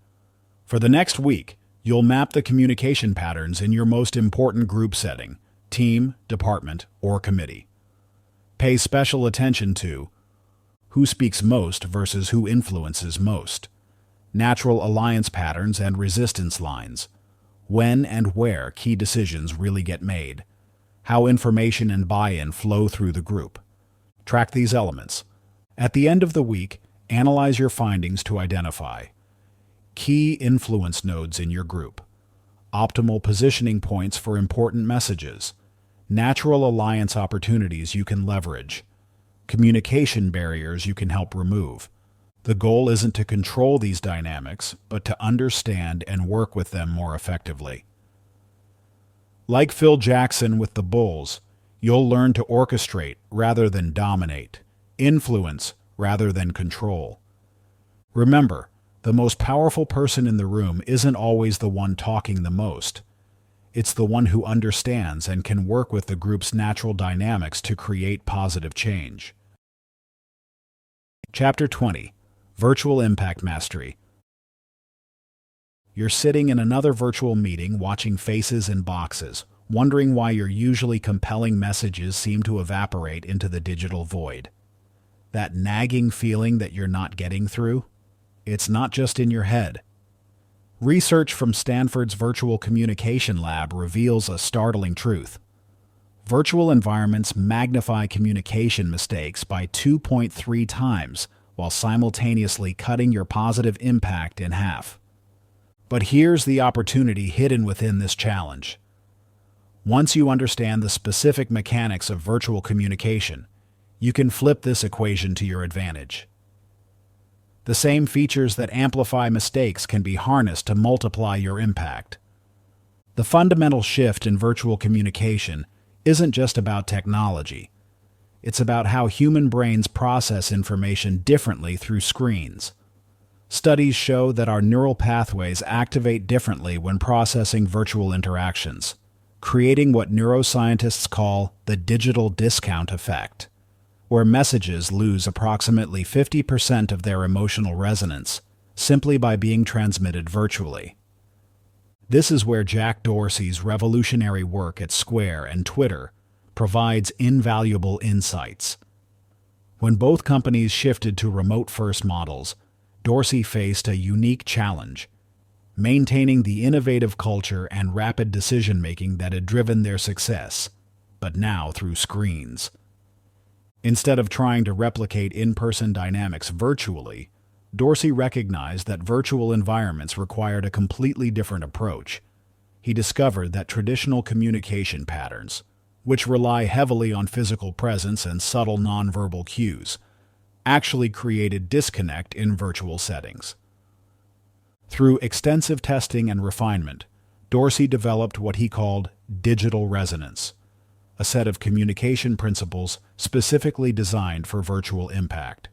Speaker 1: For the next week, you'll map the communication patterns in your most important group setting, team, department, or committee. Pay special attention to who speaks most versus who influences most, natural alliance patterns and resistance lines, when and where key decisions really get made, how information and buy-in flow through the group. Track these elements. At the end of the week, analyze your findings to identify key influence nodes in your group, optimal positioning points for important messages, natural alliance opportunities you can leverage, communication barriers you can help remove. The goal isn't to control these dynamics, but to understand and work with them more effectively. Like Phil Jackson with the Bulls, you'll learn to orchestrate rather than dominate, influence rather than control. Remember, the most powerful person in the room isn't always the one talking the most. It's the one who understands and can work with the group's natural dynamics to create positive change. Chapter 20. Virtual Impact Mastery. You're sitting in another virtual meeting watching faces and boxes, wondering why your usually compelling messages seem to evaporate into the digital void. That nagging feeling that you're not getting through? It's not just in your head. Research from Stanford's Virtual Communication Lab reveals a startling truth. Virtual environments magnify communication mistakes by 2.3 times while simultaneously cutting your positive impact in half. But here's the opportunity hidden within this challenge. Once you understand the specific mechanics of virtual communication, you can flip this equation to your advantage. The same features that amplify mistakes can be harnessed to multiply your impact. The fundamental shift in virtual communication isn't just about technology. It's about how human brains process information differently through screens. Studies show that our neural pathways activate differently when processing virtual interactions. creating what neuroscientists call the digital discount effect, where messages lose approximately 50% of their emotional resonance simply by being transmitted virtually. This is where Jack Dorsey's revolutionary work at Square and Twitter provides invaluable insights. When both companies shifted to remote-first models, Dorsey faced a unique challenge: maintaining the innovative culture and rapid decision-making that had driven their success, but now through screens. Instead of trying to replicate in-person dynamics virtually, Dorsey recognized that virtual environments required a completely different approach. He discovered that traditional communication patterns, which rely heavily on physical presence and subtle nonverbal cues, actually created disconnect in virtual settings. Through extensive testing and refinement, Dorsey developed what he called digital resonance, a set of communication principles specifically designed for virtual impact.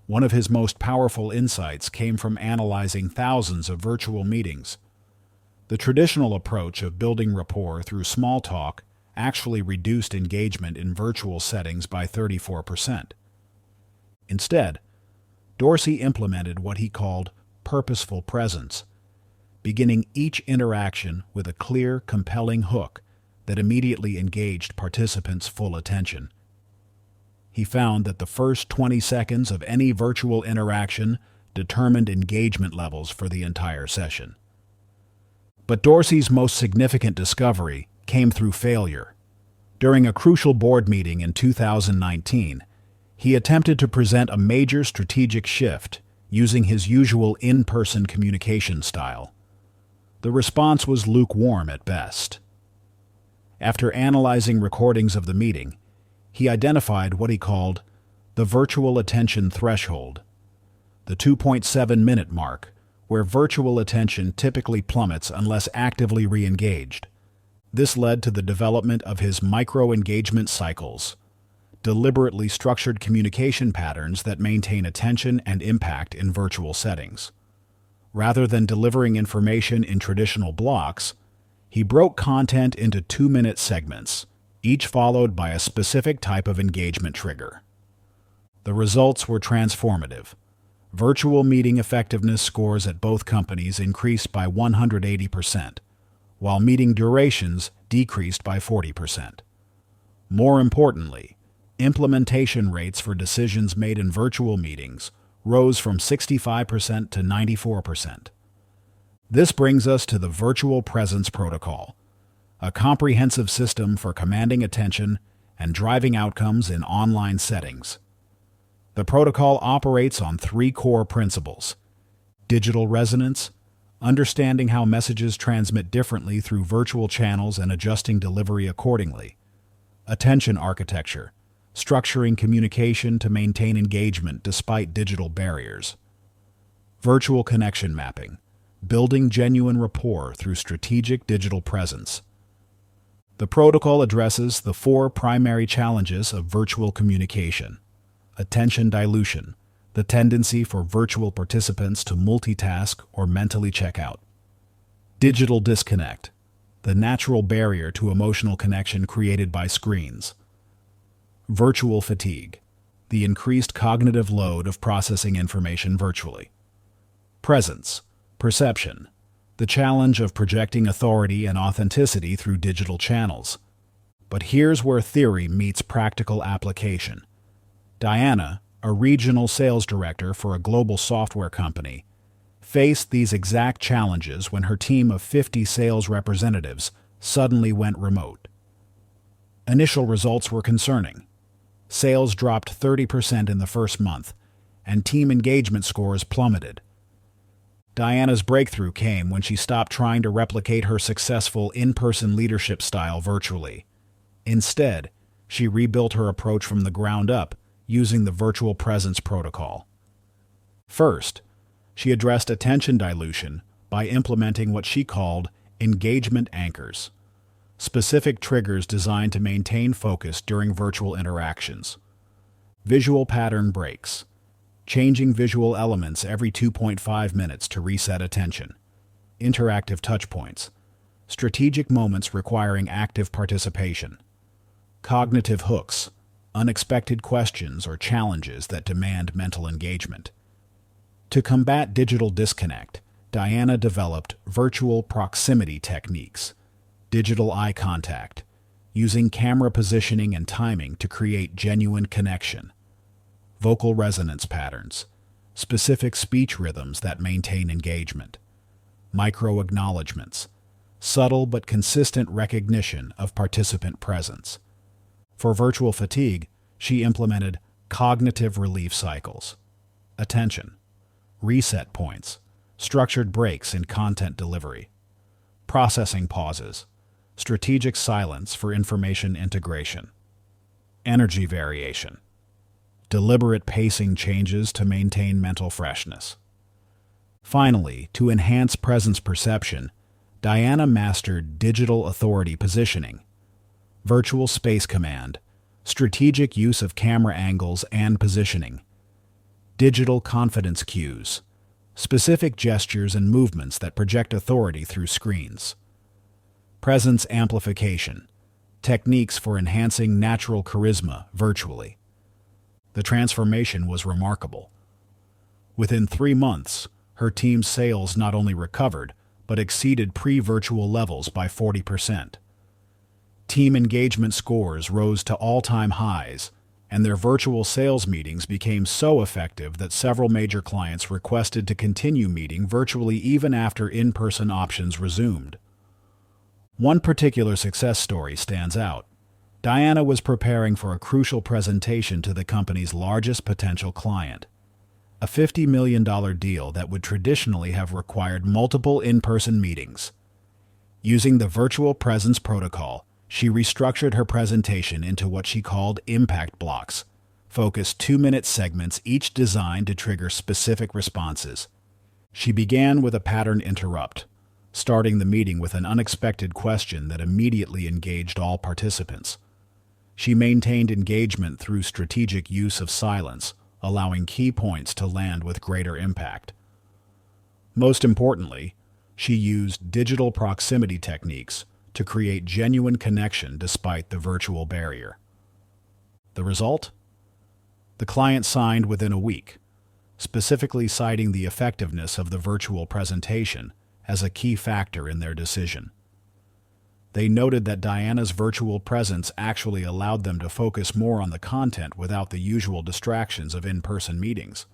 Speaker 1: One of his most powerful insights came from analyzing thousands of virtual meetings. The traditional approach of building rapport through small talk actually reduced engagement in virtual settings by 34%. Instead, Dorsey implemented what he called purposeful presence, beginning each interaction with a clear, compelling hook that immediately engaged participants' full attention. He found that the first 20 seconds of any virtual interaction determined engagement levels for the entire session. But Dorsey's most significant discovery came through failure. During a crucial board meeting in 2019, he attempted to present a major strategic shift using his usual in-person communication style. The response was lukewarm at best. After analyzing recordings of the meeting, he identified what he called the virtual attention threshold, the 2.7-minute mark, where virtual attention typically plummets unless actively re-engaged. This led to the development of his micro-engagement cycles, deliberately structured communication patterns that maintain attention and impact in virtual settings. Rather than delivering information in traditional blocks, he broke content into 2-minute segments, each followed by a specific type of engagement trigger. The results were transformative. Virtual meeting effectiveness scores at both companies increased by 180%, while meeting durations decreased by 40%. More importantly, implementation rates for decisions made in virtual meetings rose from 65% to 94%. This brings us to the Virtual Presence Protocol, a comprehensive system for commanding attention and driving outcomes in online settings. The protocol operates on 3 core principles: digital resonance, understanding how messages transmit differently through virtual channels and adjusting delivery accordingly; attention architecture, structuring communication to maintain engagement despite digital barriers; virtual connection mapping, building genuine rapport through strategic digital presence. The protocol addresses the 4 primary challenges of virtual communication: attention dilution, the tendency for virtual participants to multitask or mentally check out; digital disconnect, the natural barrier to emotional connection created by screens; virtual fatigue, the increased cognitive load of processing information virtually; presence, perception, the challenge of projecting authority and authenticity through digital channels. But here's where theory meets practical application. Diana, a regional sales director for a global software company, faced these exact challenges when her team of 50 sales representatives suddenly went remote. Initial results were concerning. Sales dropped 30% in the first month, and team engagement scores plummeted. Diana's breakthrough came when she stopped trying to replicate her successful in-person leadership style virtually. Instead, she rebuilt her approach from the ground up using the Virtual Presence Protocol. First, she addressed attention dilution by implementing what she called engagement anchors, specific triggers designed to maintain focus during virtual interactions; visual pattern breaks, changing visual elements every 2.5 minutes to reset attention; interactive touchpoints, strategic moments requiring active participation. Cognitive hooks, unexpected questions or challenges that demand mental engagement. To combat digital disconnect, Diana developed virtual proximity techniques, digital eye contact, using camera positioning and timing to create genuine connection. Vocal resonance patterns, specific speech rhythms that maintain engagement. Micro-acknowledgements, subtle but consistent recognition of participant presence. For virtual fatigue, she implemented cognitive relief cycles. Attention, reset points, structured breaks in content delivery. Processing pauses, strategic silence for information integration. Energy variation, deliberate pacing changes to maintain mental freshness. Finally, to enhance presence perception, Diana mastered digital authority positioning, virtual space command, strategic use of camera angles and positioning, digital confidence cues, specific gestures and movements that project authority through screens. Presence amplification, techniques for enhancing natural charisma virtually. The transformation was remarkable. Within 3 months, her team's sales not only recovered, but exceeded pre-virtual levels by 40%. Team engagement scores rose to all-time highs, and their virtual sales meetings became so effective that several major clients requested to continue meeting virtually even after in-person options resumed. One particular success story stands out. Diana was preparing for a crucial presentation to the company's largest potential client, a $50 million deal that would traditionally have required multiple in-person meetings. Using the virtual presence protocol, she restructured her presentation into what she called impact blocks, focused 2-minute segments each designed to trigger specific responses. She began with a pattern interrupt, starting the meeting with an unexpected question that immediately engaged all participants. She maintained engagement through strategic use of silence, allowing key points to land with greater impact. Most importantly, she used digital proximity techniques to create genuine connection despite the virtual barrier. The result? The client signed within a week, specifically citing the effectiveness of the virtual presentation as a key factor in their decision. They noted that Diana's virtual presence actually allowed them to focus more on the content without the usual distractions of in-person meetings.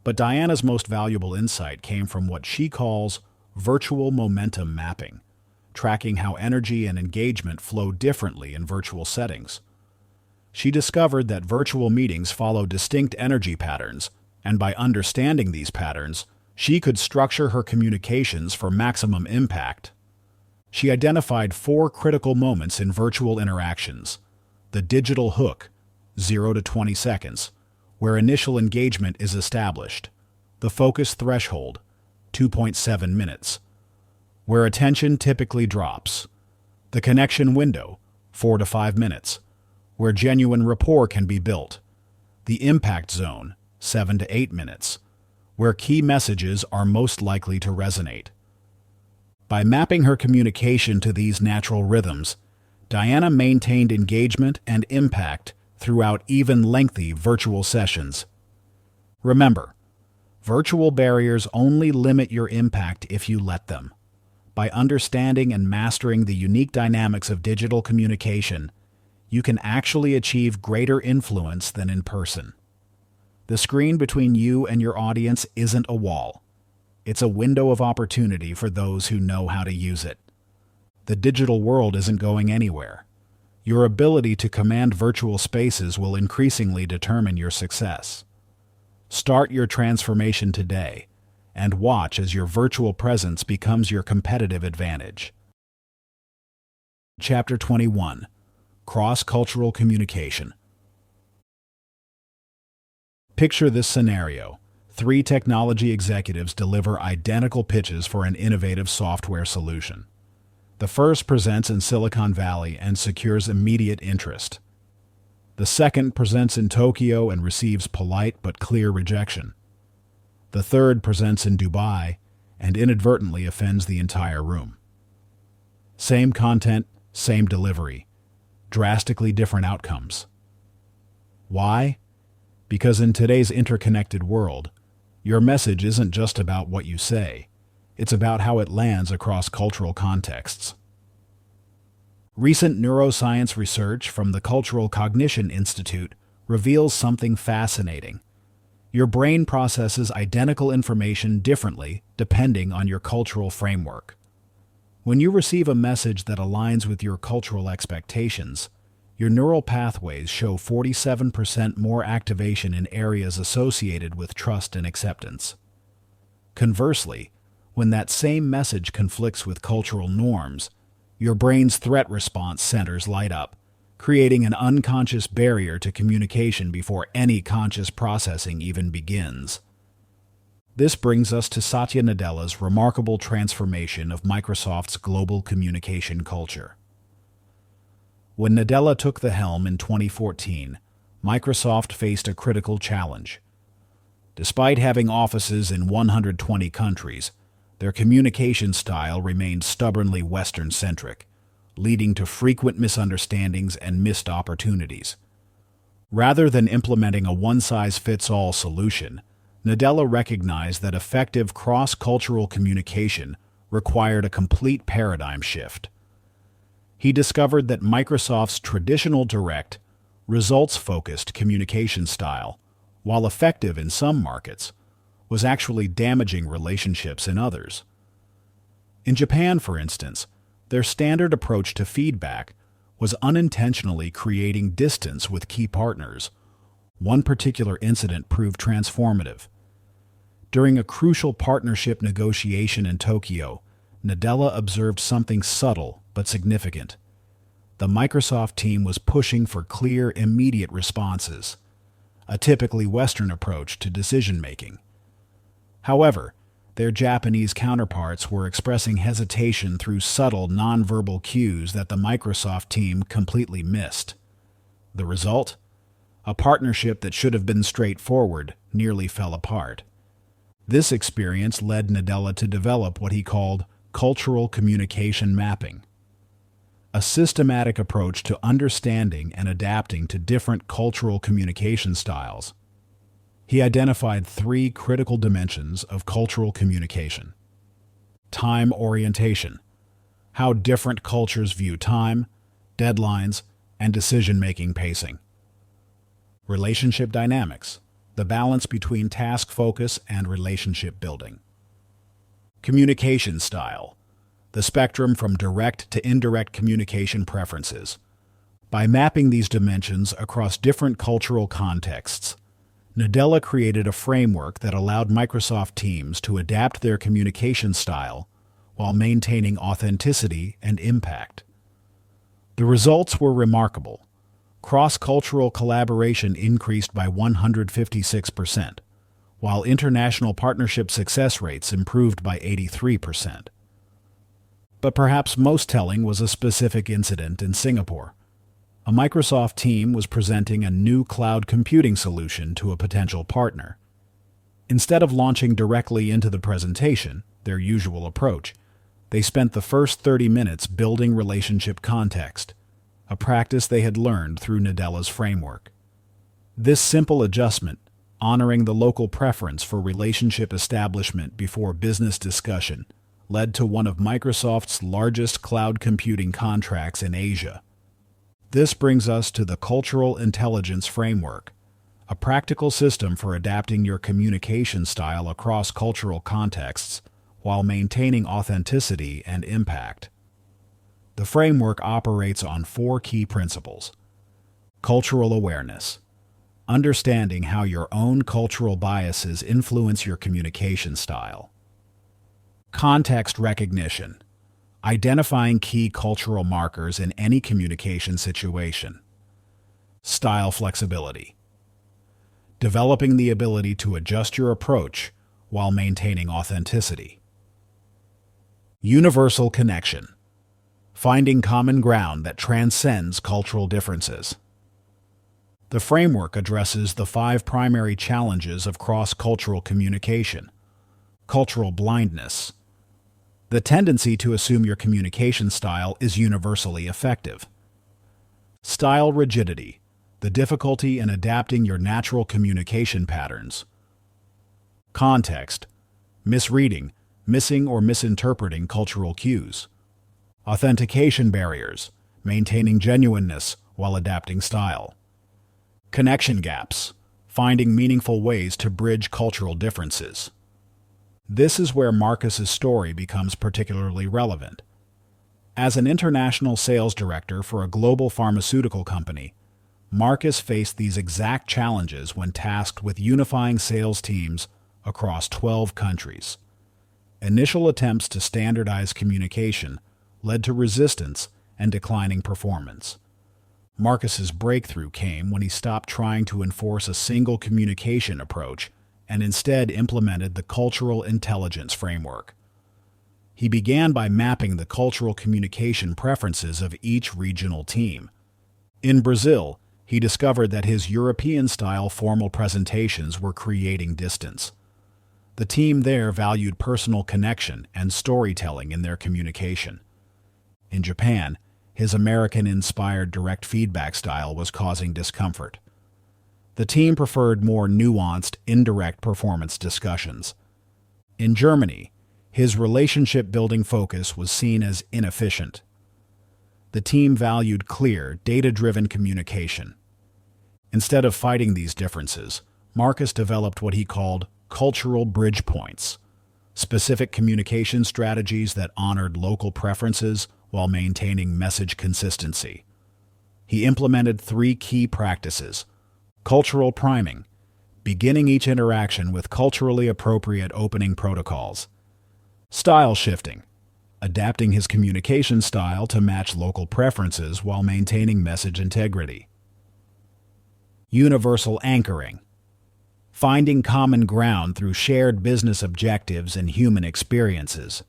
Speaker 1: But Diana's most valuable insight came from what she calls virtual momentum mapping, tracking how energy and engagement flow differently in virtual settings. She discovered that virtual meetings follow distinct energy patterns, and by understanding these patterns, she could structure her communications for maximum impact. She identified 4 critical moments in virtual interactions: the digital hook, 0 to 20 seconds, where initial engagement is established; the focus threshold, 2.7 minutes, where attention typically drops; the connection window, 4 to 5 minutes, where genuine rapport can be built; the impact zone, 7 to 8 minutes, where key messages are most likely to resonate. By mapping her communication to these natural rhythms, Diana maintained engagement and impact throughout even lengthy virtual sessions. Remember, virtual barriers only limit your impact if you let them. By understanding and mastering the unique dynamics of digital communication, you can actually achieve greater influence than in person. The screen between you and your audience isn't a wall. It's a window of opportunity for those who know how to use it. The digital world isn't going anywhere. Your ability to command virtual spaces will increasingly determine your success. Start your transformation today, and watch as your virtual presence becomes your competitive advantage. Chapter 21: Cross-Cultural Communication. Picture this scenario. 3 technology executives deliver identical pitches for an innovative software solution. The first presents in Silicon Valley and secures immediate interest. The second presents in Tokyo and receives polite but clear rejection. The third presents in Dubai and inadvertently offends the entire room. Same content, same delivery. Drastically different outcomes. Why? Because in today's interconnected world, your message isn't just about what you say. It's about how it lands across cultural contexts. Recent neuroscience research from the Cultural Cognition Institute reveals something fascinating. Your brain processes identical information differently depending on your cultural framework. When you receive a message that aligns with your cultural expectations, your neural pathways show 47% more activation in areas associated with trust and acceptance. Conversely, when that same message conflicts with cultural norms, your brain's threat response centers light up, creating an unconscious barrier to communication before any conscious processing even begins. This brings us to Satya Nadella's remarkable transformation of Microsoft's global communication culture. When Nadella took the helm in 2014, Microsoft faced a critical challenge. Despite having offices in 120 countries, their communication style remained stubbornly Western-centric, leading to frequent misunderstandings and missed opportunities. Rather than implementing a one-size-fits-all solution, Nadella recognized that effective cross-cultural communication required a complete paradigm shift. He discovered that Microsoft's traditional direct, results-focused communication style, while effective in some markets, was actually damaging relationships in others. In Japan, for instance, their standard approach to feedback was unintentionally creating distance with key partners. One particular incident proved transformative. During a crucial partnership negotiation in Tokyo, Nadella observed something subtle but significant. The Microsoft team was pushing for clear, immediate responses, a typically Western approach to decision-making. However, their Japanese counterparts were expressing hesitation through subtle, nonverbal cues that the Microsoft team completely missed. The result? A partnership that should have been straightforward nearly fell apart. This experience led Nadella to develop what he called cultural communication mapping, a systematic approach to understanding and adapting to different cultural communication styles. He identified 3 critical dimensions of cultural communication. Time orientation, how different cultures view time, deadlines, and decision-making pacing. Relationship dynamics, the balance between task focus and relationship building. Communication style, the spectrum from direct to indirect communication preferences. By mapping these dimensions across different cultural contexts, Nadella created a framework that allowed Microsoft teams to adapt their communication style while maintaining authenticity and impact. The results were remarkable. Cross-cultural collaboration increased by 156%, while international partnership success rates improved by 83%. But perhaps most telling was a specific incident in Singapore. A Microsoft team was presenting a new cloud computing solution to a potential partner. Instead of launching directly into the presentation, their usual approach, they spent the first 30 minutes building relationship context, a practice they had learned through Nadella's framework. This simple adjustment, honoring the local preference for relationship establishment before business discussion, led to one of Microsoft's largest cloud computing contracts in Asia. This brings us to the Cultural Intelligence Framework, a practical system for adapting your communication style across cultural contexts while maintaining authenticity and impact. The framework operates on 4 key principles. Cultural awareness, understanding how your own cultural biases influence your communication style. Context recognition, identifying key cultural markers in any communication situation. Style flexibility, developing the ability to adjust your approach while maintaining authenticity. Universal connection, finding common ground that transcends cultural differences. The framework addresses the 5 primary challenges of cross-cultural communication: cultural blindness, The tendency to assume your communication style is universally effective. Style rigidity, the difficulty in adapting your natural communication patterns. Context, misreading, missing or misinterpreting cultural cues. Authentication barriers, maintaining genuineness while adapting style. Connection gaps, finding meaningful ways to bridge cultural differences. This is where Marcus's story becomes particularly relevant. As an international sales director for a global pharmaceutical company, Marcus faced these exact challenges when tasked with unifying sales teams across 12 countries. Initial attempts to standardize communication led to resistance and declining performance. Marcus's breakthrough came when he stopped trying to enforce a single communication approach and instead implemented the cultural intelligence framework. He began by mapping the cultural communication preferences of each regional team. In Brazil, he discovered that his European-style formal presentations were creating distance. The team there valued personal connection and storytelling in their communication. In Japan, his American-inspired direct feedback style was causing discomfort. The team preferred more nuanced, indirect performance discussions. In Germany, his relationship-building focus was seen as inefficient. The team valued clear, data-driven communication. Instead of fighting these differences, Marcus developed what he called cultural bridge points, specific communication strategies that honored local preferences while maintaining message consistency. He implemented 3 key practices: cultural priming, beginning each interaction with culturally appropriate opening protocols; style shifting, adapting his communication style to match local preferences while maintaining message integrity; universal anchoring, finding common ground through shared business objectives and human experiences.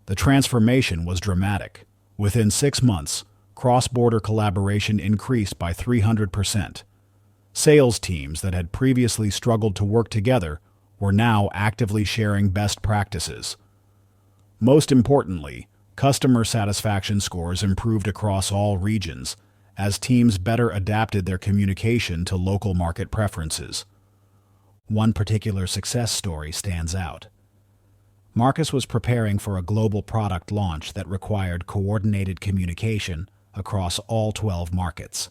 Speaker 1: The transformation was dramatic. Within 6 months, cross-border collaboration increased by 300%. Sales teams that had previously struggled to work together were now actively sharing best practices. Most importantly, customer satisfaction scores improved across all regions as teams better adapted their communication to local market preferences. One particular success story stands out. Marcus was preparing for a global product launch that required coordinated communication across all 12 markets.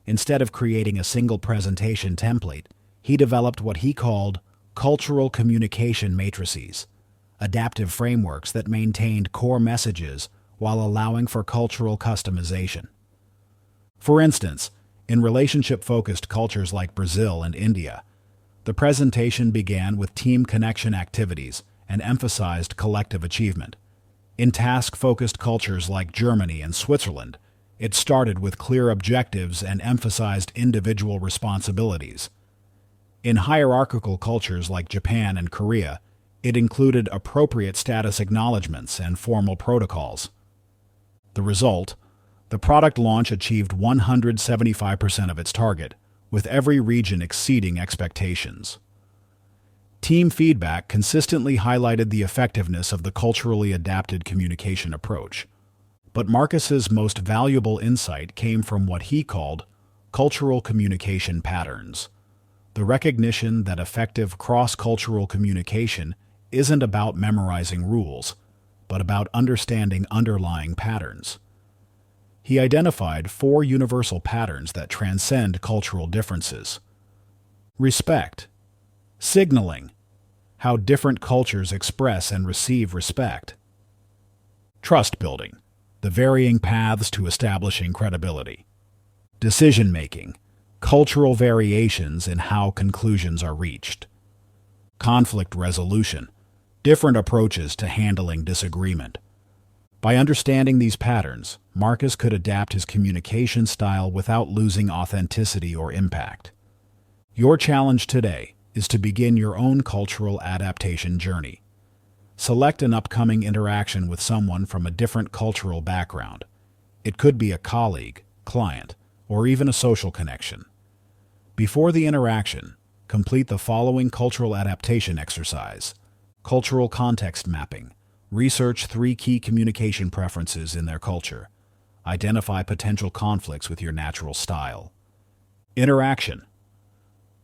Speaker 1: Instead of creating a single presentation template, he developed what he called cultural communication matrices, adaptive frameworks that maintained core messages while allowing for cultural customization. For instance, in relationship-focused cultures like Brazil and India, the presentation began with team connection activities and emphasized collective achievement. In task-focused cultures like Germany and Switzerland, it started with clear objectives and emphasized individual responsibilities. In hierarchical cultures like Japan and Korea, it included appropriate status acknowledgments and formal protocols. The result? The product launch achieved 175% of its target, with every region exceeding expectations. Team feedback consistently highlighted the effectiveness of the culturally adapted communication approach. But Marcus's most valuable insight came from what he called cultural communication patterns. The recognition that effective cross-cultural communication isn't about memorizing rules, but about understanding underlying patterns. He identified 4 universal patterns that transcend cultural differences. Respect. Signaling. How different cultures express and receive respect. Trust building. The varying paths to establishing credibility. Decision-making. Cultural variations in how conclusions are reached. Conflict resolution. Different approaches to handling disagreement. By understanding these patterns, Marcus could adapt his communication style without losing authenticity or impact. Your challenge today is to begin your own cultural adaptation journey. Select an upcoming interaction with someone from a different cultural background. It could be a colleague, client, or even a social connection. Before the interaction, complete the following cultural adaptation exercise: cultural context mapping, Research 3 key communication preferences in their culture. Identify potential conflicts with your natural style. Interaction.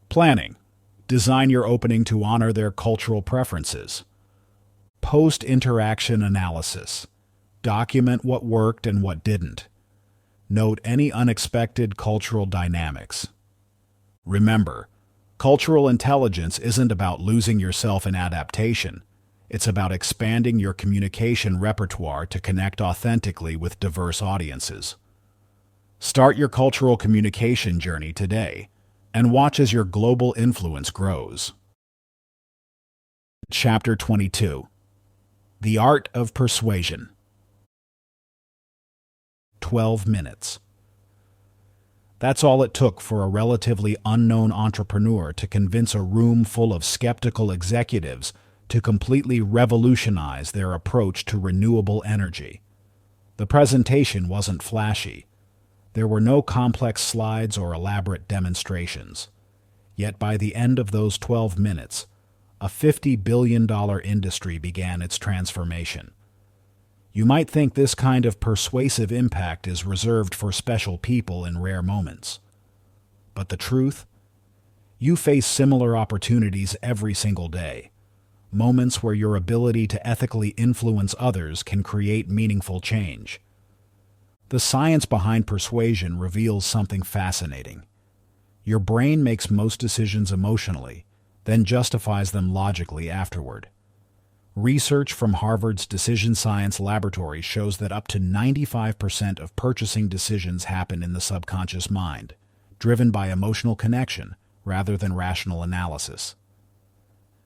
Speaker 1: Planning. Design your opening to honor their cultural preferences. Post-interaction analysis. Document what worked and what didn't. Note any unexpected cultural dynamics. Remember, cultural intelligence isn't about losing yourself in adaptation. It's about expanding your communication repertoire to connect authentically with diverse audiences. Start your cultural communication journey today and watch as your global influence grows. Chapter 22. The Art of Persuasion. 12 minutes. That's all it took for a relatively unknown entrepreneur to convince a room full of skeptical executives to completely revolutionize their approach to renewable energy. The presentation wasn't flashy. There were no complex slides or elaborate demonstrations. Yet by the end of those 12 minutes, a $50 billion industry began its transformation. You might think this kind of persuasive impact is reserved for special people in rare moments. But the truth? You face similar opportunities every single day. Moments where your ability to ethically influence others can create meaningful change. The science behind persuasion reveals something fascinating. Your brain makes most decisions emotionally, then justifies them logically afterward. Research from Harvard's Decision Science Laboratory shows that up to 95% of purchasing decisions happen in the subconscious mind, driven by emotional connection rather than rational analysis.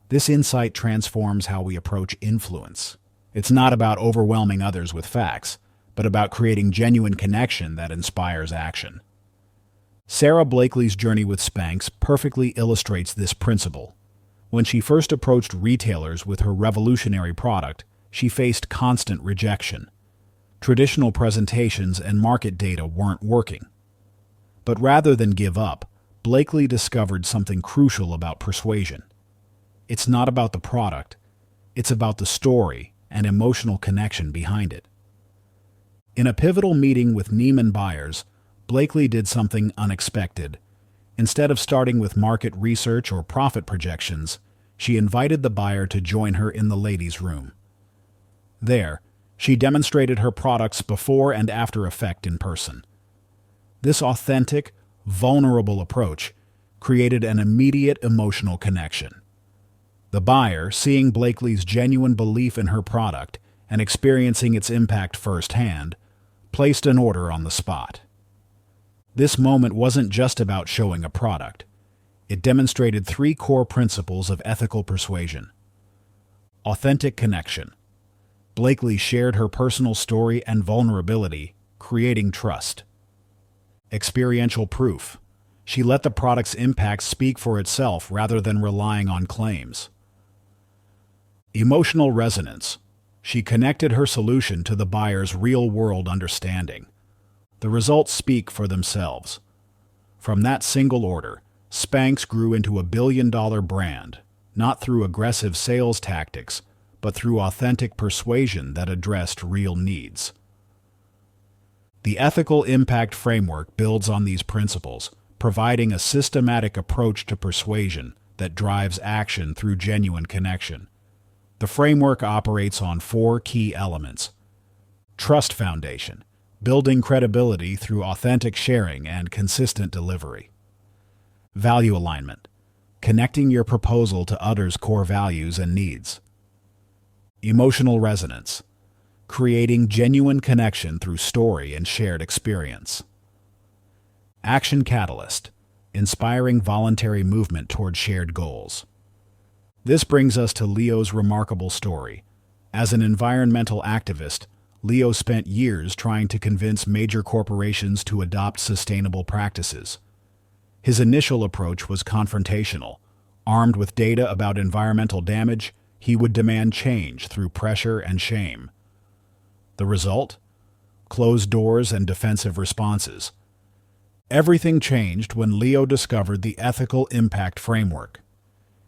Speaker 1: This insight transforms how we approach influence. It's not about overwhelming others with facts, but about creating genuine connection that inspires action. Sarah Blakely's journey with Spanx perfectly illustrates this principle. When she first approached retailers with her revolutionary product, she faced constant rejection. Traditional presentations and market data weren't working. But rather than give up, Blakely discovered something crucial about persuasion. It's not about the product, it's about the story and emotional connection behind it. In a pivotal meeting with Neiman buyers, Blakely did something unexpected. Instead of starting with market research or profit projections, she invited the buyer to join her in the ladies' room. There, she demonstrated her product's before and after effect in person. This authentic, vulnerable approach created an immediate emotional connection. The buyer, seeing Blakely's genuine belief in her product and experiencing its impact firsthand, placed an order on the spot. This moment wasn't just about showing a product. It demonstrated 3 core principles of ethical persuasion. Authentic connection. Blakely shared her personal story and vulnerability, creating trust. Experiential proof. She let the product's impact speak for itself rather than relying on claims. Emotional resonance. She connected her solution to the buyer's real-world understanding. The results speak for themselves. From that single order, Spanx grew into a billion-dollar brand, not through aggressive sales tactics, but through authentic persuasion that addressed real needs. The ethical impact framework builds on these principles, providing a systematic approach to persuasion that drives action through genuine connection. The framework operates on 4 key elements. Trust foundation, building credibility through authentic sharing and consistent delivery. Value alignment, connecting your proposal to others' core values and needs. Emotional resonance, creating genuine connection through story and shared experience. Action catalyst, inspiring voluntary movement toward shared goals. This brings us to Leo's remarkable story. As an environmental activist, Leo spent years trying to convince major corporations to adopt sustainable practices. His initial approach was confrontational. Armed with data about environmental damage, he would demand change through pressure and shame. The result? Closed doors and defensive responses. Everything changed when Leo discovered the ethical impact framework.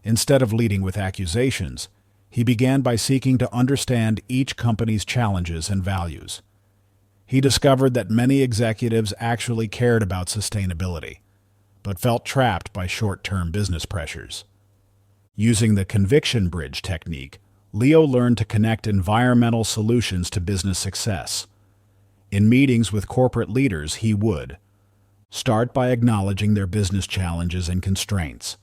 Speaker 1: Instead of leading with accusations, He began by seeking to understand each company's challenges and values. He discovered that many executives actually cared about sustainability, but felt trapped by short-term business pressures. Using the conviction bridge technique, Leo learned to connect environmental solutions to business success. In meetings with corporate leaders, he would start by acknowledging their business challenges and constraints.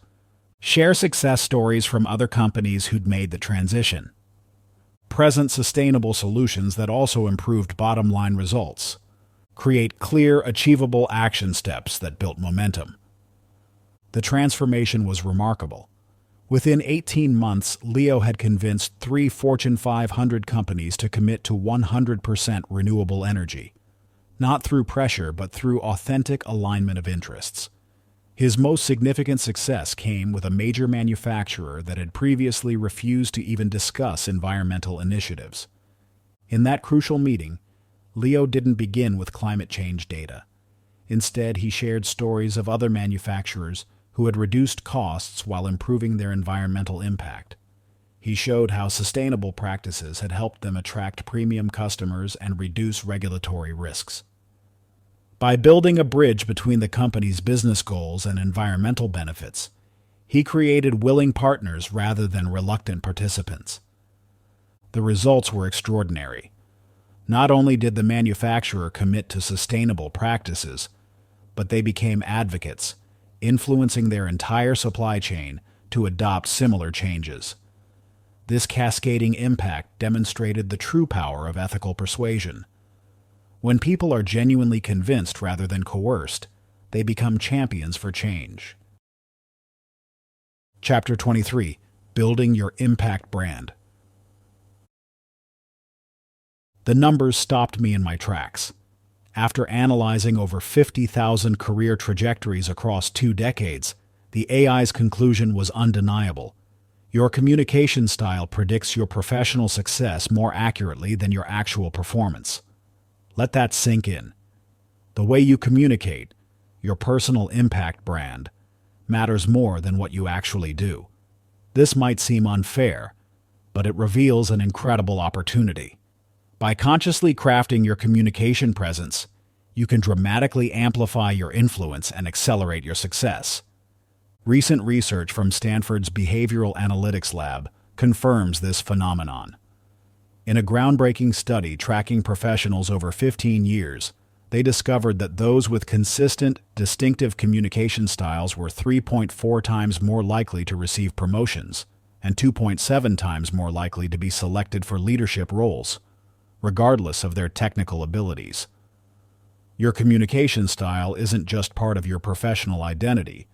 Speaker 1: Share success stories from other companies who'd made the transition. Present sustainable solutions that also improved bottom-line results. Create clear, achievable action steps that built momentum. The transformation was remarkable. Within 18 months, Leo had convinced 3 Fortune 500 companies to commit to 100% renewable energy. Not through pressure, but through authentic alignment of interests. His most significant success came with a major manufacturer that had previously refused to even discuss environmental initiatives. In that crucial meeting, Leo didn't begin with climate change data. Instead, he shared stories of other manufacturers who had reduced costs while improving their environmental impact. He showed how sustainable practices had helped them attract premium customers and reduce regulatory risks. By building a bridge between the company's business goals and environmental benefits, he created willing partners rather than reluctant participants. The results were extraordinary. Not only did the manufacturer commit to sustainable practices, but they became advocates, influencing their entire supply chain to adopt similar changes. This cascading impact demonstrated the true power of ethical persuasion. When people are genuinely convinced rather than coerced, they become champions for change. Chapter 23: Building Your Impact Brand. The numbers stopped me in my tracks. After analyzing over 50,000 career trajectories across 2 decades, the AI's conclusion was undeniable. Your communication style predicts your professional success more accurately than your actual performance. Let that sink in. The way you communicate, your personal impact brand, matters more than what you actually do. This might seem unfair, but it reveals an incredible opportunity. By consciously crafting your communication presence, you can dramatically amplify your influence and accelerate your success. Recent research from Stanford's Behavioral Analytics Lab confirms this phenomenon. In a groundbreaking study tracking professionals over 15 years, they discovered that those with consistent, distinctive communication styles were 3.4 times more likely to receive promotions and 2.7 times more likely to be selected for leadership roles, regardless of their technical abilities. Your communication style isn't just part of your professional identity.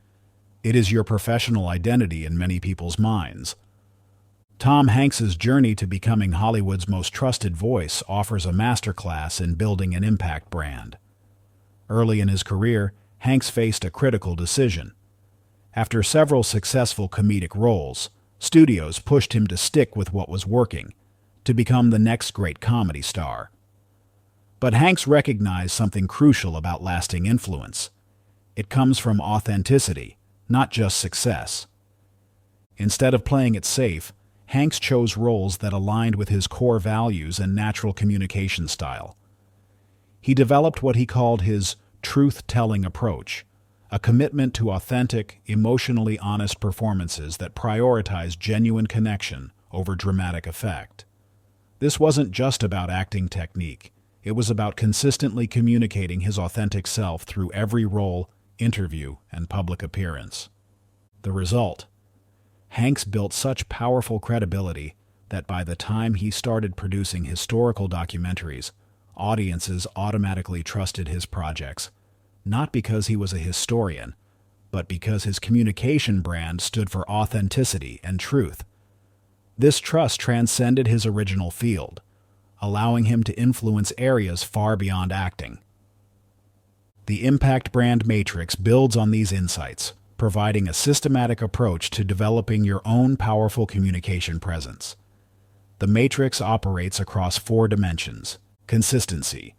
Speaker 1: It is your professional identity in many people's minds. Tom Hanks's journey to becoming Hollywood's most trusted voice offers a masterclass in building an impact brand. Early in his career, Hanks faced a critical decision. After several successful comedic roles, studios pushed him to stick with what was working, to become the next great comedy star. But Hanks recognized something crucial about lasting influence. It comes from authenticity, not just success. Instead of playing it safe, Hanks chose roles that aligned with his core values and natural communication style. He developed what he called his truth-telling approach, a commitment to authentic, emotionally honest performances that prioritize genuine connection over dramatic effect. This wasn't just about acting technique. It was about consistently communicating his authentic self through every role, interview, and public appearance. The result: Hanks built such powerful credibility that by the time he started producing historical documentaries, audiences automatically trusted his projects, not because he was a historian, but because his communication brand stood for authenticity and truth. This trust transcended his original field, allowing him to influence areas far beyond acting. The Impact Brand Matrix builds on these insights, providing a systematic approach to developing your own powerful communication presence. The matrix operates across 4 dimensions. Consistency.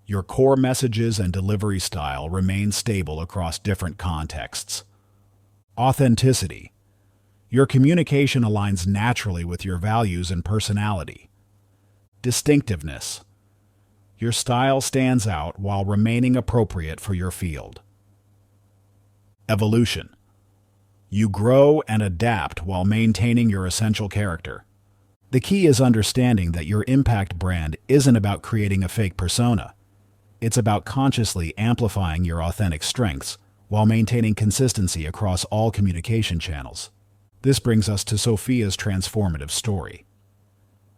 Speaker 1: Your core messages and delivery style remain stable across different contexts. Authenticity. Your communication aligns naturally with your values and personality. Distinctiveness. Your style stands out while remaining appropriate for your field. Evolution. You grow and adapt while maintaining your essential character. The key is understanding that your impact brand isn't about creating a fake persona. It's about consciously amplifying your authentic strengths while maintaining consistency across all communication channels. This brings us to Sophia's transformative story.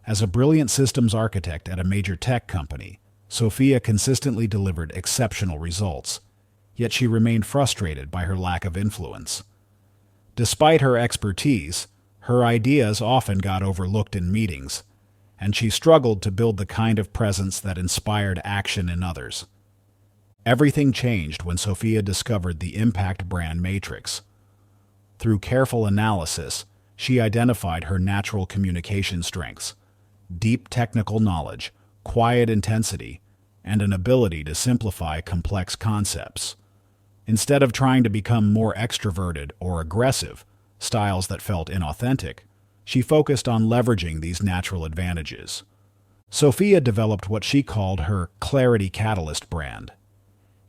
Speaker 1: As a brilliant systems architect at a major tech company, Sophia consistently delivered exceptional results, yet she remained frustrated by her lack of influence. Despite her expertise, her ideas often got overlooked in meetings, and she struggled to build the kind of presence that inspired action in others. Everything changed when Sophia discovered the impact brand matrix. Through careful analysis, she identified her natural communication strengths, deep technical knowledge, quiet intensity, and an ability to simplify complex concepts. Instead of trying to become more extroverted or aggressive, styles that felt inauthentic, she focused on leveraging these natural advantages. Sophia developed what she called her Clarity Catalyst brand.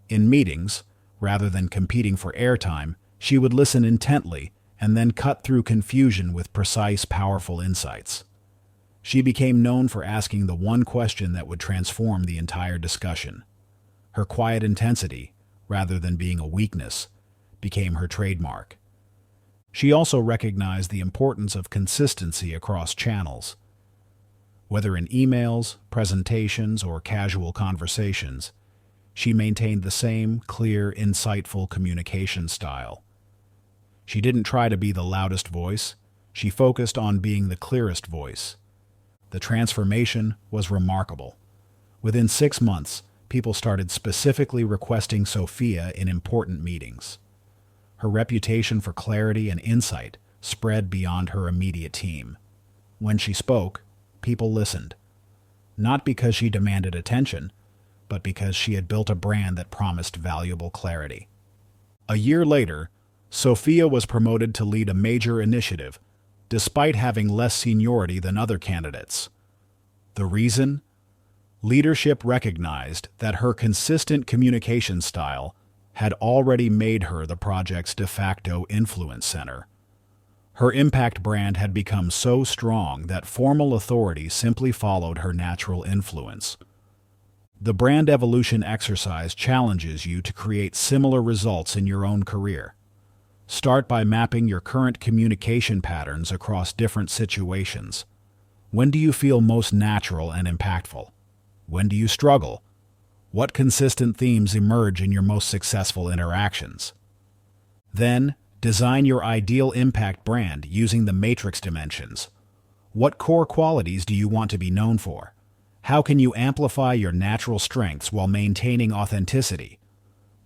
Speaker 1: In meetings, rather than competing for airtime, she would listen intently and then cut through confusion with precise, powerful insights. She became known for asking the one question that would transform the entire discussion. Her quiet intensity, rather than being a weakness, became her trademark. She also recognized the importance of consistency across channels. Whether in emails, presentations, or casual conversations, she maintained the same clear, insightful communication style. She didn't try to be the loudest voice, she focused on being the clearest voice. The transformation was remarkable. Within 6 months, people started specifically requesting Sophia in important meetings. Her reputation for clarity and insight spread beyond her immediate team. When she spoke, people listened. Not because she demanded attention, but because she had built a brand that promised valuable clarity. A year later, Sophia was promoted to lead a major initiative, despite having less seniority than other candidates. The reason? Leadership recognized that her consistent communication style had already made her the project's de facto influence center. Her impact brand had become so strong that formal authority simply followed her natural influence. The brand evolution exercise challenges you to create similar results in your own career. Start by mapping your current communication patterns across different situations. When do you feel most natural and impactful? When do you struggle? What consistent themes emerge in your most successful interactions? Then, design your ideal impact brand using the matrix dimensions. What core qualities do you want to be known for? How can you amplify your natural strengths while maintaining authenticity?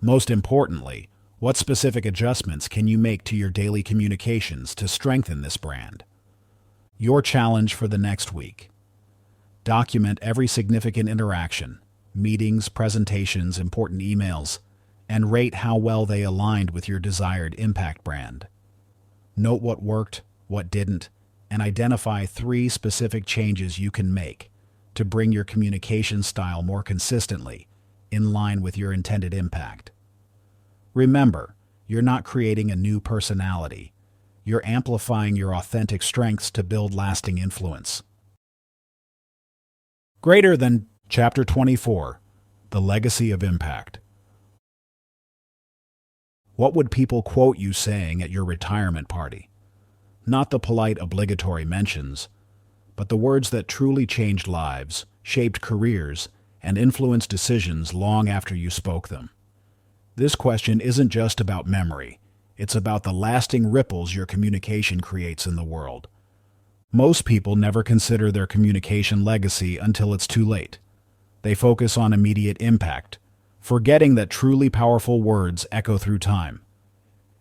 Speaker 1: Most importantly, what specific adjustments can you make to your daily communications to strengthen this brand? Your challenge for the next week. Document every significant interaction, meetings, presentations, important emails, and rate how well they aligned with your desired impact brand. Note what worked, what didn't, and identify 3 specific changes you can make to bring your communication style more consistently in line with your intended impact. Remember, you're not creating a new personality. You're amplifying your authentic strengths to build lasting influence. Greater than Chapter 24, The Legacy of Impact. What would people quote you saying at your retirement party? Not the polite obligatory mentions, but the words that truly changed lives, shaped careers, and influenced decisions long after you spoke them. This question isn't just about memory. It's about the lasting ripples your communication creates in the world. Most people never consider their communication legacy until it's too late. They focus on immediate impact, forgetting that truly powerful words echo through time.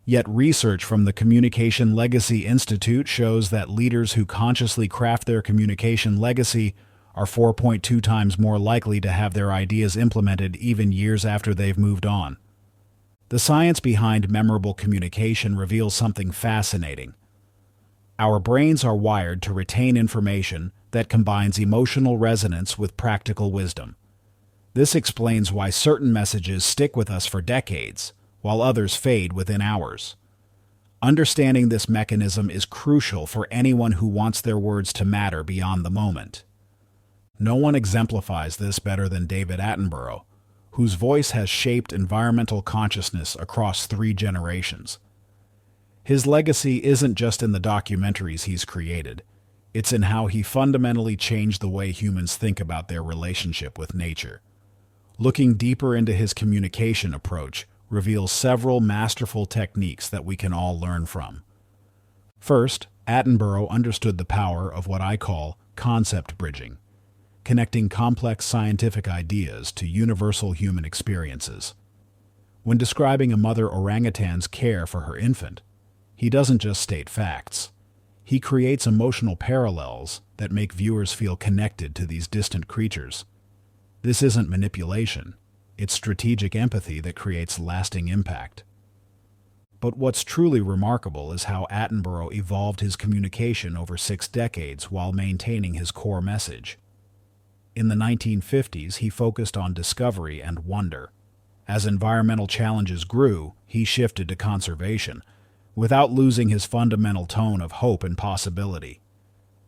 Speaker 1: Yet research from the Communication Legacy Institute shows that leaders who consciously craft their communication legacy are 4.2 times more likely to have their ideas implemented even years after they've moved on. The science behind memorable communication reveals something fascinating. Our brains are wired to retain information that combines emotional resonance with practical wisdom. This explains why certain messages stick with us for decades, while others fade within hours. Understanding this mechanism is crucial for anyone who wants their words to matter beyond the moment. No one exemplifies this better than David Attenborough, whose voice has shaped environmental consciousness across 3 generations. His legacy isn't just in the documentaries he's created, it's in how he fundamentally changed the way humans think about their relationship with nature. Looking deeper into his communication approach reveals several masterful techniques that we can all learn from. First, Attenborough understood the power of what I call concept bridging, connecting complex scientific ideas to universal human experiences. When describing a mother orangutan's care for her infant, he doesn't just state facts. He creates emotional parallels that make viewers feel connected to these distant creatures. This isn't manipulation. It's strategic empathy that creates lasting impact. But what's truly remarkable is how Attenborough evolved his communication over 6 decades while maintaining his core message. In the 1950s, he focused on discovery and wonder. As environmental challenges grew, he shifted to conservation, without losing his fundamental tone of hope and possibility.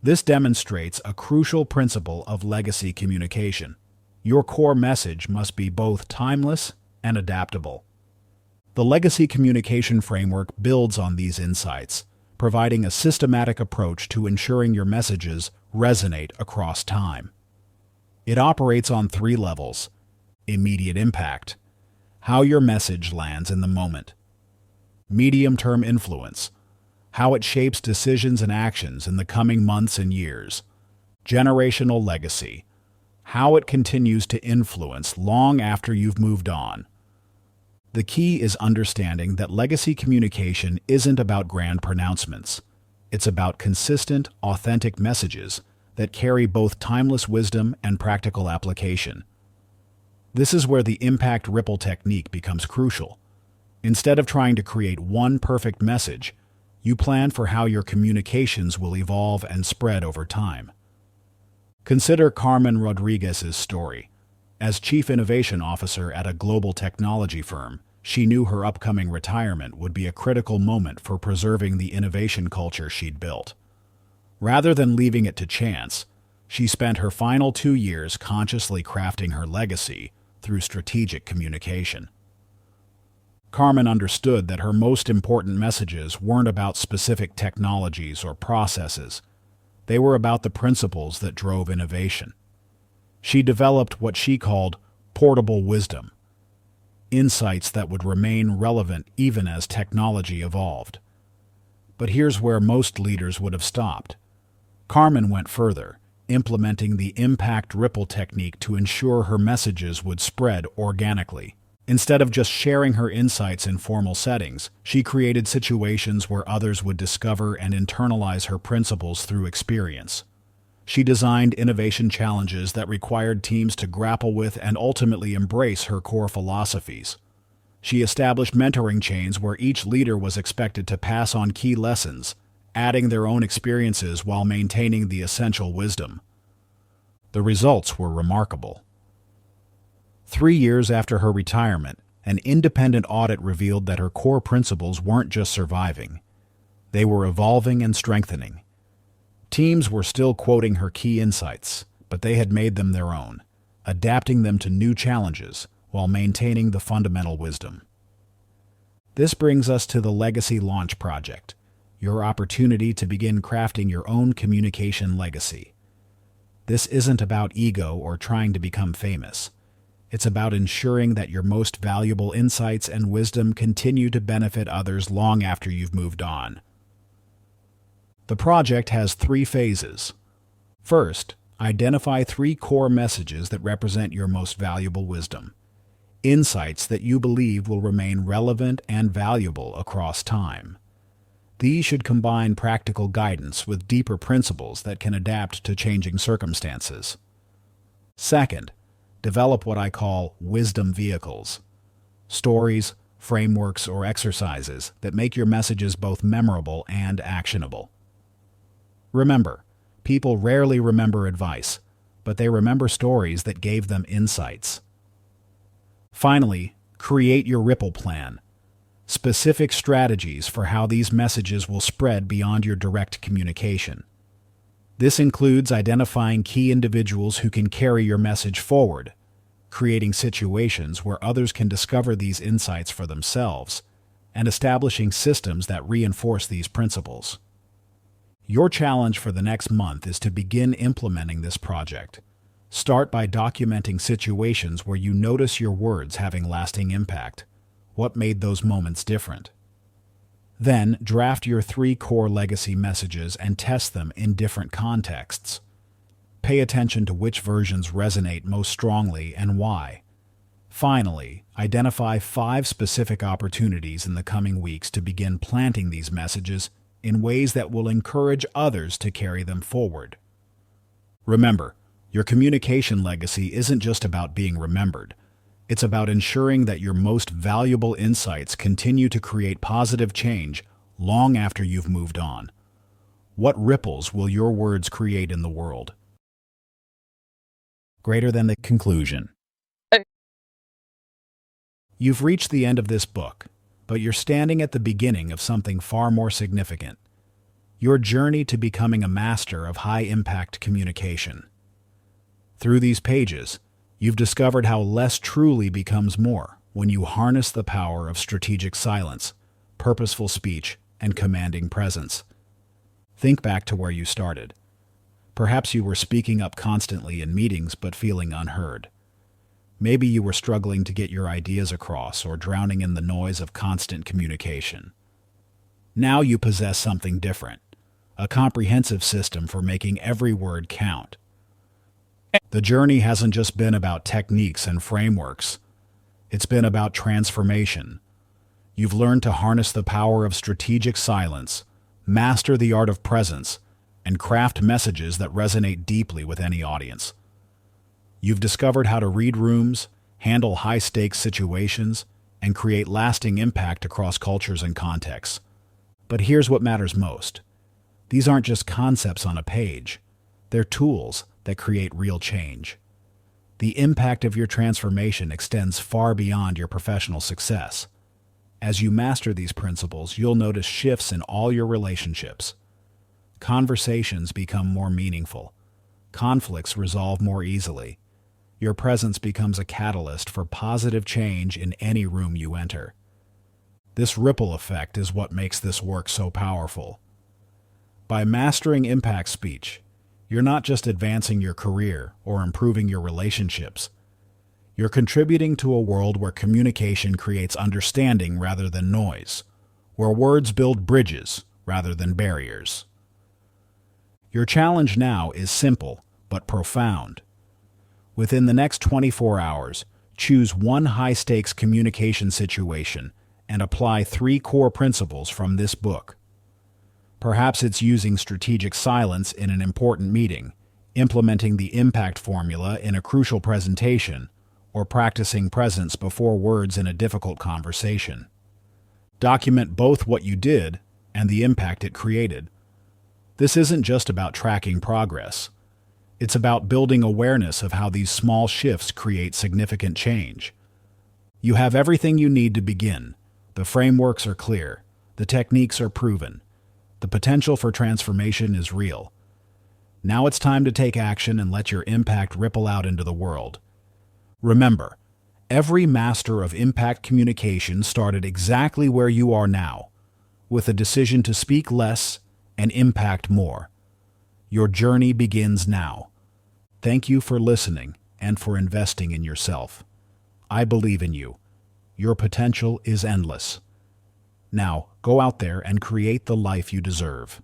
Speaker 1: This demonstrates a crucial principle of legacy communication. Your core message must be both timeless and adaptable. The legacy communication framework builds on these insights, providing a systematic approach to ensuring your messages resonate across time. It operates on 3 levels: immediate impact, how your message lands in the moment; medium-term influence, how it shapes decisions and actions in the coming months and years; generational legacy, how it continues to influence long after you've moved on. The key is understanding that legacy communication isn't about grand pronouncements. It's about consistent, authentic messages that carry both timeless wisdom and practical application. This is where the impact ripple technique becomes crucial. Instead of trying to create one perfect message, you plan for how your communications will evolve and spread over time. Consider Carmen Rodriguez's story. As Chief Innovation Officer at a global technology firm, she knew her upcoming retirement would be a critical moment for preserving the innovation culture she'd built. Rather than leaving it to chance, she spent her final 2 years consciously crafting her legacy through strategic communication. Carmen understood that her most important messages weren't about specific technologies or processes. They were about the principles that drove innovation. She developed what she called portable wisdom, insights that would remain relevant even as technology evolved. But here's where most leaders would have stopped. Carmen went further, implementing the impact ripple technique to ensure her messages would spread organically. Instead of just sharing her insights in formal settings, she created situations where others would discover and internalize her principles through experience. She designed innovation challenges that required teams to grapple with and ultimately embrace her core philosophies. She established mentoring chains where each leader was expected to pass on key lessons, adding their own experiences while maintaining the essential wisdom. The results were remarkable. 3 years after her retirement, an independent audit revealed that her core principles weren't just surviving. They were evolving and strengthening. Teams were still quoting her key insights, but they had made them their own, adapting them to new challenges while maintaining the fundamental wisdom. This brings us to the Legacy Launch Project, your opportunity to begin crafting your own communication legacy. This isn't about ego or trying to become famous. It's about ensuring that your most valuable insights and wisdom continue to benefit others long after you've moved on. The project has 3 phases. First, identify 3 core messages that represent your most valuable wisdom, insights that you believe will remain relevant and valuable across time. These should combine practical guidance with deeper principles that can adapt to changing circumstances. Second, develop what I call wisdom vehicles, stories, frameworks, or exercises that make your messages both memorable and actionable. Remember, people rarely remember advice, but they remember stories that gave them insights. Finally, create your ripple plan. Specific strategies for how these messages will spread beyond your direct communication. This includes identifying key individuals who can carry your message forward, creating situations where others can discover these insights for themselves, and establishing systems that reinforce these principles. Your challenge for the next month is to begin implementing this project. Start by documenting situations where you notice your words having lasting impact. What made those moments different? Then, draft your 3 core legacy messages and test them in different contexts. Pay attention to which versions resonate most strongly and why. Finally, identify 5 specific opportunities in the coming weeks to begin planting these messages in ways that will encourage others to carry them forward. Remember, your communication legacy isn't just about being remembered. It's about ensuring that your most valuable insights continue to create positive change long after you've moved on. What ripples will your words create in the world? Greater than the conclusion. You've reached the end of this book, but you're standing at the beginning of something far more significant. Your journey to becoming a master of high-impact communication. Through these pages, you've discovered how less truly becomes more when you harness the power of strategic silence, purposeful speech, and commanding presence. Think back to where you started. Perhaps you were speaking up constantly in meetings but feeling unheard. Maybe you were struggling to get your ideas across or drowning in the noise of constant communication. Now you possess something different, a comprehensive system for making every word count. The journey hasn't just been about techniques and frameworks. It's been about transformation. You've learned to harness the power of strategic silence, master the art of presence, and craft messages that resonate deeply with any audience. You've discovered how to read rooms, handle high-stakes situations, and create lasting impact across cultures and contexts. But here's what matters most. These aren't just concepts on a page. They're tools that create real change. The impact of your transformation extends far beyond your professional success. As you master these principles, you'll notice shifts in all your relationships. Conversations become more meaningful. Conflicts resolve more easily. Your presence becomes a catalyst for positive change in any room you enter. This ripple effect is what makes this work so powerful. By mastering impact speech, you're not just advancing your career or improving your relationships. You're contributing to a world where communication creates understanding rather than noise, where words build bridges rather than barriers. Your challenge now is simple but profound. Within the next 24 hours, choose one high-stakes communication situation and apply 3 core principles from this book. Perhaps it's using strategic silence in an important meeting, implementing the impact formula in a crucial presentation, or practicing presence before words in a difficult conversation. Document both what you did and the impact it created. This isn't just about tracking progress. It's about building awareness of how these small shifts create significant change. You have everything you need to begin. The frameworks are clear. The techniques are proven. The potential for transformation is real. Now it's time to take action and let your impact ripple out into the world. Remember, every master of impact communication started exactly where you are now, with a decision to speak less and impact more. Your journey begins now. Thank you for listening and for investing in yourself. I believe in you. Your potential is endless. Now, go out there and create the life you deserve.